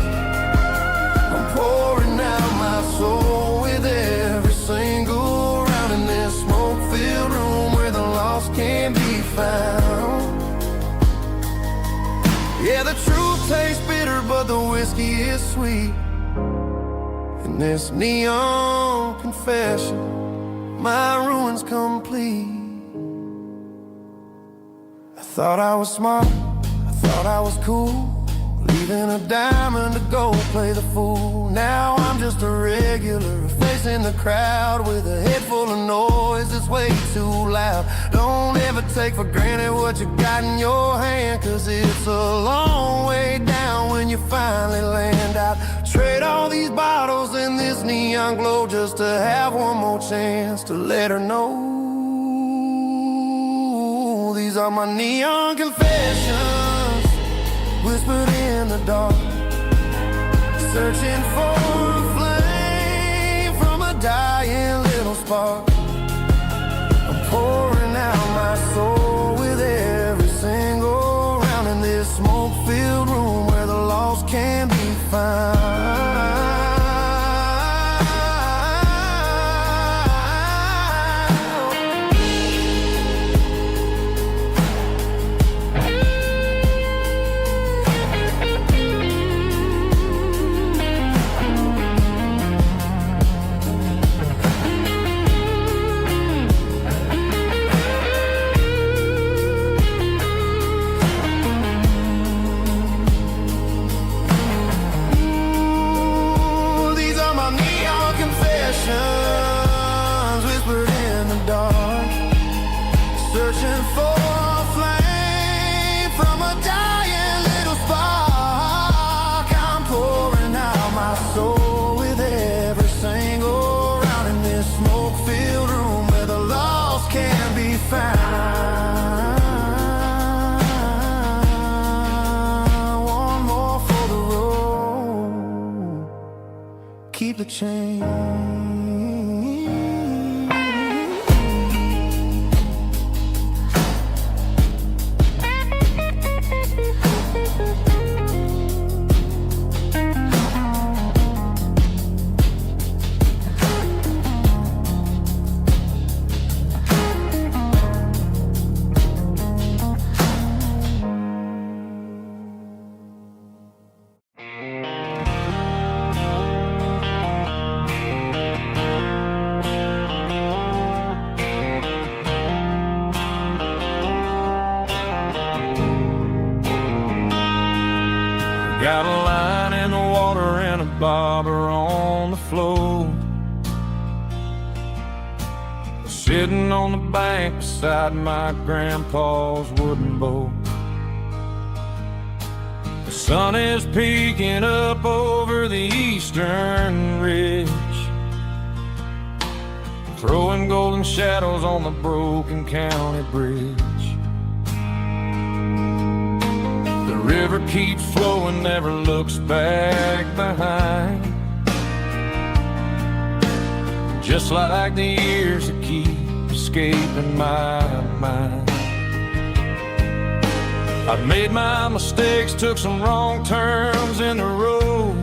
I'm pouring out my soul with every single round in this smoke-filled room where the lost can be found. Yeah, the truth tastes bitter, but the whiskey is sweet. In this neon confession, my ruin's complete. I thought I was smart, I thought I was cool, leaving a diamond to go play the fool. Now I'm just a regular, facing the crowd with a head full of noise that's way too loud. Don't ever take for granted what you got in your hand, cause it's a long way down when you finally land out. Trade all these bottles and this neon glow just to have one more chance to let her know. These are my neon confessions, whispered in the dark, searching for a flame from a dying little spark. I'm pouring out my soul with every single round in this smoke-filled room where the lost can be found. Whispered in the dark, searching for a flame from a dying little spark. I'm pouring out my soul with every single round in this smoke-filled room where the lost can be found. One more for the road, keep the change. Got a line in the water and a bobber on the floor, sitting on the bank beside my grandpa's wooden boat. The sun is peeking up over the eastern ridge, throwing golden shadows on the broken county bridge. The river keeps flowing, never looks back behind, just like the years that keep escaping my mind. I've made my mistakes, took some wrong turns in the road,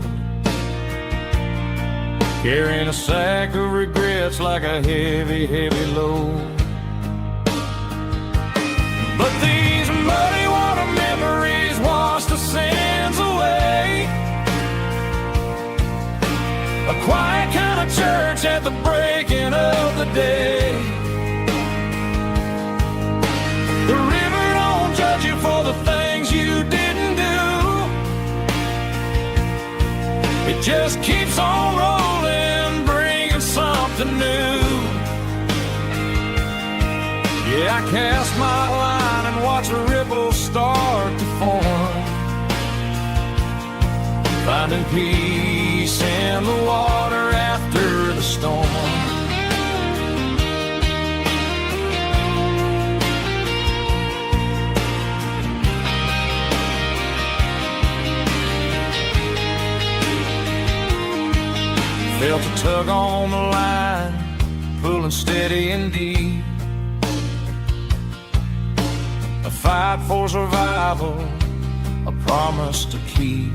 carrying a sack of regrets like a heavy, heavy load. But these muddy water memories wash the sins away. A quiet kind of church at the breaking of the day. The river don't judge you for the things you didn't do. It just keeps on rolling, bringing something new. Yeah, I cast my line and watch a ripple start to form, finding peace in the water after Felt a tug on the line, pulling steady and deep. A fight for survival, a promise to keep.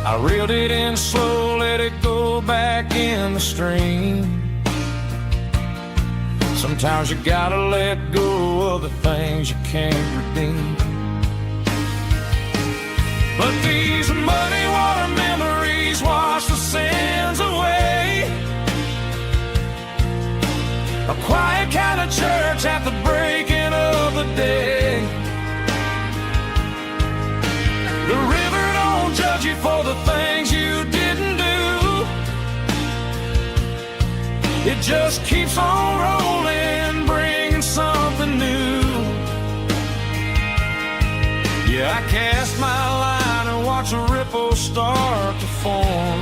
I reeled it in slow, let it go back in the stream. Sometimes you gotta let go of the things you can't redeem. But these muddy water memories wash the sins away. A quiet kind of church at the breaking of the day. The river don't judge you for the things you didn't do. It just keeps on rolling, bringing something new. Yeah, I cast my line and watch a ripple start to form,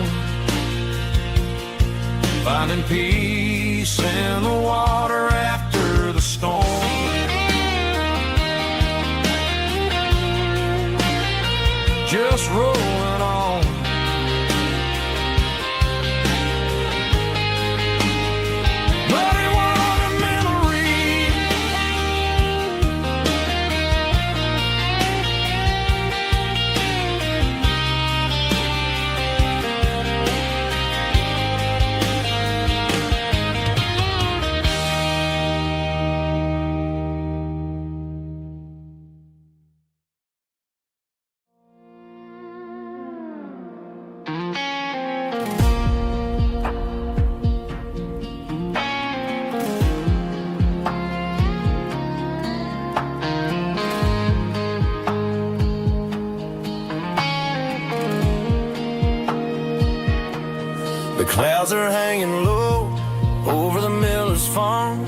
finding peace in the water after the storm. Just rolling on. Muddy water memory. The clouds are hanging low over the miller's farm,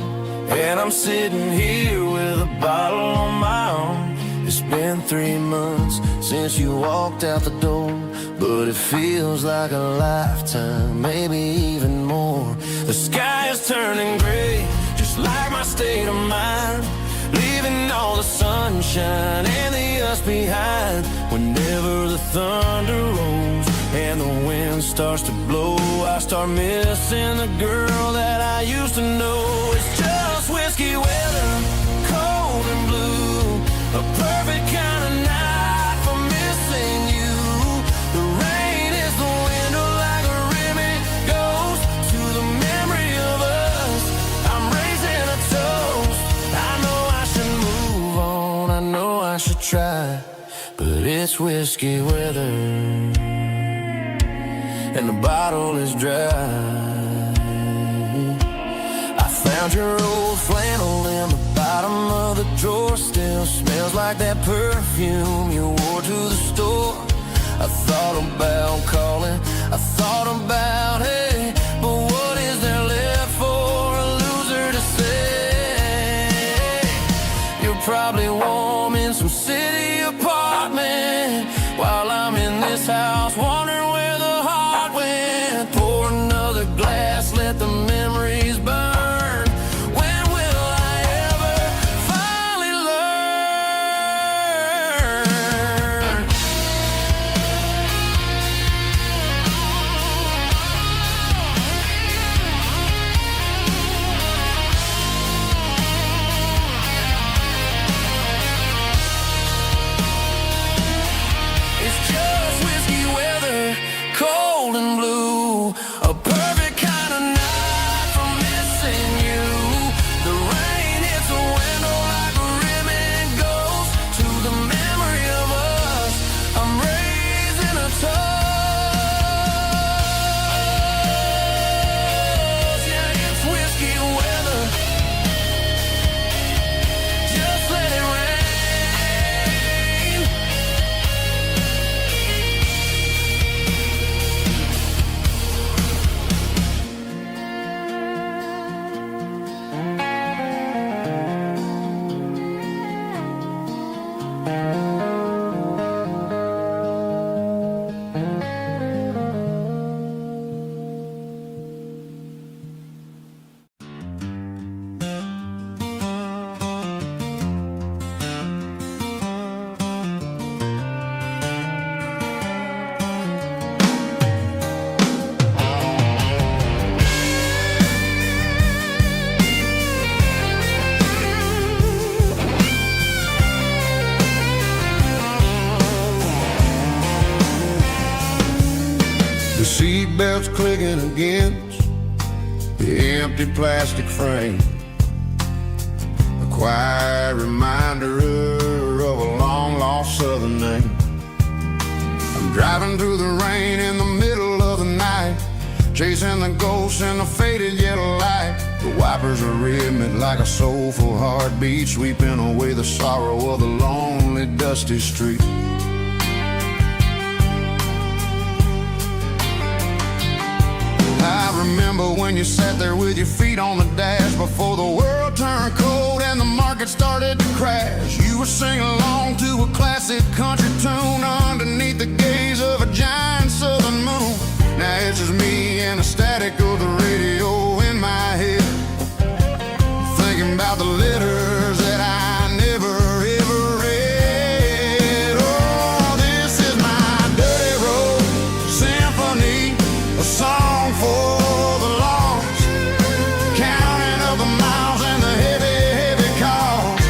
and I'm sitting here with a bottle on my arm. It's been 3 months since you walked out the door, but it feels like a lifetime, maybe even more. The sky is turning gray, just like my state of mind, leaving all the sunshine and the us behind. Whenever the thunder rolls and the wind starts to blow, I start missing the girl that I used to know. It's just whiskey weather, cold and blue, a perfect kind of night for missing you. The rain is the window like a ribbon goes to the memory of us. I'm raising a toast. I know I should move on, I know I should try, but it's whiskey weather and the bottle is dry. I found your old flannel in the bottom of the drawer, still smells like that perfume you wore to the store. I thought about calling, I thought about, hey, but what is there left for a loser to say? You're probably warm in some city apartment, while I'm in this house wondering where the heart went. Pour another glass, let the memories burn. When will I ever finally learn? seatbelts clicking against the empty plastic frame. A quiet reminder of a long-lost southern name. I'm driving through the rain in the middle of the night, chasing the ghosts in the faded yellow light. The wipers are rhythmic like a soulful heartbeat, sweeping away the sorrow of the lonely, dusty street. I remember when you sat there with your feet on the dash before the world turned cold and the market started to crash. You were singing along to a classic country tune underneath the gaze of a giant southern moon. Now it's just me and the static of the radio in my head, thinking about the letters that I never ever read. Oh, this is my dirty road symphony, a song for the lost, counting up the miles and the heavy, heavy cost.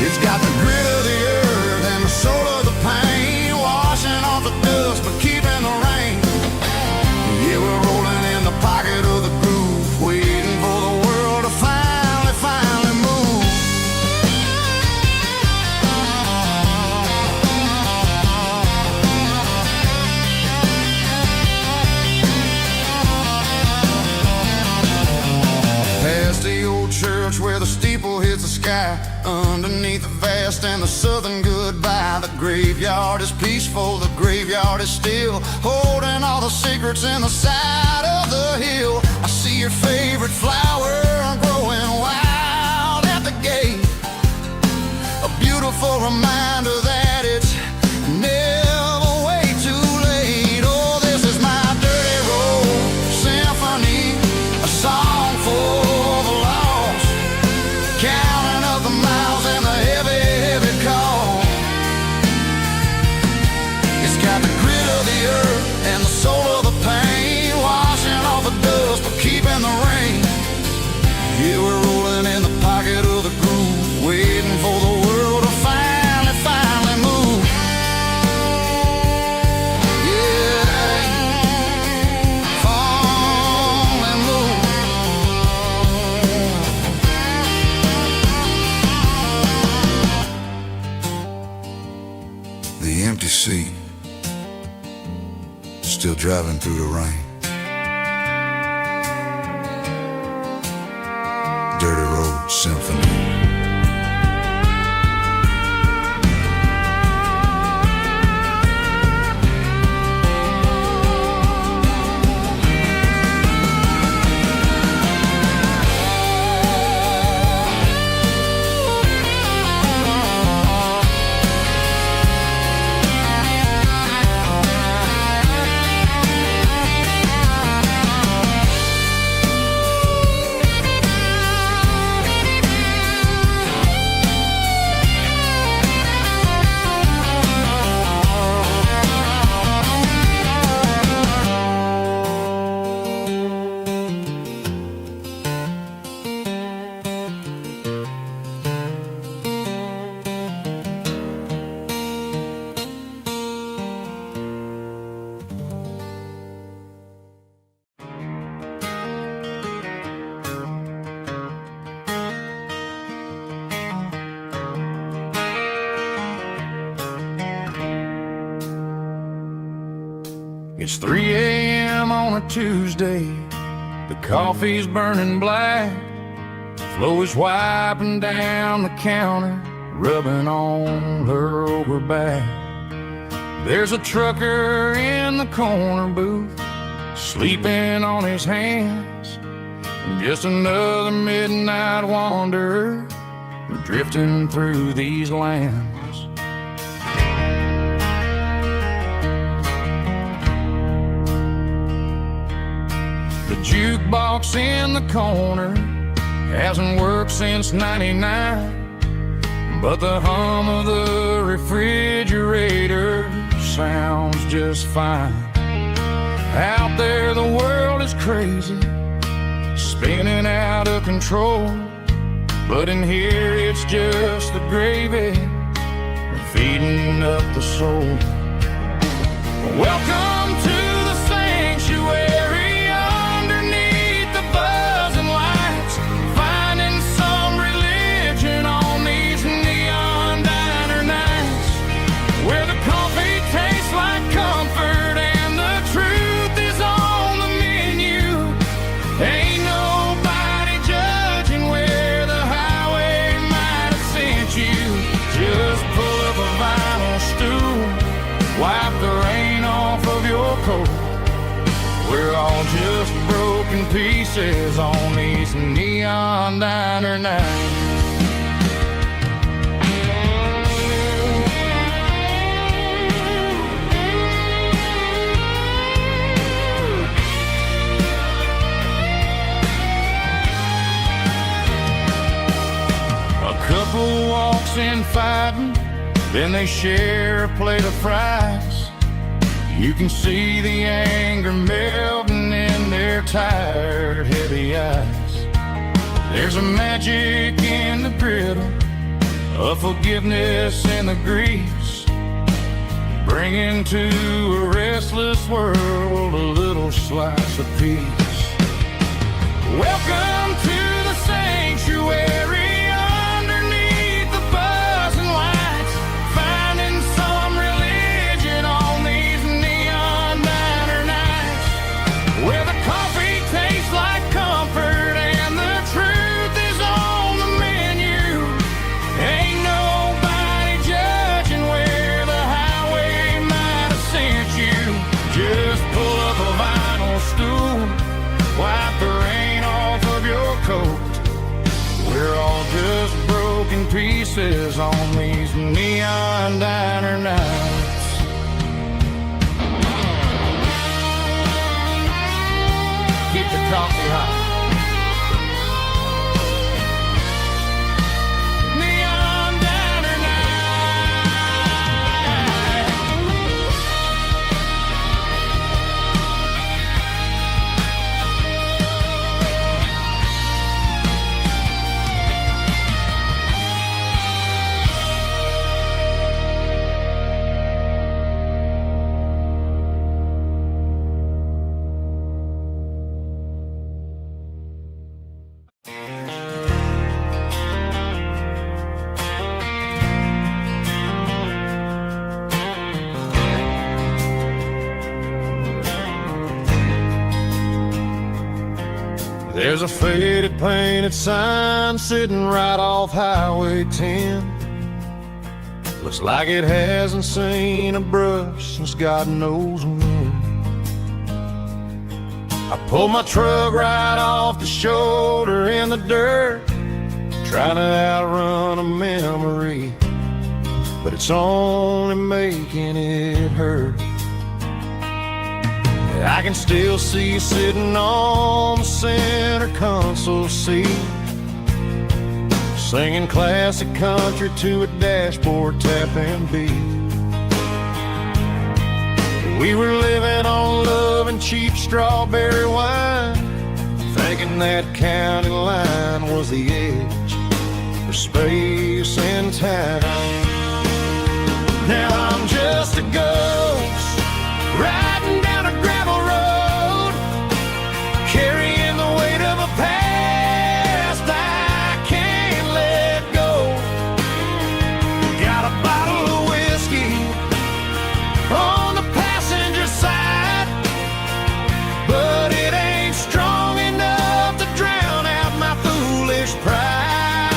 It's got the grit of the earth and the soul of the pain, washing off the dust but keeping the rain. Yeah, we're rolling in the pocket of the groove, waiting for the world to finally move. Past the old church where the steeple hits the sky, underneath the vast and the southern goodbye. The graveyard is peaceful, the graveyard is still, holding all the secrets in the side of the hill. I see your favorite flower growing wild at the gate, a beautiful reminder that it's never way too late. Oh, this is my dirty road symphony, a song for the lost, counting up the miles and the heavy, heavy cost. It's got the grit of the earth and the soul of the pain, washing off the dust but keeping the rain. Yeah, we're rolling in the pocket of the groove, waiting for the world to finally move. Yeah, finally move. The empty seat, still driving through the rain. Dirty road symphony. It's 3 a.m. on a Tuesday, the coffee's burning black, Flo is wiping down the counter, rubbing on her over back. There's a trucker in the corner booth, sleeping on his hands, just another midnight wanderer drifting through these lands. The jukebox in the corner hasn't worked since '99, but the hum of the refrigerator sounds just fine. Out there the world is crazy, spinning out of control, but in here it's just the gravy feeding up the soul. Welcome pieces on these neon diner nights. Couple walks in fighting, then they share a plate of fries. You can see the anger melting in their tired, heavy eyes. There's a magic in the griddle, a forgiveness in the grease, bringing to a restless world a little slice of peace. Welcome to the sanctuary. Pieces on these neon diner nights. Keep the coffee hot. Neon diner There's a faded painted sign sitting right off Highway 10. Looks like it hasn't seen a brush since God knows when. I pulled my truck right off the shoulder in the dirt, trying to outrun a memory, but it's only making it hurt. I can still see you sitting on the center console seat, singing classic country to a dashboard tapping beat. We were living on love and cheap strawberry wine, thinking that county line was the edge for space and time. Now I'm just a ghost riding down a gravel road, carrying the weight of a past I can't let go. Got a bottle of whiskey on the passenger side, but it ain't strong enough to drown out my foolish pride.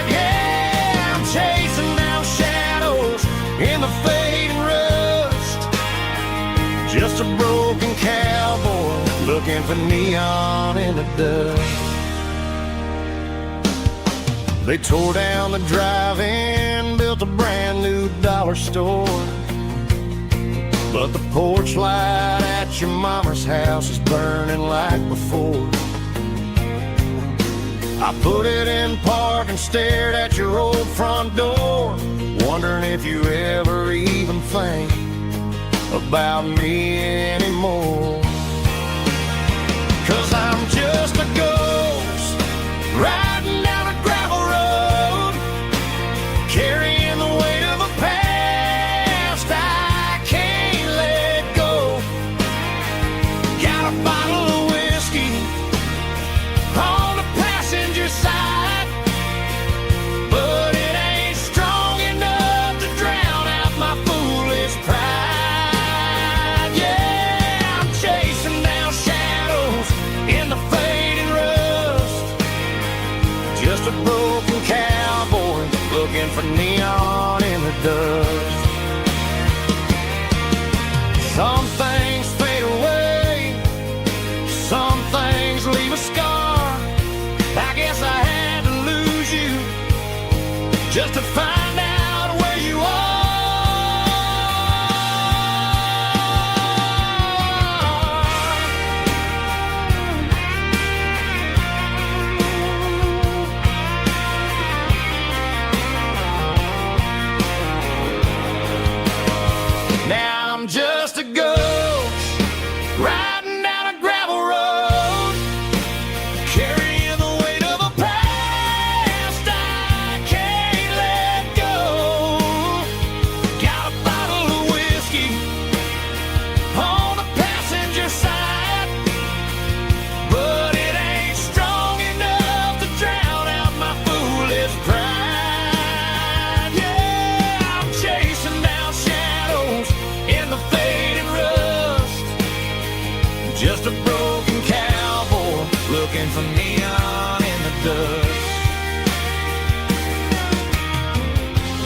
Yeah, I'm chasing down shadows in the fading rust, just a broken cowboy looking for neon in the dust. They tore down the drive-in, built a brand new dollar store, but the porch light at your mama's house is burning like before. I put it in park and stared at your old front door, wondering if you ever even think about me anymore. 'Cause I'm just a ghost riding down a gravel road, carrying the weight of a past I can't let go. Got a bottle of whiskey on the passenger side, but it ain't strong enough to drown out my foolish pride. Yeah, I'm chasing down shadows in the fading rust, just a broken cowboy looking for neon in the dust. Some things fade away, some things leave just to find out where you are. Now I'm just a ghost riding down a gravel road, carrying the weight of a past I can't let go. Got a bottle of whiskey on the passenger side, but it ain't strong enough to drown out my foolish pride. Yeah, I'm chasing down shadows in the fading rust, just a broken cowboy looking for neon in the dust.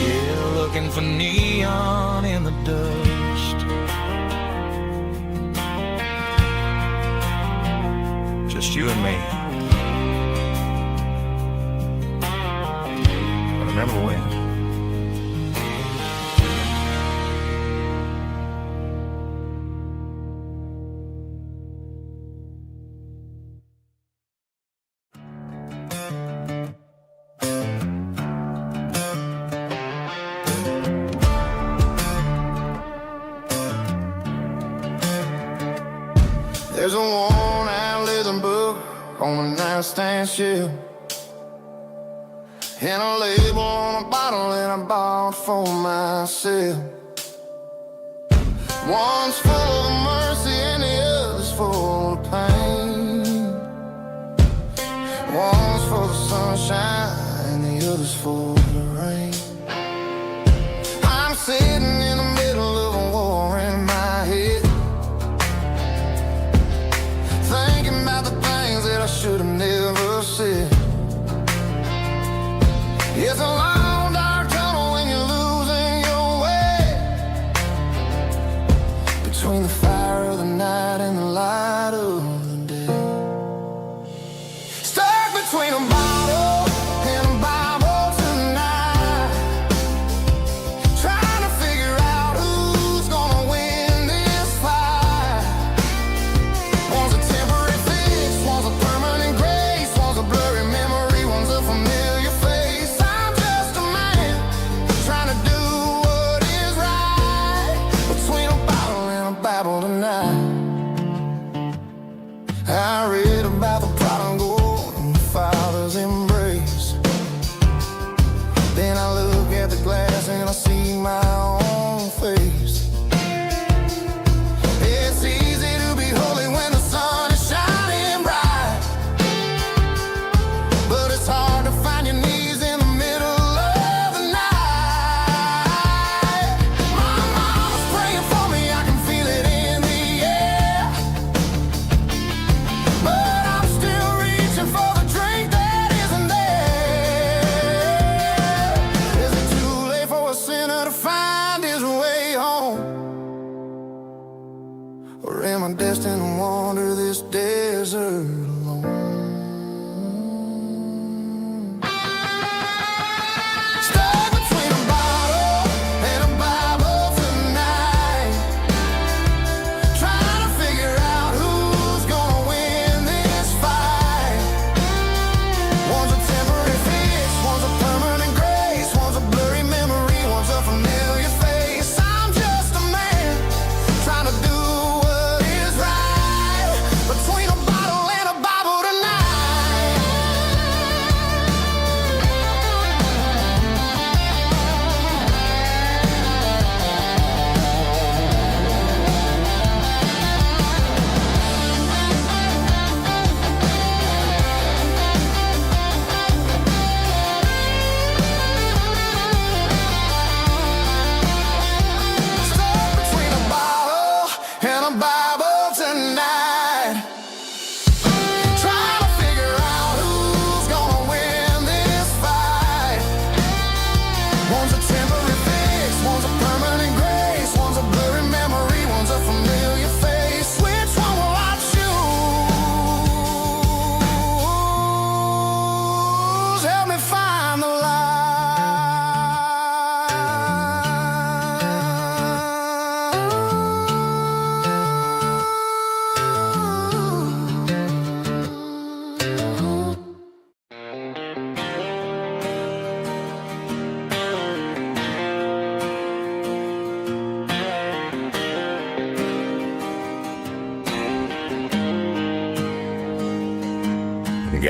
Yeah, looking for neon in the dust. Just you and me. I remember when. There's a worn-out leather book on the nightstand shelf, and a label on a bottle that I bought for myself. One's full of mercy and the other's full of pain. One's full of sunshine and the other's full of rain. I'm sitting in the middle of a war in my head, thinking about the things that I should have never said. It's a long dark tunnel when you're losing your way, between the fire of the night and the light of the day. Stuck between a bottle and a Bible tonight, trying to figure out who's gonna win this fight. One's a temporary fix, one's a permanent grace, one's a blurry memory, one's a familiar face. I'm just a man trying to do what is right, between a bottle and a Bible tonight. I read about the prodigal and the father's embrace. Then I look at the glass and I see my own face. It's easy to be holy when the sun is shining bright, but it's hard to find your knees in the middle of the night. My mama's praying for me, I can feel it in the air, but I'm still reaching for the drink that isn't there. Is it too late for a sinner to find his way home?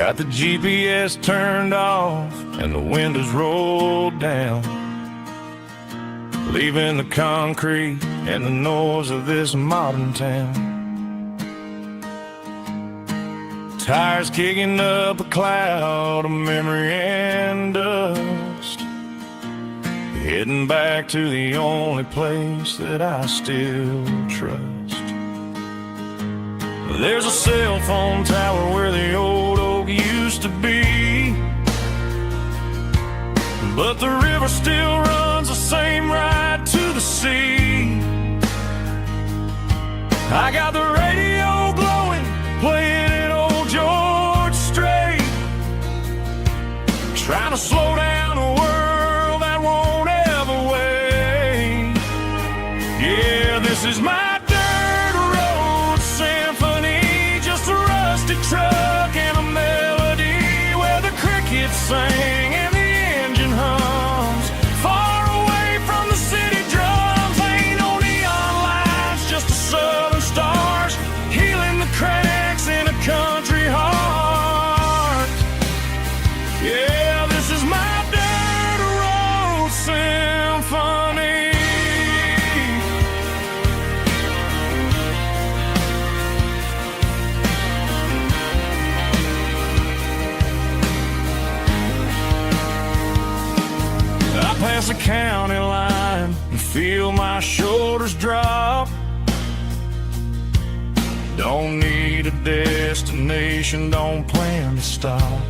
Got the GPS turned off and the windows rolled down, leaving the concrete and the noise of this modern town. Tires kicking up a cloud of memory and dust, heading back to the only place that I still trust. There's a cell phone tower where the old oak used to be, but the river still runs the same right to the sea. I got the radio glowing, playing an old George Strait, trying to slow down a world that won't ever wait. Yeah, this is my truck and a melody where the crickets sing and the engine hums, far away from the city drums. Ain't no neon lights, just the southern stars healing the cracks in a country heart. Yeah, this is my dirt road symphony. Past the county line and feel my shoulders drop. Don't need a destination, don't plan to stop.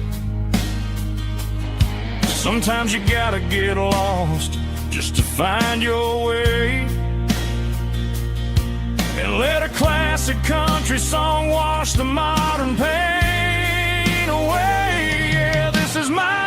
Sometimes you gotta get lost just to find your way, and let a classic country song wash the modern pain away. Yeah, this is my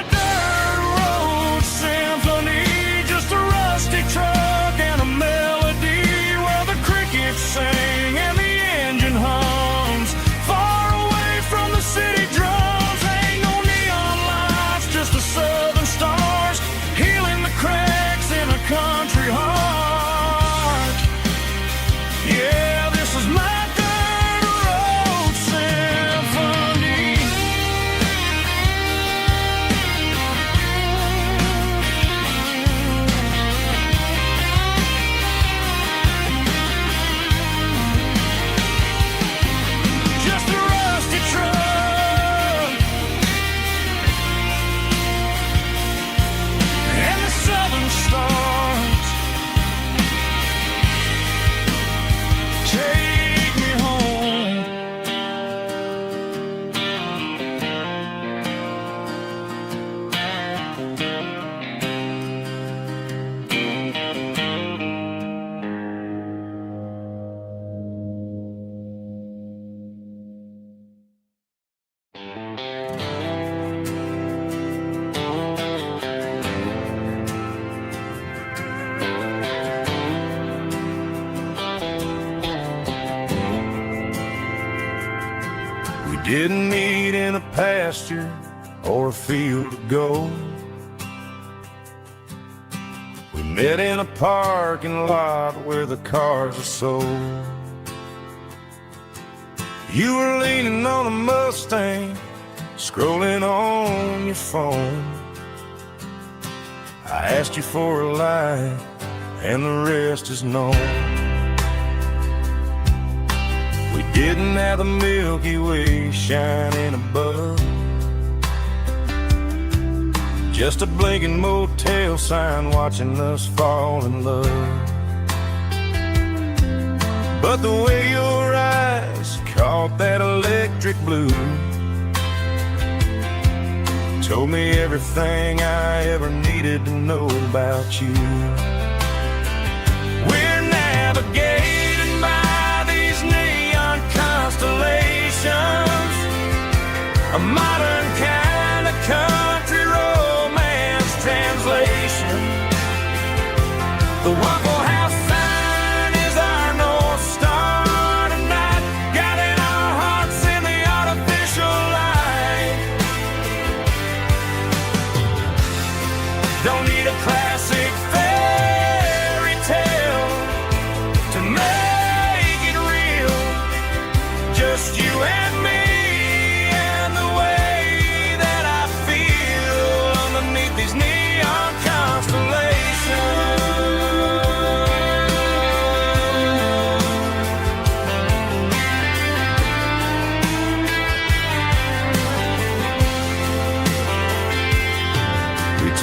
truck and a melody where the crickets sing and the engine hums, far away from the city drums. Ain't no neon lights, just the southern stars healing the cracks in a country heart. Yeah, this is my dirt road symphony. Didn't meet in a pasture or a field of gold. We met in a parking lot where the cars are sold. You were leaning on a Mustang, scrolling on your phone. I asked you for a light, and the rest is known. We didn't have the Milky Way shining above, just a blinking motel sign watching us fall in love. But the way your eyes caught that electric blue told me everything I ever needed to know about you. We're navigated by these neon constellations, a modern kind of country romance translation. The Waffle House sign is our North Star tonight, guiding our hearts in the artificial light. Don't need a classic fairy tale to make it real, just you and me and the way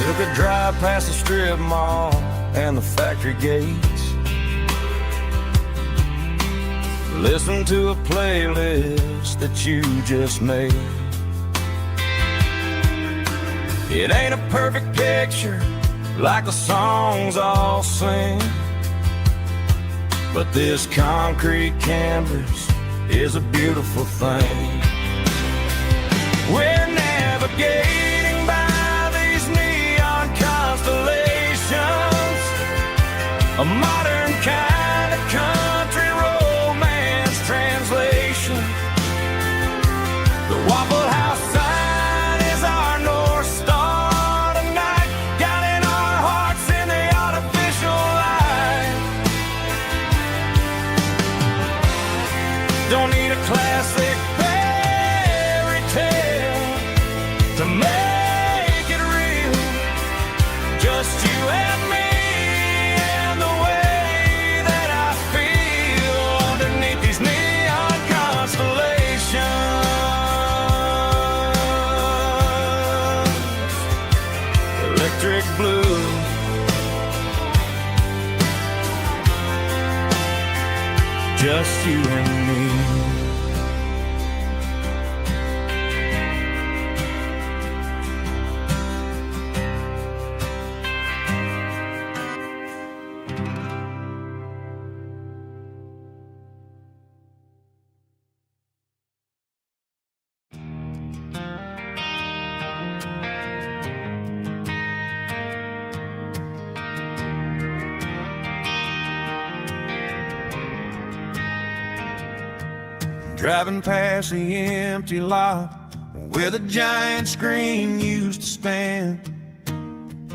Took a drive past the strip mall and the factory gates. Listen to a playlist that you just made. It ain't a perfect picture like the songs all sing, but this concrete canvas is a beautiful thing. We're navigating by these neon constellations, a modern kind of country romance translation. The Waffle House sign is our North Star tonight, guiding our hearts in the artificial light. Don't need a classic fairy tale to make it real, just you and me and the way that I feel underneath these neon constellations. Electric blue, just you and me. Driving past the empty lot where the giant screen used to stand.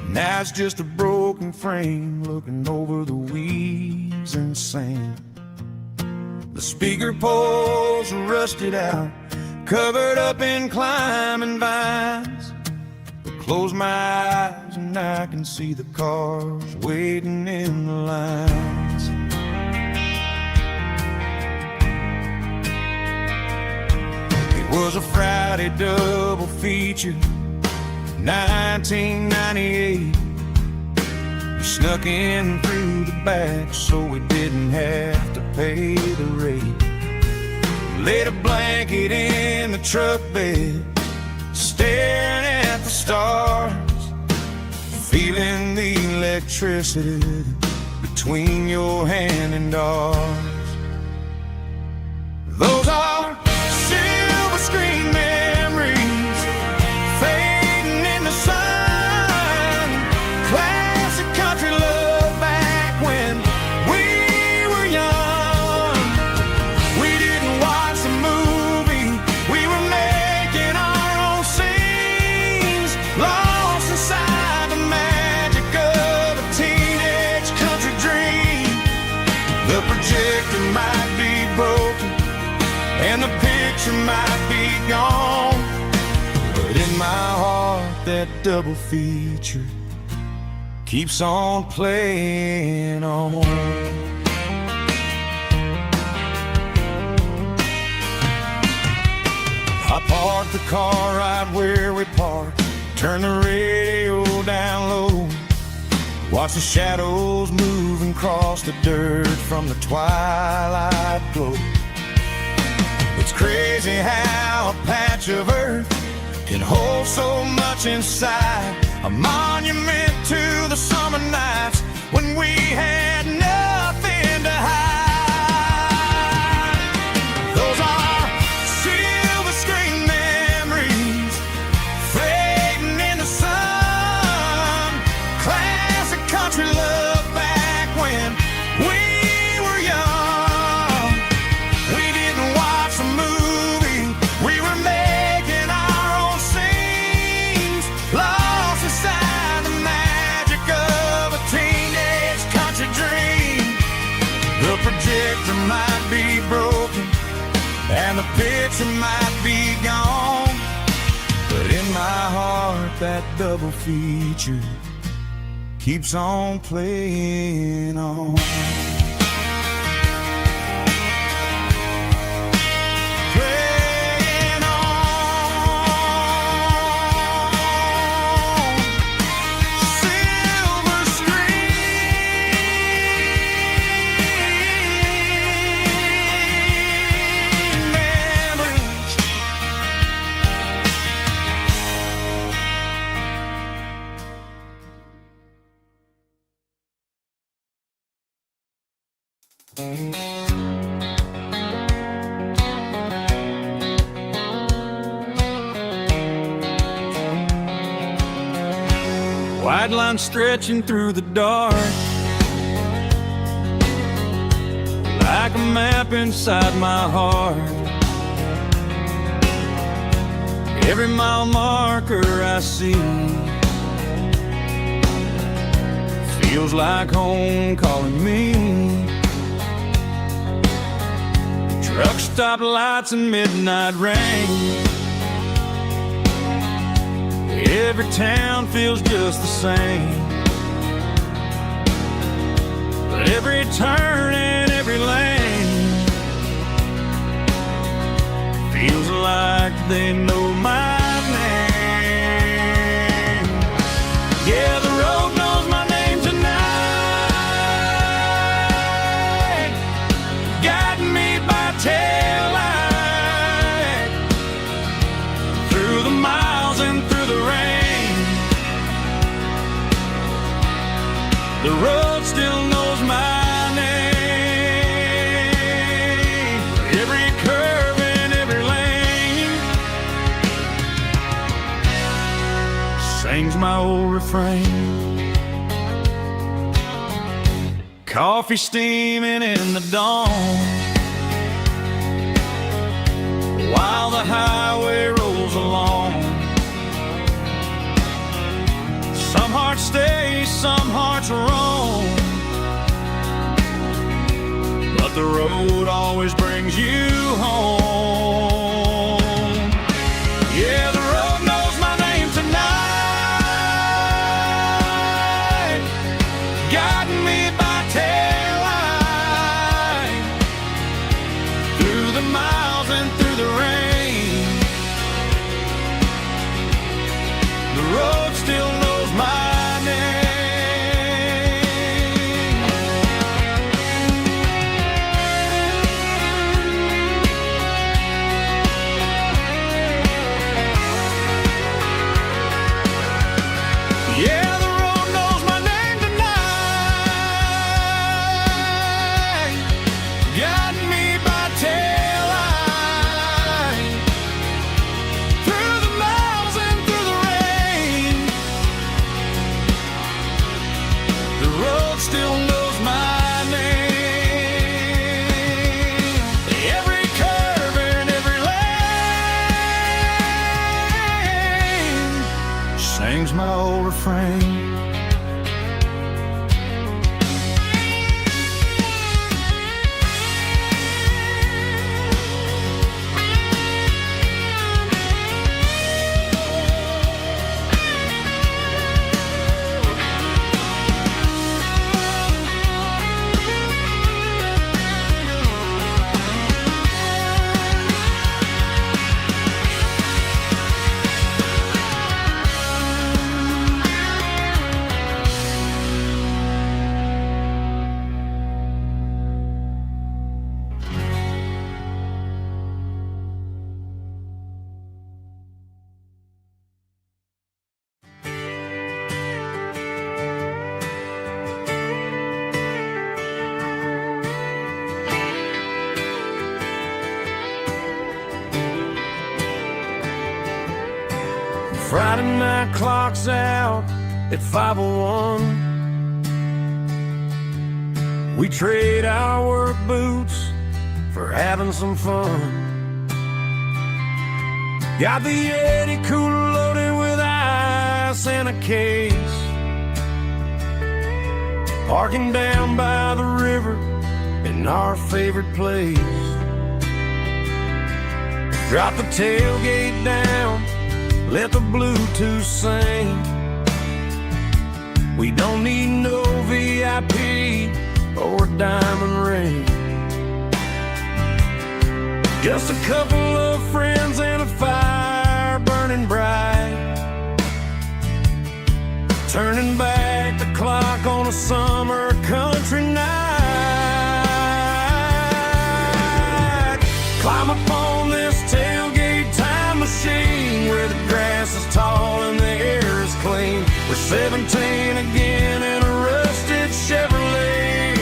Now it's just a broken frame looking over the weeds and sand. The speaker poles are rusted out, covered up in climbing vines. But close my eyes and I can see the cars waiting in the lines. It was a Friday double feature, 1998. We snuck in through the back so we didn't have to pay the rate. Laid a blanket in the truck bed, staring at the stars, feeling the electricity between your hand and ours. Those are silver screen memories fading in the sun. Classic country love back when we were young. We didn't watch the movie, we were making our own scenes, lost inside the magic of a teenage country dream. The projector might be broken and the picture might be gone, but in my heart that double feature keeps on playing on. I parked the car right where we parked, turned the radio down low, watch the shadows moving across the dirt from the twilight glow. It's crazy how a patch of earth can hold so much inside, a monument to the summer nights when we had nothing to hide. Those are silver screen memories fading in the sun. Classic country love back when we were young. We didn't watch the movie, we were making our own scenes, lost inside the magic of a teenage country dream. The projector might be broken and the picture might be gone, but in my heart that double feature keeps on playing on. Playing on. White line stretching through the dark, like a map inside my heart. Every mile marker I see feels like home calling me. Truck stop lights and midnight rain. Every town feels just the same, but every turn and every lane feels like they know my name. Yeah, the road knows my name tonight, guiding me by taillight through the miles and through the rain. The road still knows my name. Every curve and every lane sings my old refrain. Coffee steaming in the dawn, while the highway rolls along. Some hearts stay, some hearts roam, but the road always brings you home. Yeah, the road knows my name tonight, guiding me by taillight through the miles and through the rain. The road still knows my name. Yeah, the road knows my name tonight, guiding me by taillight through the miles and through the rain. The road still knows my name. Every curve and every lane sings my old refrain. Friday night clock's out at 5:01. We trade our work boots for having some fun. Got the Yeti cooler loaded with ice and a case, parking down by the river in our favorite place. Drop the tailgate down, let the Bluetooth sing. We don't need no VIP or a diamond ring. Just a couple of friends and a fire burning bright, turning back the clock on a summer country night. Climb upon this tailgate time machine where the grass is tall and the air is clean. We're 17 again in a rusted Chevrolet,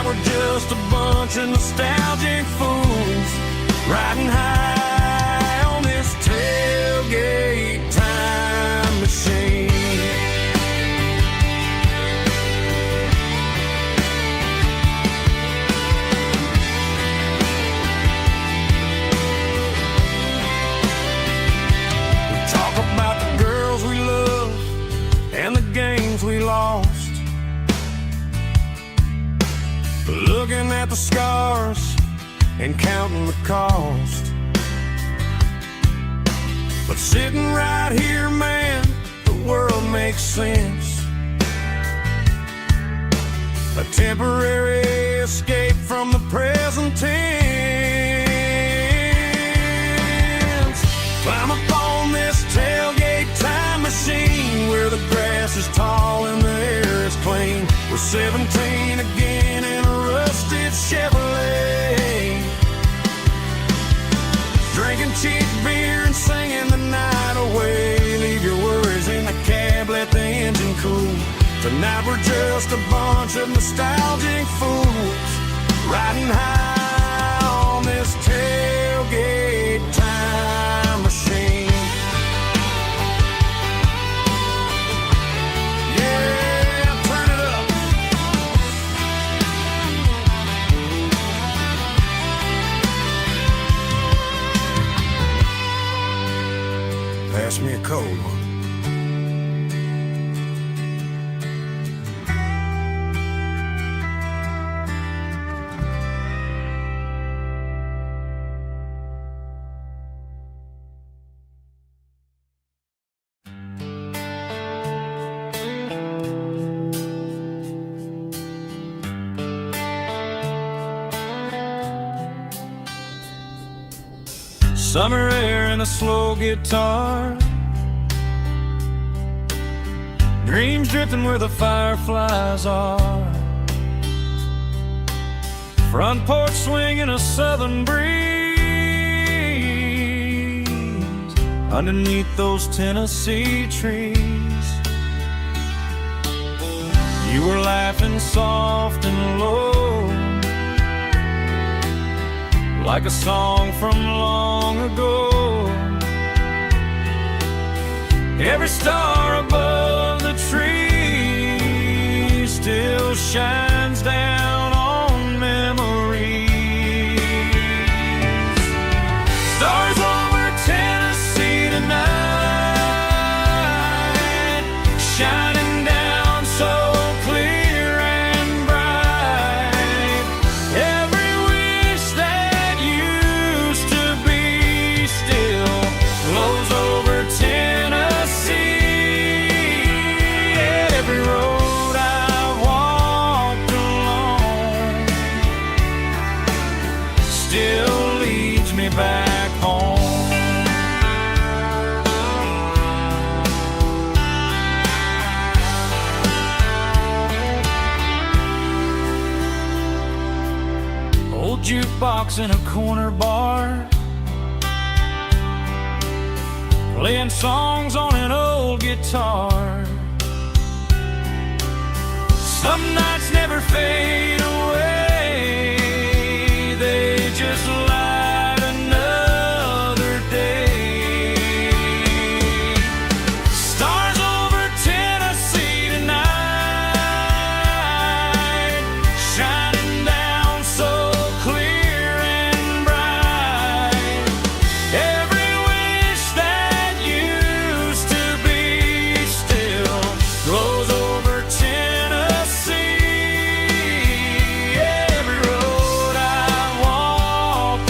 we're just a bunch of nostalgic fools riding high on this tailgate time machine. We talk about the girls we love and the games we lost, looking at the scars and counting the cost. But sitting right here, man, the world makes sense. A temporary escape from the present tense. Climb up on this tailgate time machine where the grass is tall and the air is clean. We're 17 again in a rusted Chevrolet, drinking cheap beer and singing the night away. Leave your worries in the cab, let the engine cool. Tonight we're just a bunch of nostalgic fools riding high on this tailgate time machine. Yeah, turn it up. Pass me a cold one. Summer air and a slow guitar, dreams drifting where the fireflies are. Front porch swinging a southern breeze underneath those Tennessee trees. You were laughing soft and low, like a song from long ago. Every star above the tree still shines down on memories. Stars over Tennessee tonight, shining down so clear and bright. Every wish that used to be still flows over Tennessee. Every road I walked along still leads me back home. Old jukebox in a corner bar, playing songs on an old guitar. Some nights never fade away, they just light another day. Stars over Tennessee tonight, shining down so clear and bright. Every wish that used to be still glows over Tennessee. Every road I walked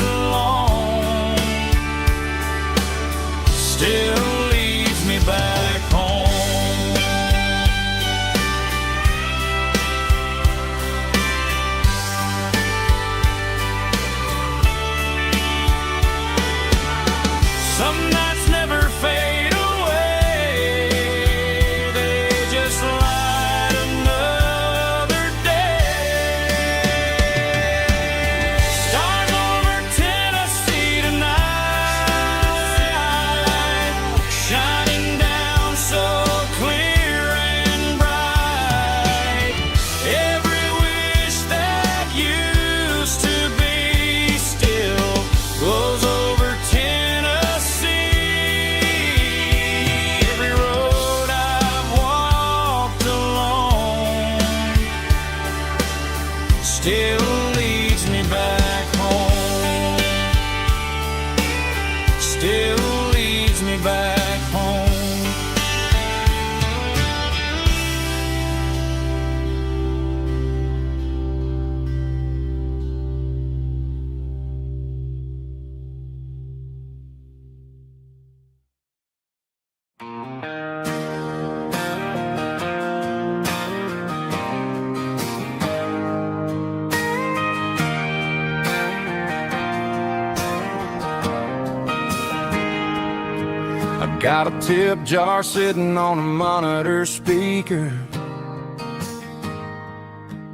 Got a tip jar sitting on a monitor speaker,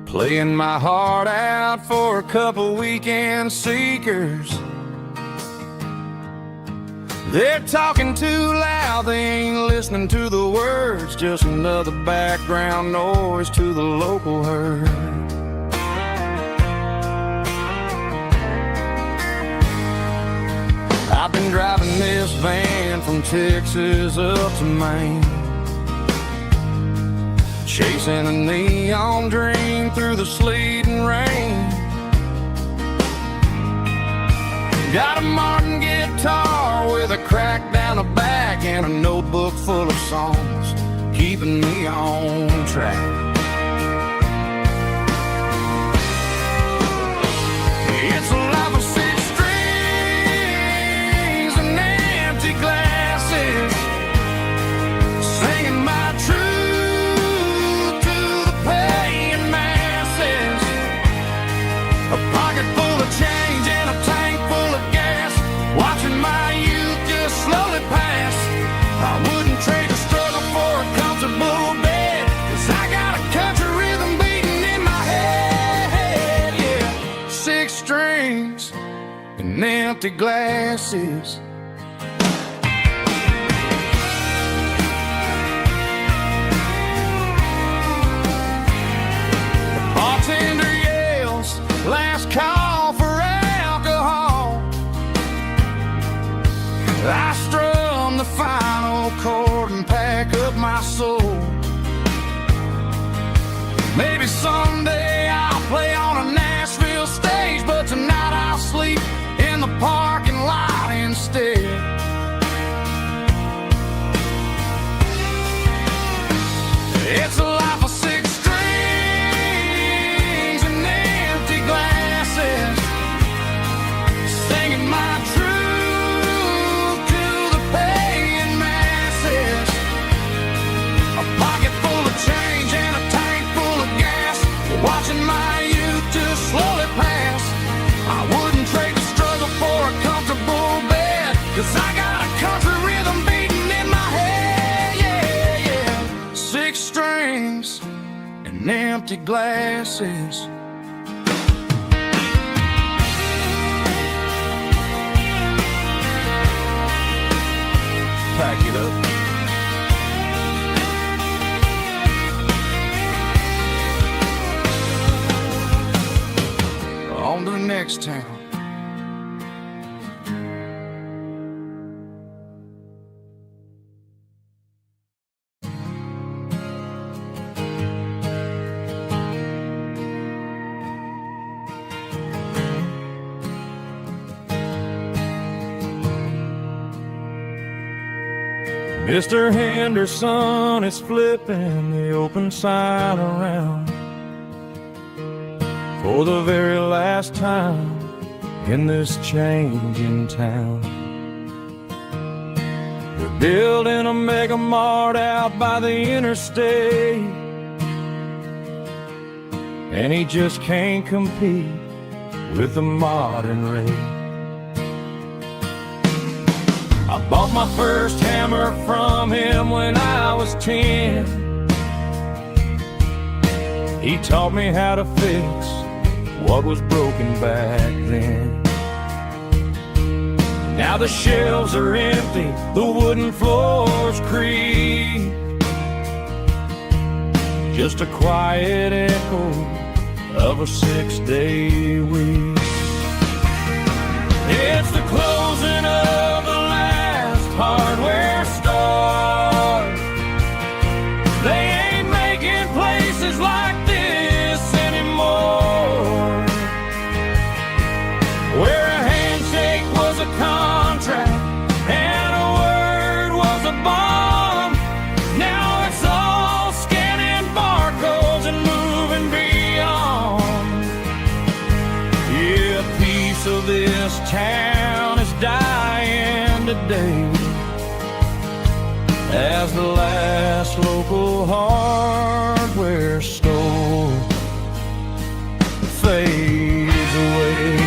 playing my heart out for a couple weekend seekers. They're talking too loud, they ain't listening to the words, just another background noise to the local herd. I've been driving this van from Texas up to Maine, chasing a neon dream through the sleet and rain. Got a Martin guitar with a crack down the back and a notebook full of songs, keeping me on track. It's a life of six strings and empty glasses, singing my truth to the paying masses. A pocket full of change and a tank full of gas, watching my youth just slowly pass. I wouldn't trade the struggle for a comfortable bed, 'cause I got a country rhythm beating in my head, yeah. Six strings and empty glasses. The bartender yells, last call for alcohol. I strum the final chord and pack up my soul. Maybe someday I'll play on a Nashville stage, but tonight I'll sleep in the parking lot instead. It's a life of six strings and empty glasses, singing my truth to the paying masses. A pocket full of change and a tank full of gas, watching my youth just slowly pass. I wouldn't trade the struggle for a comfortable bed, 'cause I got a country rhythm beating in my head, yeah, yeah. Six strings and empty glasses. Pack it up. On to the next town. Mr. Henderson is flipping the open sign around for the very last time in this changing town. They're building a mega mart out by the interstate, and he just can't compete with the modern rate. I bought my first hammer from him when I was 10. He taught me how to fix what was broken back then. Now the shelves are empty, the wooden floors creak, just a quiet echo of a 6-day week. It's the closing of the last hardware store. They ain't making places like this anymore, where a handshake was a contract and a word was a bond. Now it's all scanning barcodes and moving beyond. Yeah, a piece of this town is dying today as the last local hardware store fades away.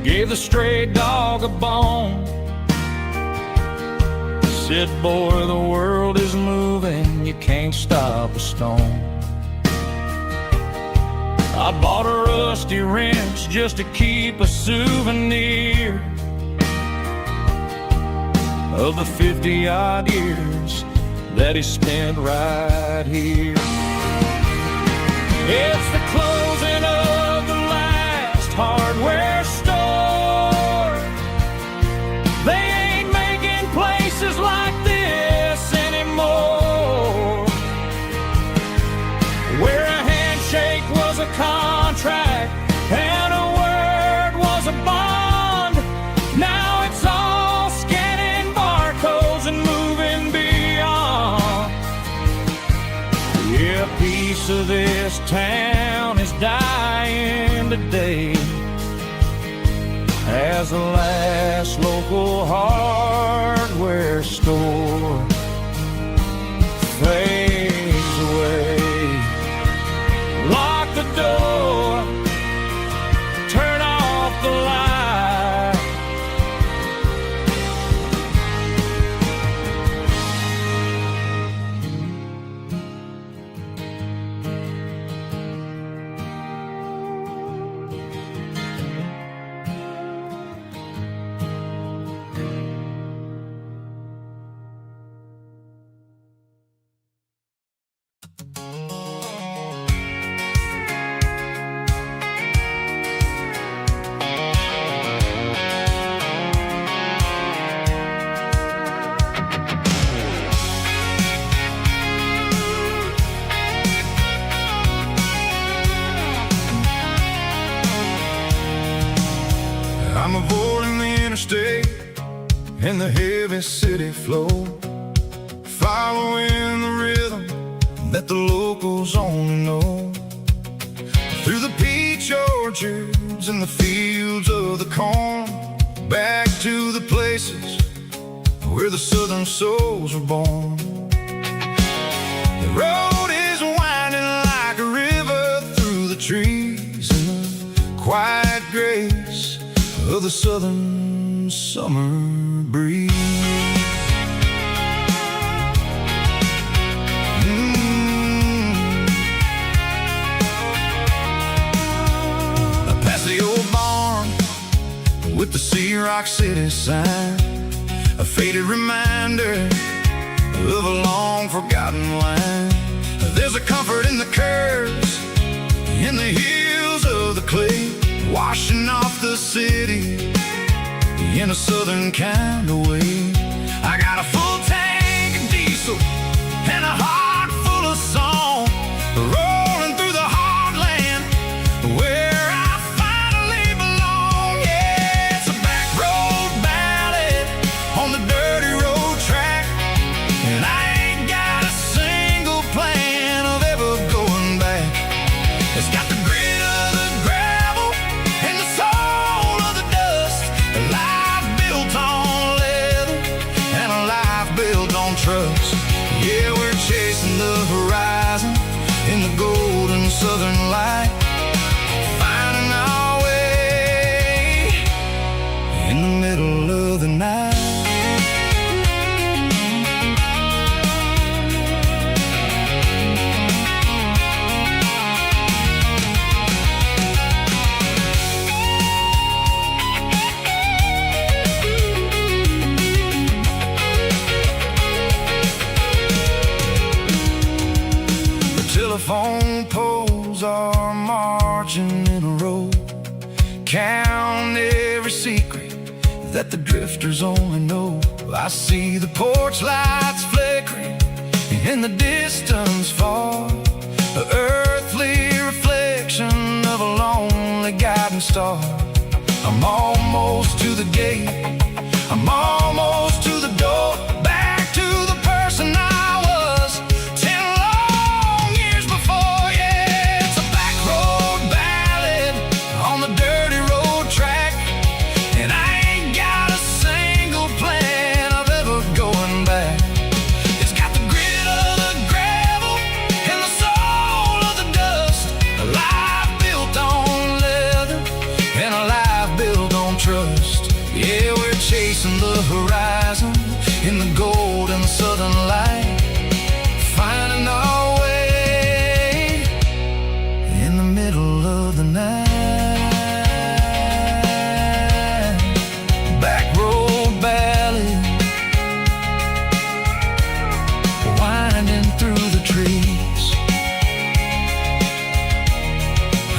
gave the stray dog a bone. Said, boy, the world is moving, you can't stop a stone. I bought a rusty wrench just to keep a souvenir of the 50-odd years that he spent right here. It's the closing of the last hardware store. They ain't making places like this anymore, where a handshake was a contract and a word was a bond. Now it's all scanning barcodes and moving beyond. Yeah, a piece of this town is dying today as the last local hardware store fades away. Lock the door, turn off the light. I'm avoiding the interstate and the heavy city flow, following the rhythm that the locals only know. Through the peach orchards and the fields of the corn, back to the places where the southern souls were born. The road is winding like a river through the trees in the quiet grace of the southern summer breeze. I pass the old barn with the Sea Rock City sign, a faded reminder of a long forgotten line. There's a comfort in the curves, in the hills of the clay, washing off the city in a southern kind of way. I got a full tank of diesel and a heart full of song, rolling through the heartland where I finally belong. Yeah, it's a back road ballad on the dirty road track, and I ain't got a single plan of ever going back. It's got the grit of the gravel and the soul of the dust, a life built on leather and a life built on trust. Yeah, we're chasing the horizon in the golden southern light, finding our way in the middle of the night. Telephone poles are marching in a row, count every secret that the drifters only know. I see the porch lights flickering in the distance far, an earthly reflection of a lonely guiding star. I'm almost to the gate, I'm almost to the door, back to the person I was 10 long years before. Yeah, it's a back road ballad on the dirty road track, and I ain't got a single plan of ever going back. It's got the grit of the gravel and the soul of the dust, a life built on leather and a life built on trust. chasing the horizon in the golden southern light, finding our way in the middle of the night. Back road ballad, winding through the trees.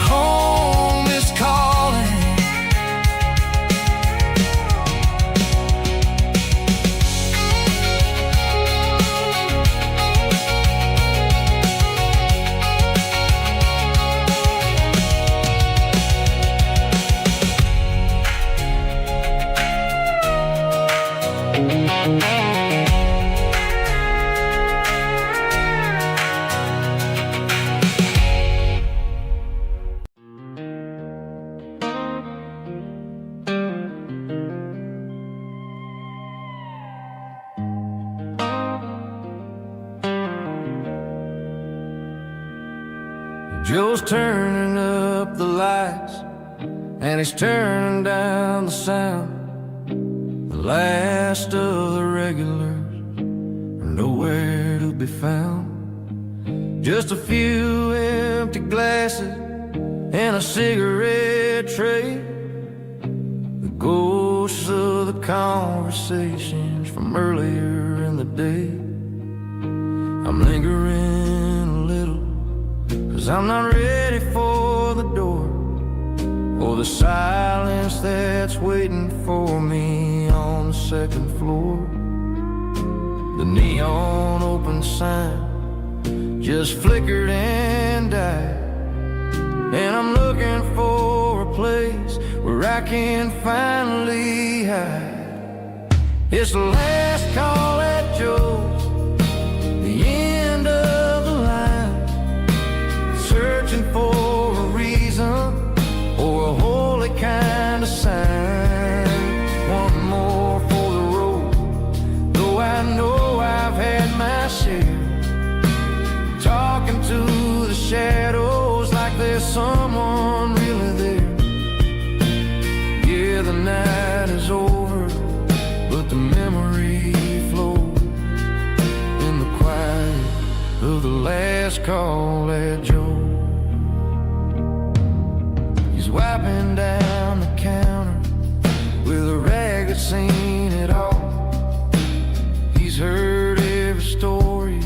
Home is calling. Joe's turning up the lights, and he's turning down the sound. The last of the regulars are nowhere to be found. Just a few empty glasses and a cigarette tray, the ghosts of the conversations from earlier in the day. I'm lingering a little, 'cause I'm not ready for the door, or the silence that's waiting for me on the second floor. The neon open sign just flickered and died, and I'm looking for a place where I can finally hide. It's the last call at Joe's, the end of the line, searching for a reason or a holy kind of sign. One more for the road, though I know I've had my share, talking to the shadows like there's someone really there. Yeah, the night is over, but the memory flows in the quiet of the last call at Joe. He's wiping down the counter with a rag that's seen it all. He's heard every story,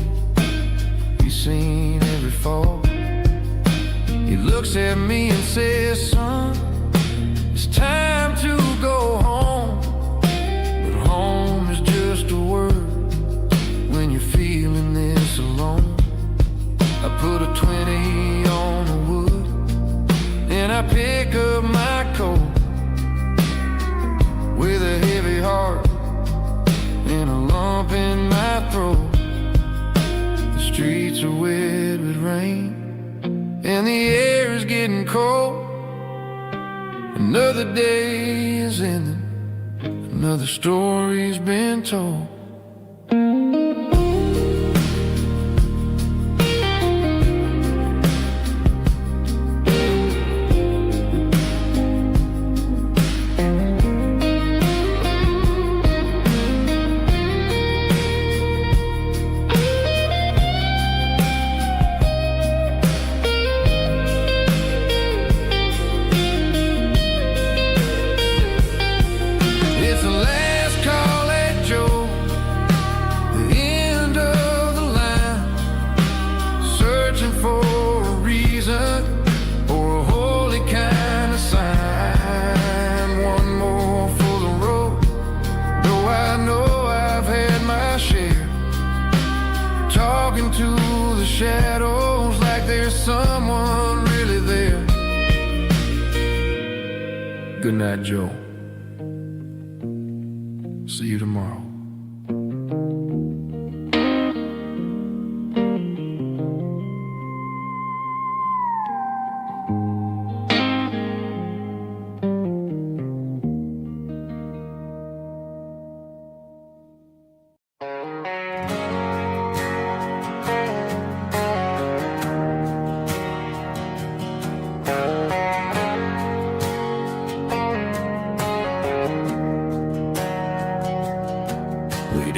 he's seen every fall. He looks at me and says, son, it's time to go home. But home is just a word when you're feeling this alone. I put a 20 on the wood, and I pick up my coat with a heavy heart and a lump in my throat. The streets are wet with rain, and the air is getting cold. Another day is ending, another story's been told. Shadows like there's someone really there. Good night, Joe. See you tomorrow.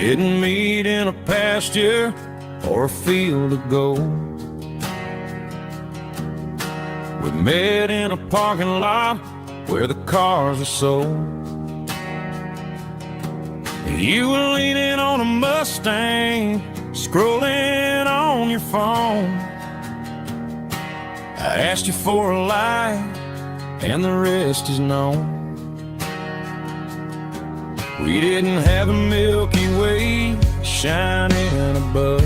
didn't meet in a pasture or a field of gold. We met in a parking lot where the cars are sold. You were leaning on a Mustang, scrolling on your phone. I asked you for a light, and the rest is known. We didn't have a Milky Way shining above,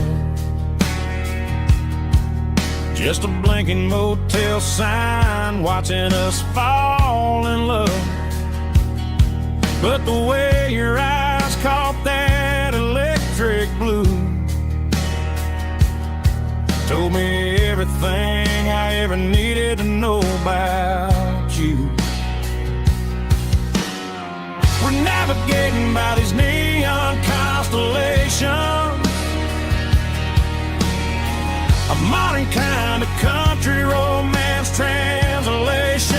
just a blinking motel sign watching us fall in love. But the way your eyes caught that electric blue told me everything I ever needed to know about you. We're navigating by these neon constellations, a modern kind of country romance translation.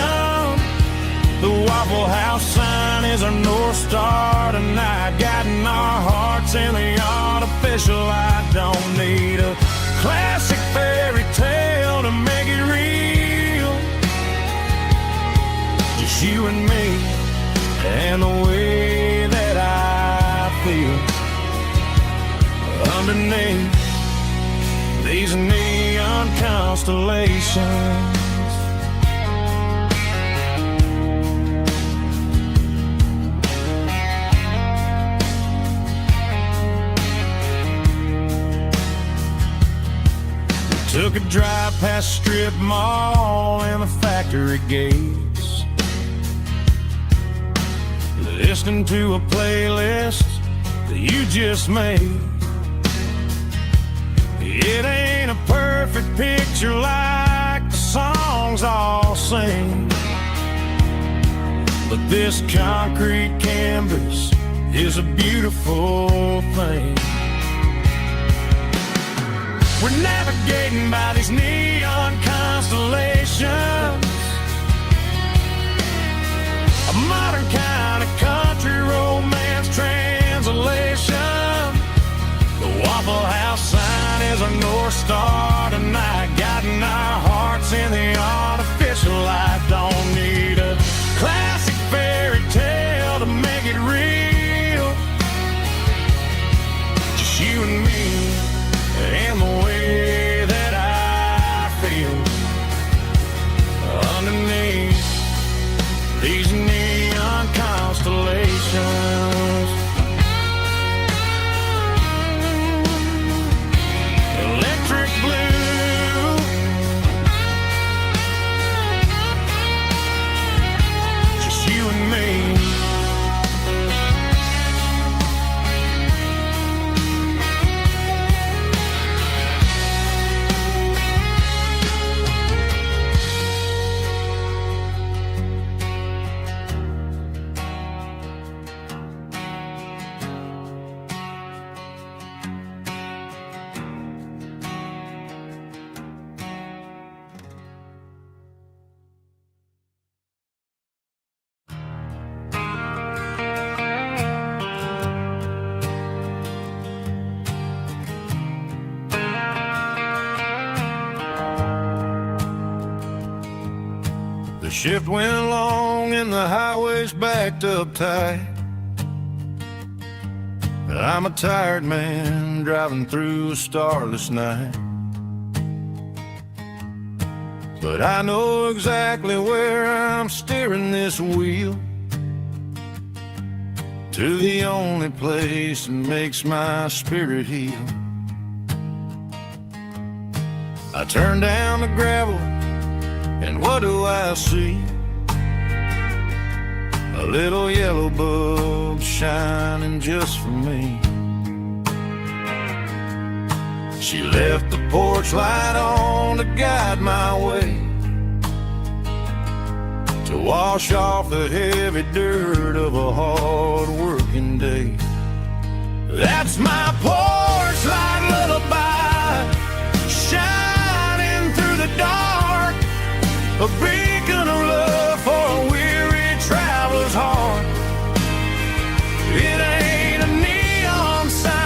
The Waffle House sign is our North Star tonight, guiding our hearts in the artificial. I don't need a classic fairy tale to make it real. Just you and me and the way that I feel underneath these neon constellations. Took a drive past Strip Mall and the factory gates, listening to a playlist that you just made. It ain't a perfect picture like the songs all sing, but this concrete canvas is a beautiful thing. We're navigating by these neon constellations, a modern kind of country romance translation. The Waffle House sign is our North Star tonight, guiding our hearts in the artificial light. Don't need a classic fairy tale to make it real. Just you and me and the way that I feel underneath these neon constellations. Electric blue, just you and me. The shift went long and the highway's backed up tight. I'm a tired man driving through a starless night, but I know exactly where I'm steering this wheel, to the only place that makes my spirit heal. I turn down the gravel, and what do I see? A little yellow bulb shining just for me. She left the porch light on to guide my way, to wash off the heavy dirt of a hard-working day. That's my porch light lullaby, shining through the dark, a beacon of love for a weary traveler's heart. It ain't a neon sign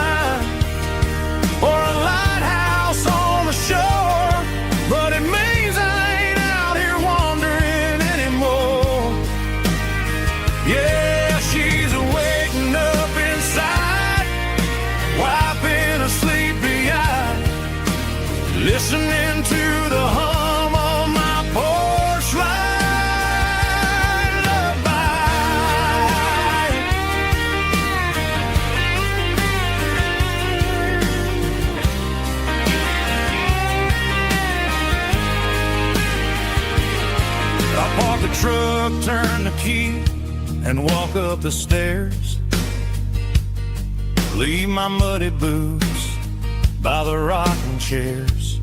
and walk up the stairs. Leave my muddy boots by the rocking chairs.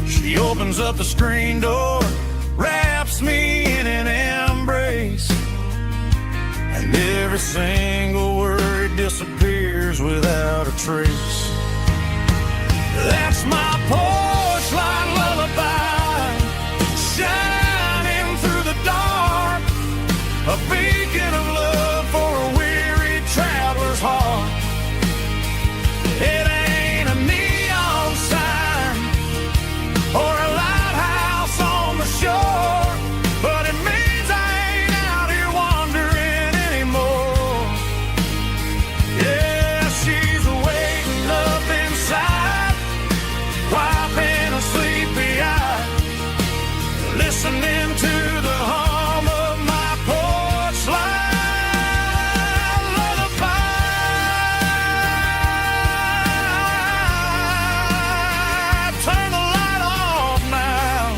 She opens up the screen door, wraps me in an embrace, and every single word disappears without a trace. That's my porch light lullaby, shining through the dark, a beacon of love for a weary traveler's heart. It ain't a neon sign or a lighthouse on the shore, but it means I ain't out here wandering anymore. Yeah, she's waiting up inside, wiping a sleepy eye, listening to the hum of my porch light lullaby. Turn the light off now.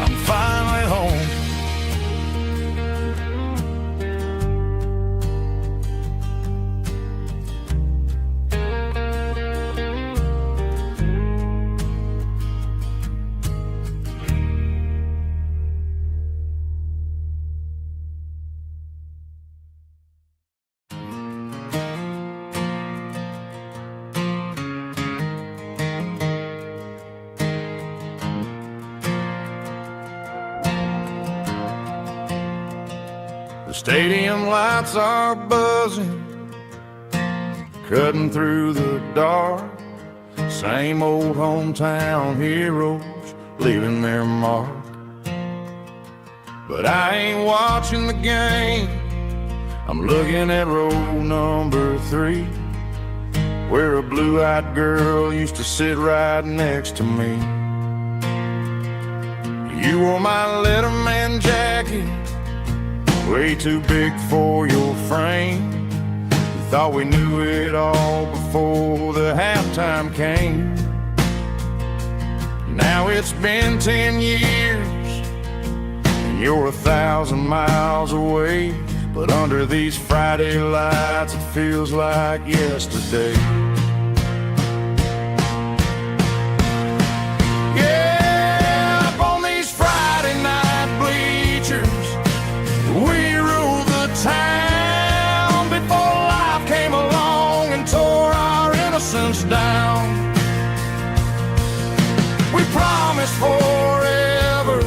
I'm finally home. The stadium lights are buzzing, cutting through the dark. Same old hometown heroes leaving their mark. But I ain't watching the game, I'm looking at row number 3, where a blue-eyed girl used to sit right next to me. You wore my Letterman jacket, way too big for your frame. We thought we knew it all before the halftime came. Now it's been 10 years and you're 1,000 miles away, but under these Friday lights it feels like yesterday. Yeah, up on these Friday night bleachers, we ruled the town before life came along and tore our innocence down. We promised forever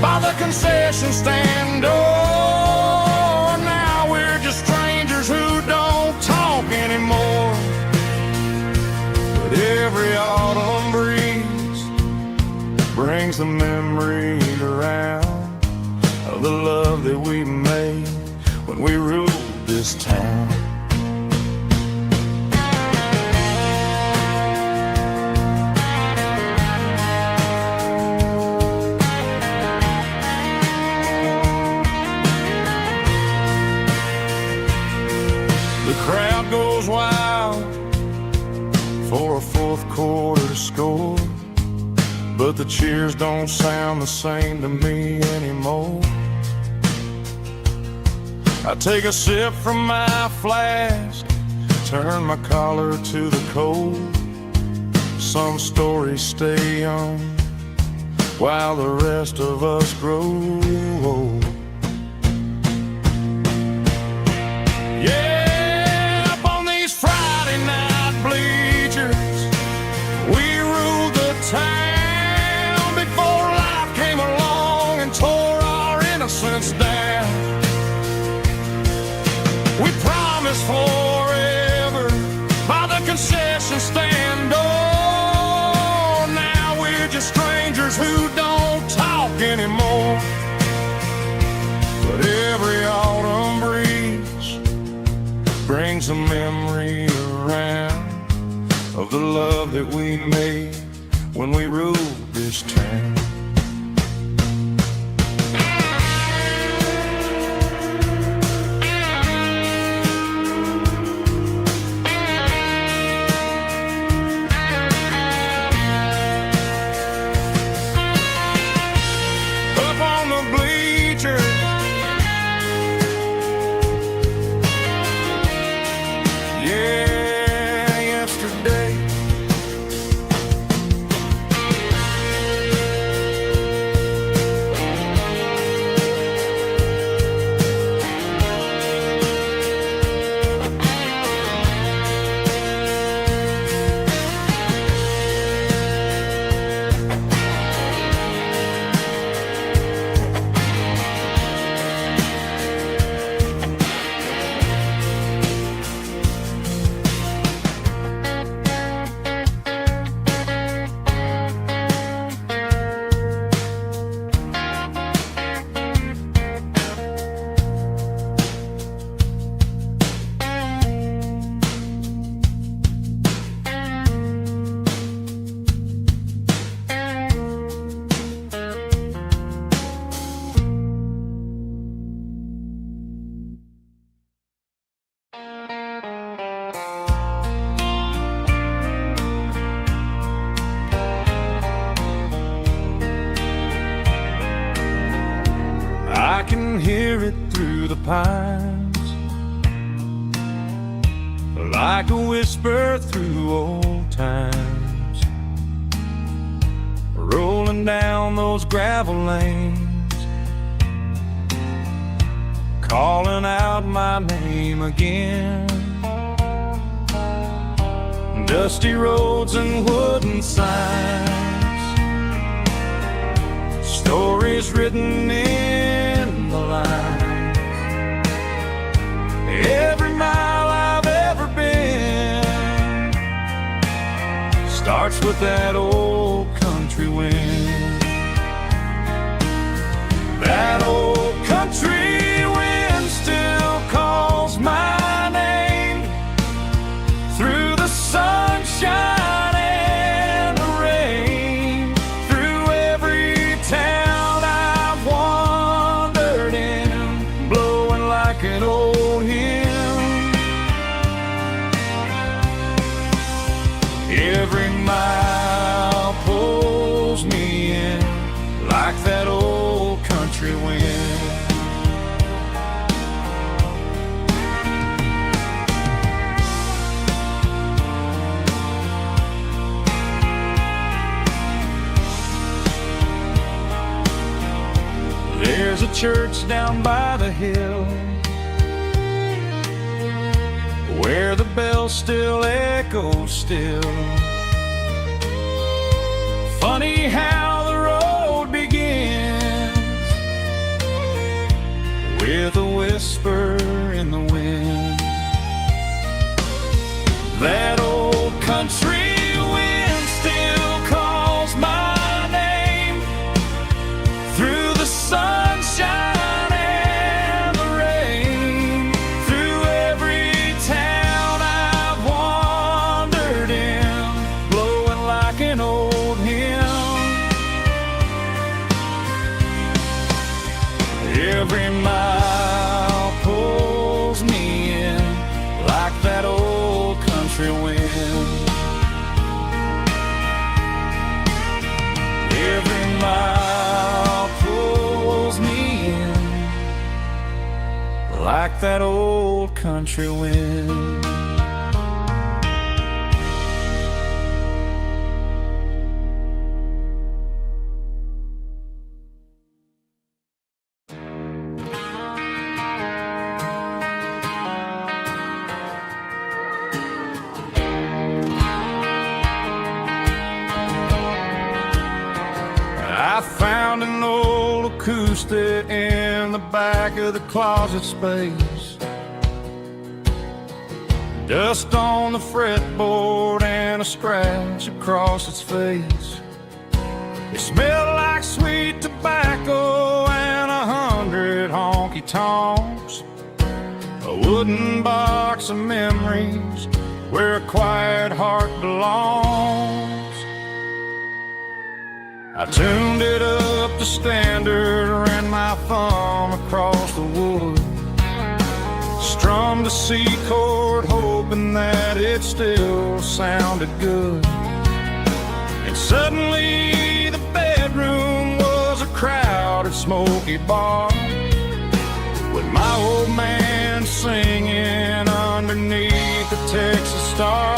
by the concession stand door. Now we're just strangers who don't talk anymore. But every autumn breeze brings the memories around of the love that we made when we ruled this town. The crowd goes wild for a fourth quarter score, but the cheers don't sound the same to me anymore. I take a sip from my flask, turn my collar to the cold. Some stories stay young while the rest of us grow old. Yeah, up on these Friday night bleachers, we ruled the town before life came along and tore our innocence down. We promised forever by the concession stand door. Now we're just strangers who don't talk anymore. But every autumn breeze brings a memory around of the love that we made when we ruled this town. can hear it through the pines, like a whisper through old times, rolling down those gravel lanes, calling out my name again. Dusty roads and wooden signs, stories written in the lines. Every mile I've ever been starts with that old country wind. That old country wind still calls my name through the sunshine and the rain, through every town I've wandered in, blowing like an old hymn. Every mile pulls me in like that old country wind. There's a church down by the hill where the bells still echo still. Funny how the road begins with a whisper in the wind. That old country wind still calls my name through the sunshine and the rain, through every town I've wandered in, blowing like an old hymn. Every mile pulls me in like that old country wind. Every mile pulls me in like that old country wind. I found an old acoustic in the back of the closet space. Dust on the fretboard and a scratch across its face. It smelled like sweet tobacco and 100 honky-tonks. A wooden box of memories where a quiet heart belongs. I tuned it up to standard, ran my thumb across the wood, strummed a C chord hoping that it still sounded good. And suddenly the bedroom was a crowded smoky bar, with my old man singing underneath the Texas star.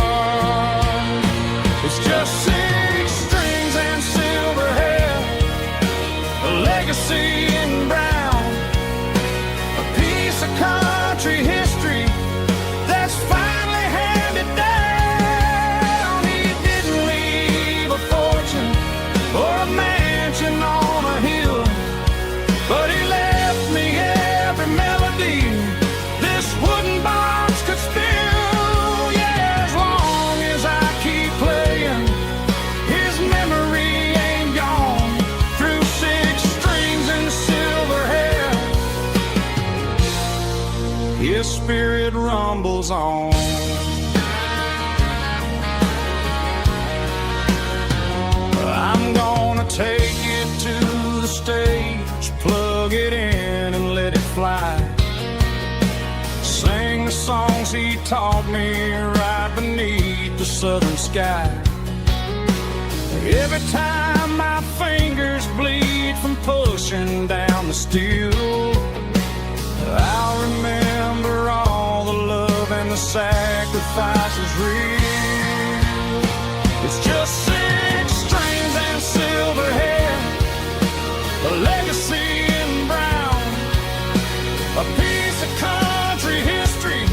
It's just 6 strings and silver hair, a legacy in brown, a piece of country history that's finally handed down. He didn't leave a fortune or a mansion on a hill, but he left me every melody this wooden box could spill. Yeah, as long as I keep playing, his memory ain't gone. Through 6 strings and silver hair, his spirit rumbles on. I'm gonna take it to the stage, plug it in and let it fly. Sing the songs he taught me right beneath the southern sky. Every time my fingers bleed from pushing down the steel, sacrifice is real. It's just 6 strings and silver hair, a legacy in brown, a piece of country history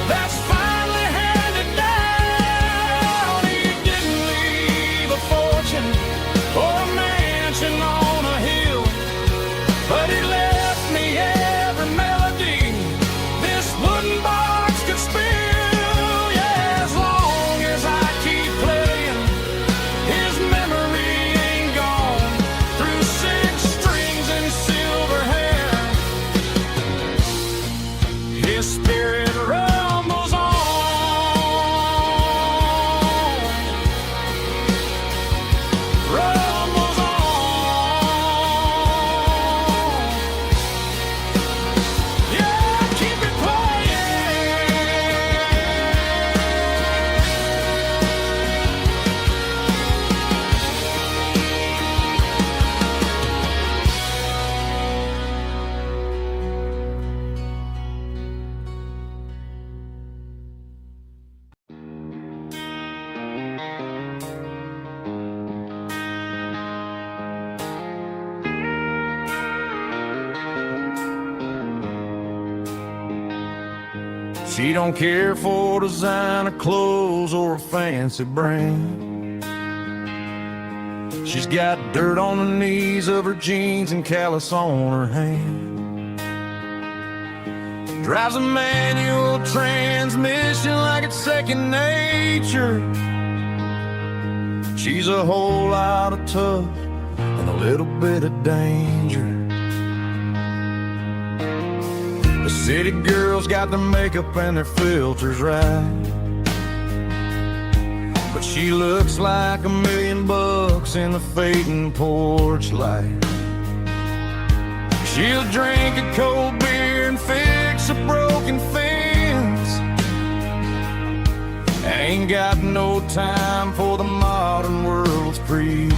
that's finally handed down. He didn't leave a fortune or a mansion on a hill, but he left me every melody this wooden box could spill. Yeah, as long as I keep playing, his memory ain't gone. Through 6 strings and silver hair, his spirit rumbles on, rumbles on. Yeah, keep it playing. She don't care for designer clothes or a fancy brand. She's got dirt on the knees of her jeans and callus on her hand. Drives a manual transmission like it's second nature. She's a whole lot of tough and a little bit of danger. The city girls got their makeup and their filters right, but she looks like $1 million in the fading porch light. She'll drink a cold beer and fix a broken fence. Ain't got no time for the modern world's pretense.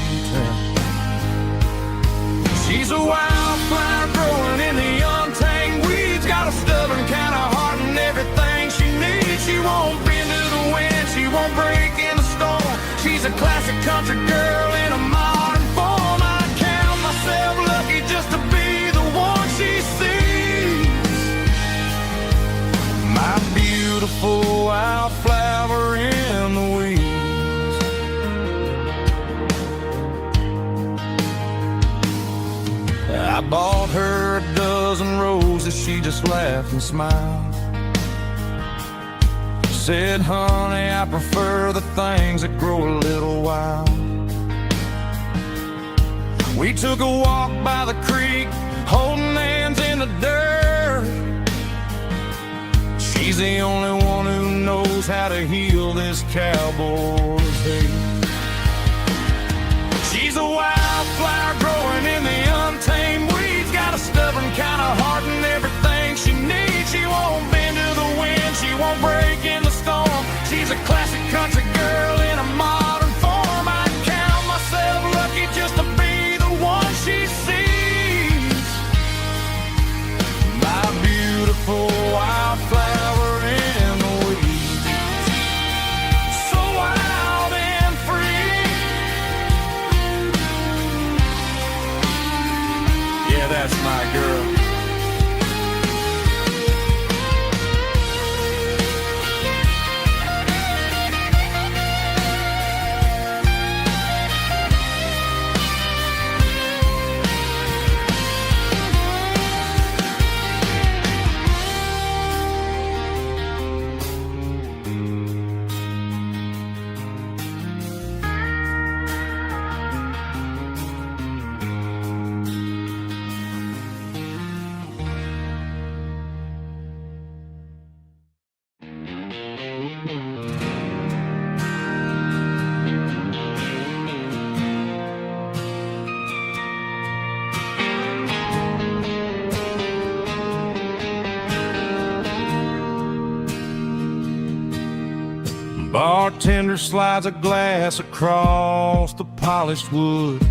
She's a wildflower growing in the untamed weeds. Got a stubborn kind of heart and everything she needs. She won't bend to the wind, she won't break in the storm. She's a classic country girl in a modern form. I count myself lucky just to be the one she sees. My beautiful wildflower in the weeds. I bought her a dozen roses, she just laughed and smiled. Said, honey, I prefer the things that grow a little wild. We took a walk by the creek, holding hands in the dirt. She's the only one who knows how to heal this cowboy's hate. She's a wildflower growing in the untamed weeds. Got a stubborn kind of heart and everything she needs. She won't bend to the wind, she won't break in the storm. She's a classic country girl in a modern form. I count myself lucky just to be the one she sees. My beautiful wildflower in the weeds. So wild and free. Yeah, that's my girl. Bartender slides a glass across the polished wood.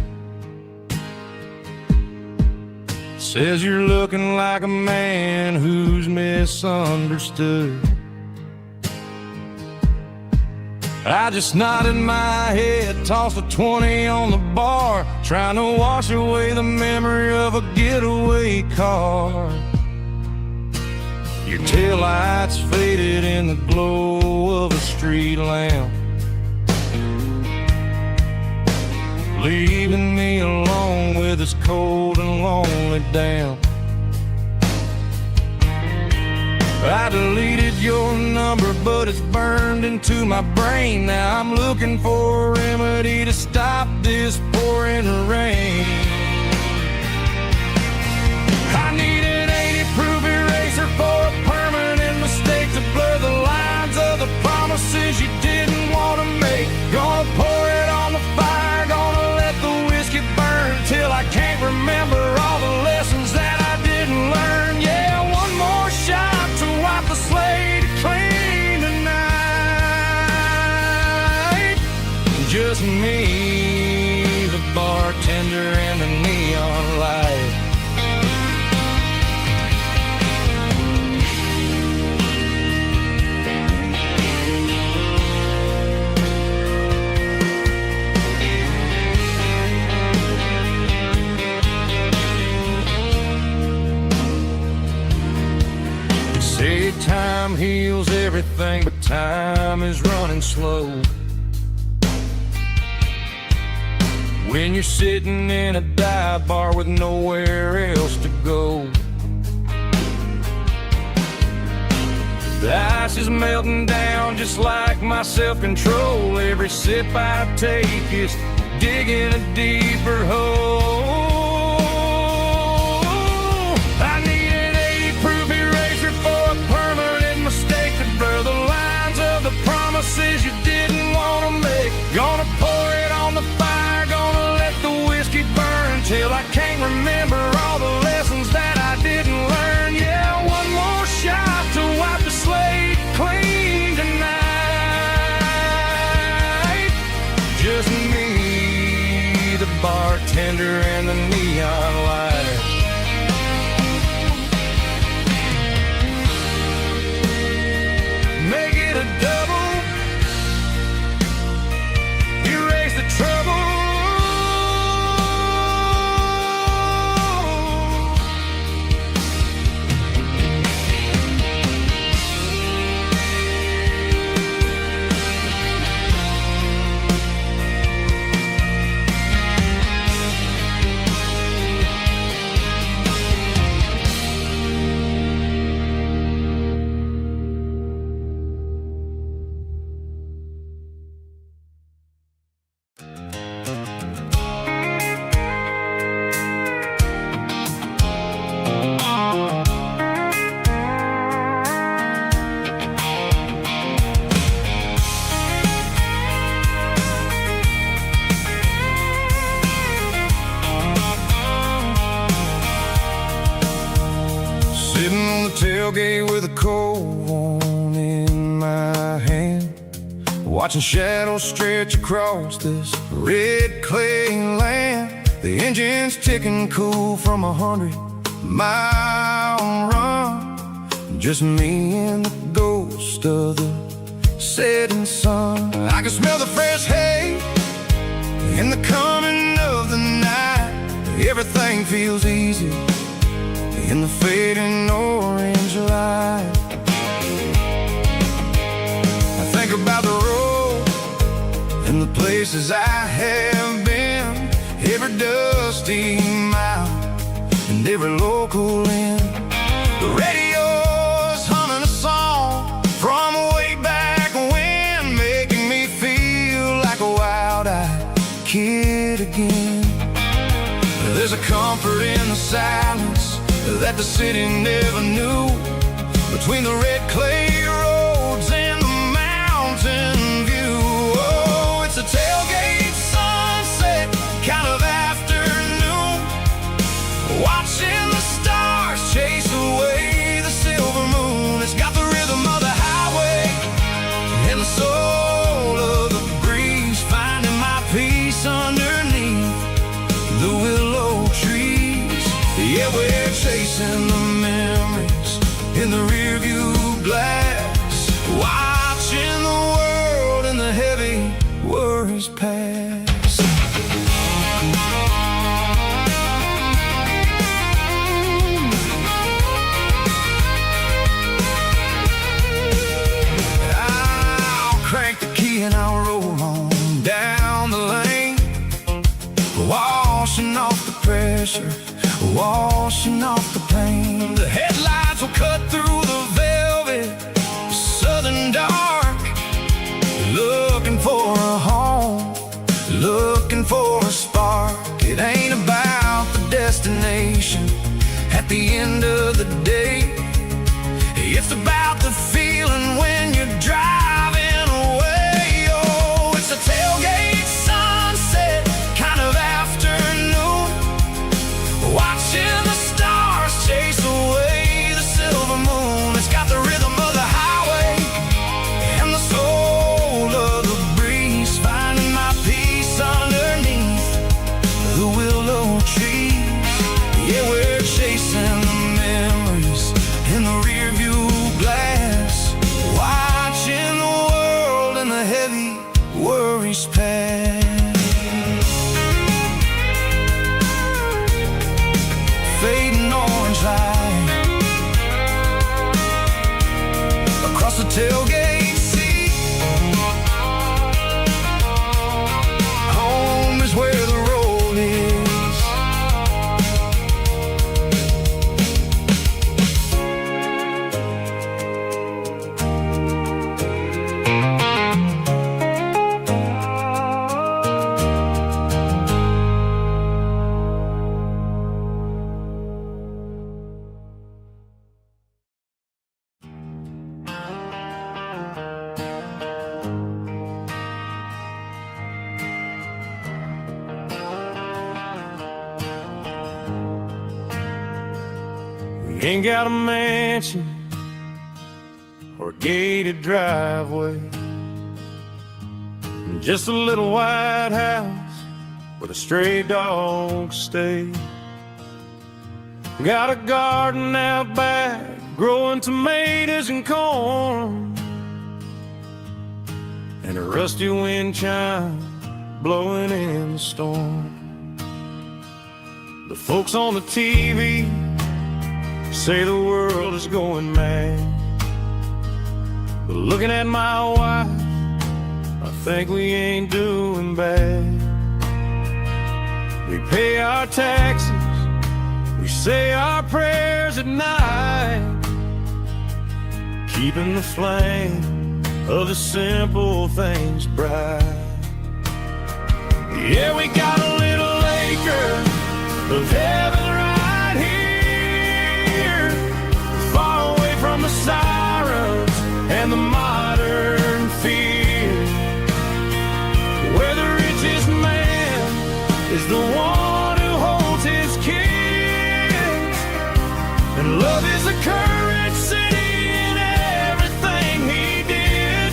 Says you're looking like a man who's misunderstood. I just nodded my head, tossed a 20 on the bar, trying to wash away the memory of a getaway car. Your taillights faded in the glow of a street lamp, leaving me alone with this cold and lonely damp. I deleted your number, but it's burned into my brain. Now I'm looking for a remedy to stop this pouring rain. I need an 80-proof eraser for a permanent mistake, to blur the lines of the promises you didn't want to make. Gonna pour it on the fire, gonna let the whiskey burn till I can't remember all the lessons that I didn't learn. Yeah, one more shot to wipe the slate clean tonight. Just me, the bartender, and the neon light. Say time heals everything, but time is running slow. When you're sitting in a dive bar with nowhere else to go, the ice is melting down just like my self-control. Every sip I take is digging a deeper hole. I need an 80-proof eraser for a permanent mistake, to blur the lines of the promises you didn't want to make. Gonna pour it on the fire, gonna let the whiskey burn till I can't remember all the lessons that I didn't learn. Yeah, one more shot to wipe the slate clean tonight. Just me, the bartender, and the neon light. Make it a double, erase the trouble. Sitting on the tailgate with a cold one in my hand, watching shadows stretch across this red clay land. The engine's ticking cool from 100-mile run. Just me and the ghost of the setting sun. I can smell the fresh hay in the coming of the night. Everything feels easy in the fading orange light. I think about the road and the places I have been, every dusty mile and every local inn. The radio's humming a song from way back when, making me feel like a wild-eyed kid again. There's a comfort in the silence that the city never knew, between the red clay roads and the mountain view. Oh, it's a tailgate sunset kind of afternoon, watching the stars chase away the silver moon. It's got the rhythm of the highway and the soul of the breeze, finding my peace underneath the willow trees. Yeah, we're chasing the memories in the rearview glass, watching the world in the heavy washing off the paint. The headlights will cut through the velvet southern dark, Looking for a home, looking for a spark. It ain't about the destination at the end of the day. It's about the feeling when you're driving away. Oh, it's a tailgate sunset kind of afternoon, watching the stars chase away the silver moon. It's got the rhythm of the highway and the soul of the breeze, finding my peace underneath the willow trees. Yeah, we're chasing the memories in the rear view glass, watching the world and the heavy worries pass. Fading orange light across the tailgate seat. Home is where the road is. ain't got a mansion or a gated driveway, just a little white house where the stray dogs stay. Got a garden out back growing tomatoes and corn, and a rusty wind chime blowing in the storm. The folks on the TV say the world is going mad, but looking at my wife, I think we ain't doing bad. We pay our taxes, we say our prayers at night, keeping the flame of the simple things bright. Yeah, we got a little acre of heaven right here, far away from the sirens and the modern fear, where the richest man is the one who holds his kids, and love is the currency in everything he did.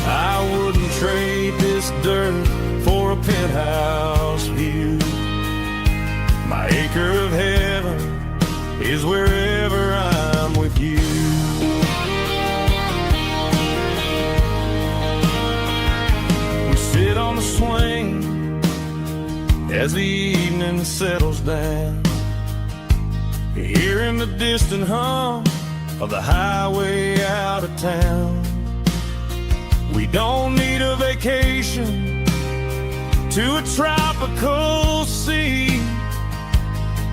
I wouldn't trade this dirt for a penthouse view. My acre of heaven is wherever I'm with you. We sit on the swing as the evening settles down, hearing the distant hum of the highway out of town. We don't need a vacation to a tropical sea,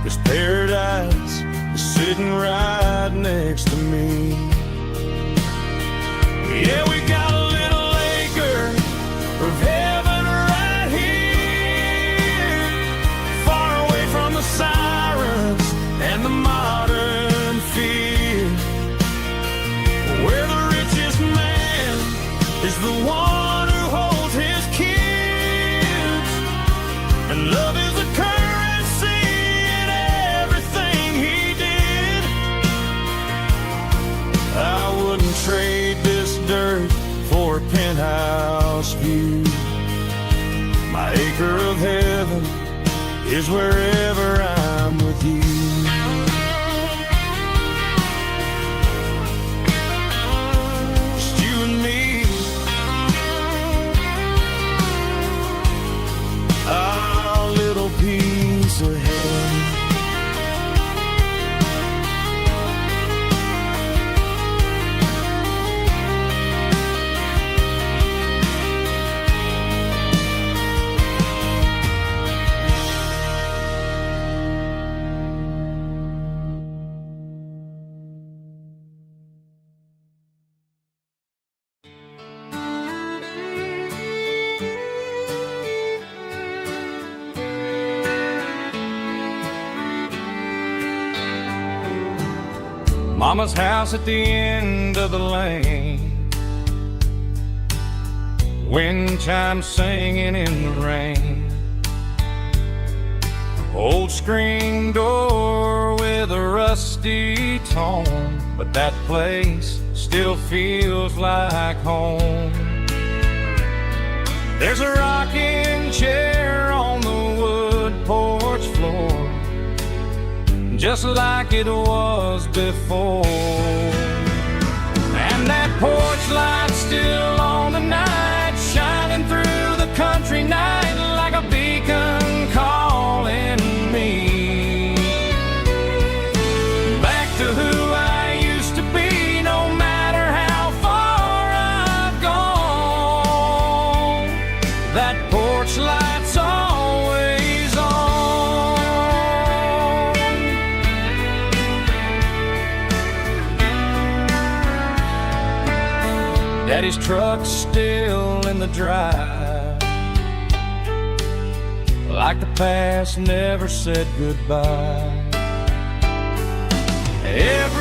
'cause paradise is sitting right next to me. Yeah, we got a little acre of heaven right here, far away from the sirens and the modern fear, where the richest man is the one who holds his kids, and love is a currency in everything he did. I wouldn't trade this dirt for a penthouse view. My acre of heaven is wherever I'm with you. Just you and me, our little piece of heaven. Mama's house at the end of the lane, wind chimes singing in the rain. Old screen door with a rusty tone, but that place still feels like home. There's a rocking chair on the wood porch floor, just like it was before. And that porch light's still on tonight, shining through the country night like a beacon calling me back to who I used to be. No matter how far I've gone, that porch light's always on. Daddy's truck's still in the drive, like the past never said goodbye. Every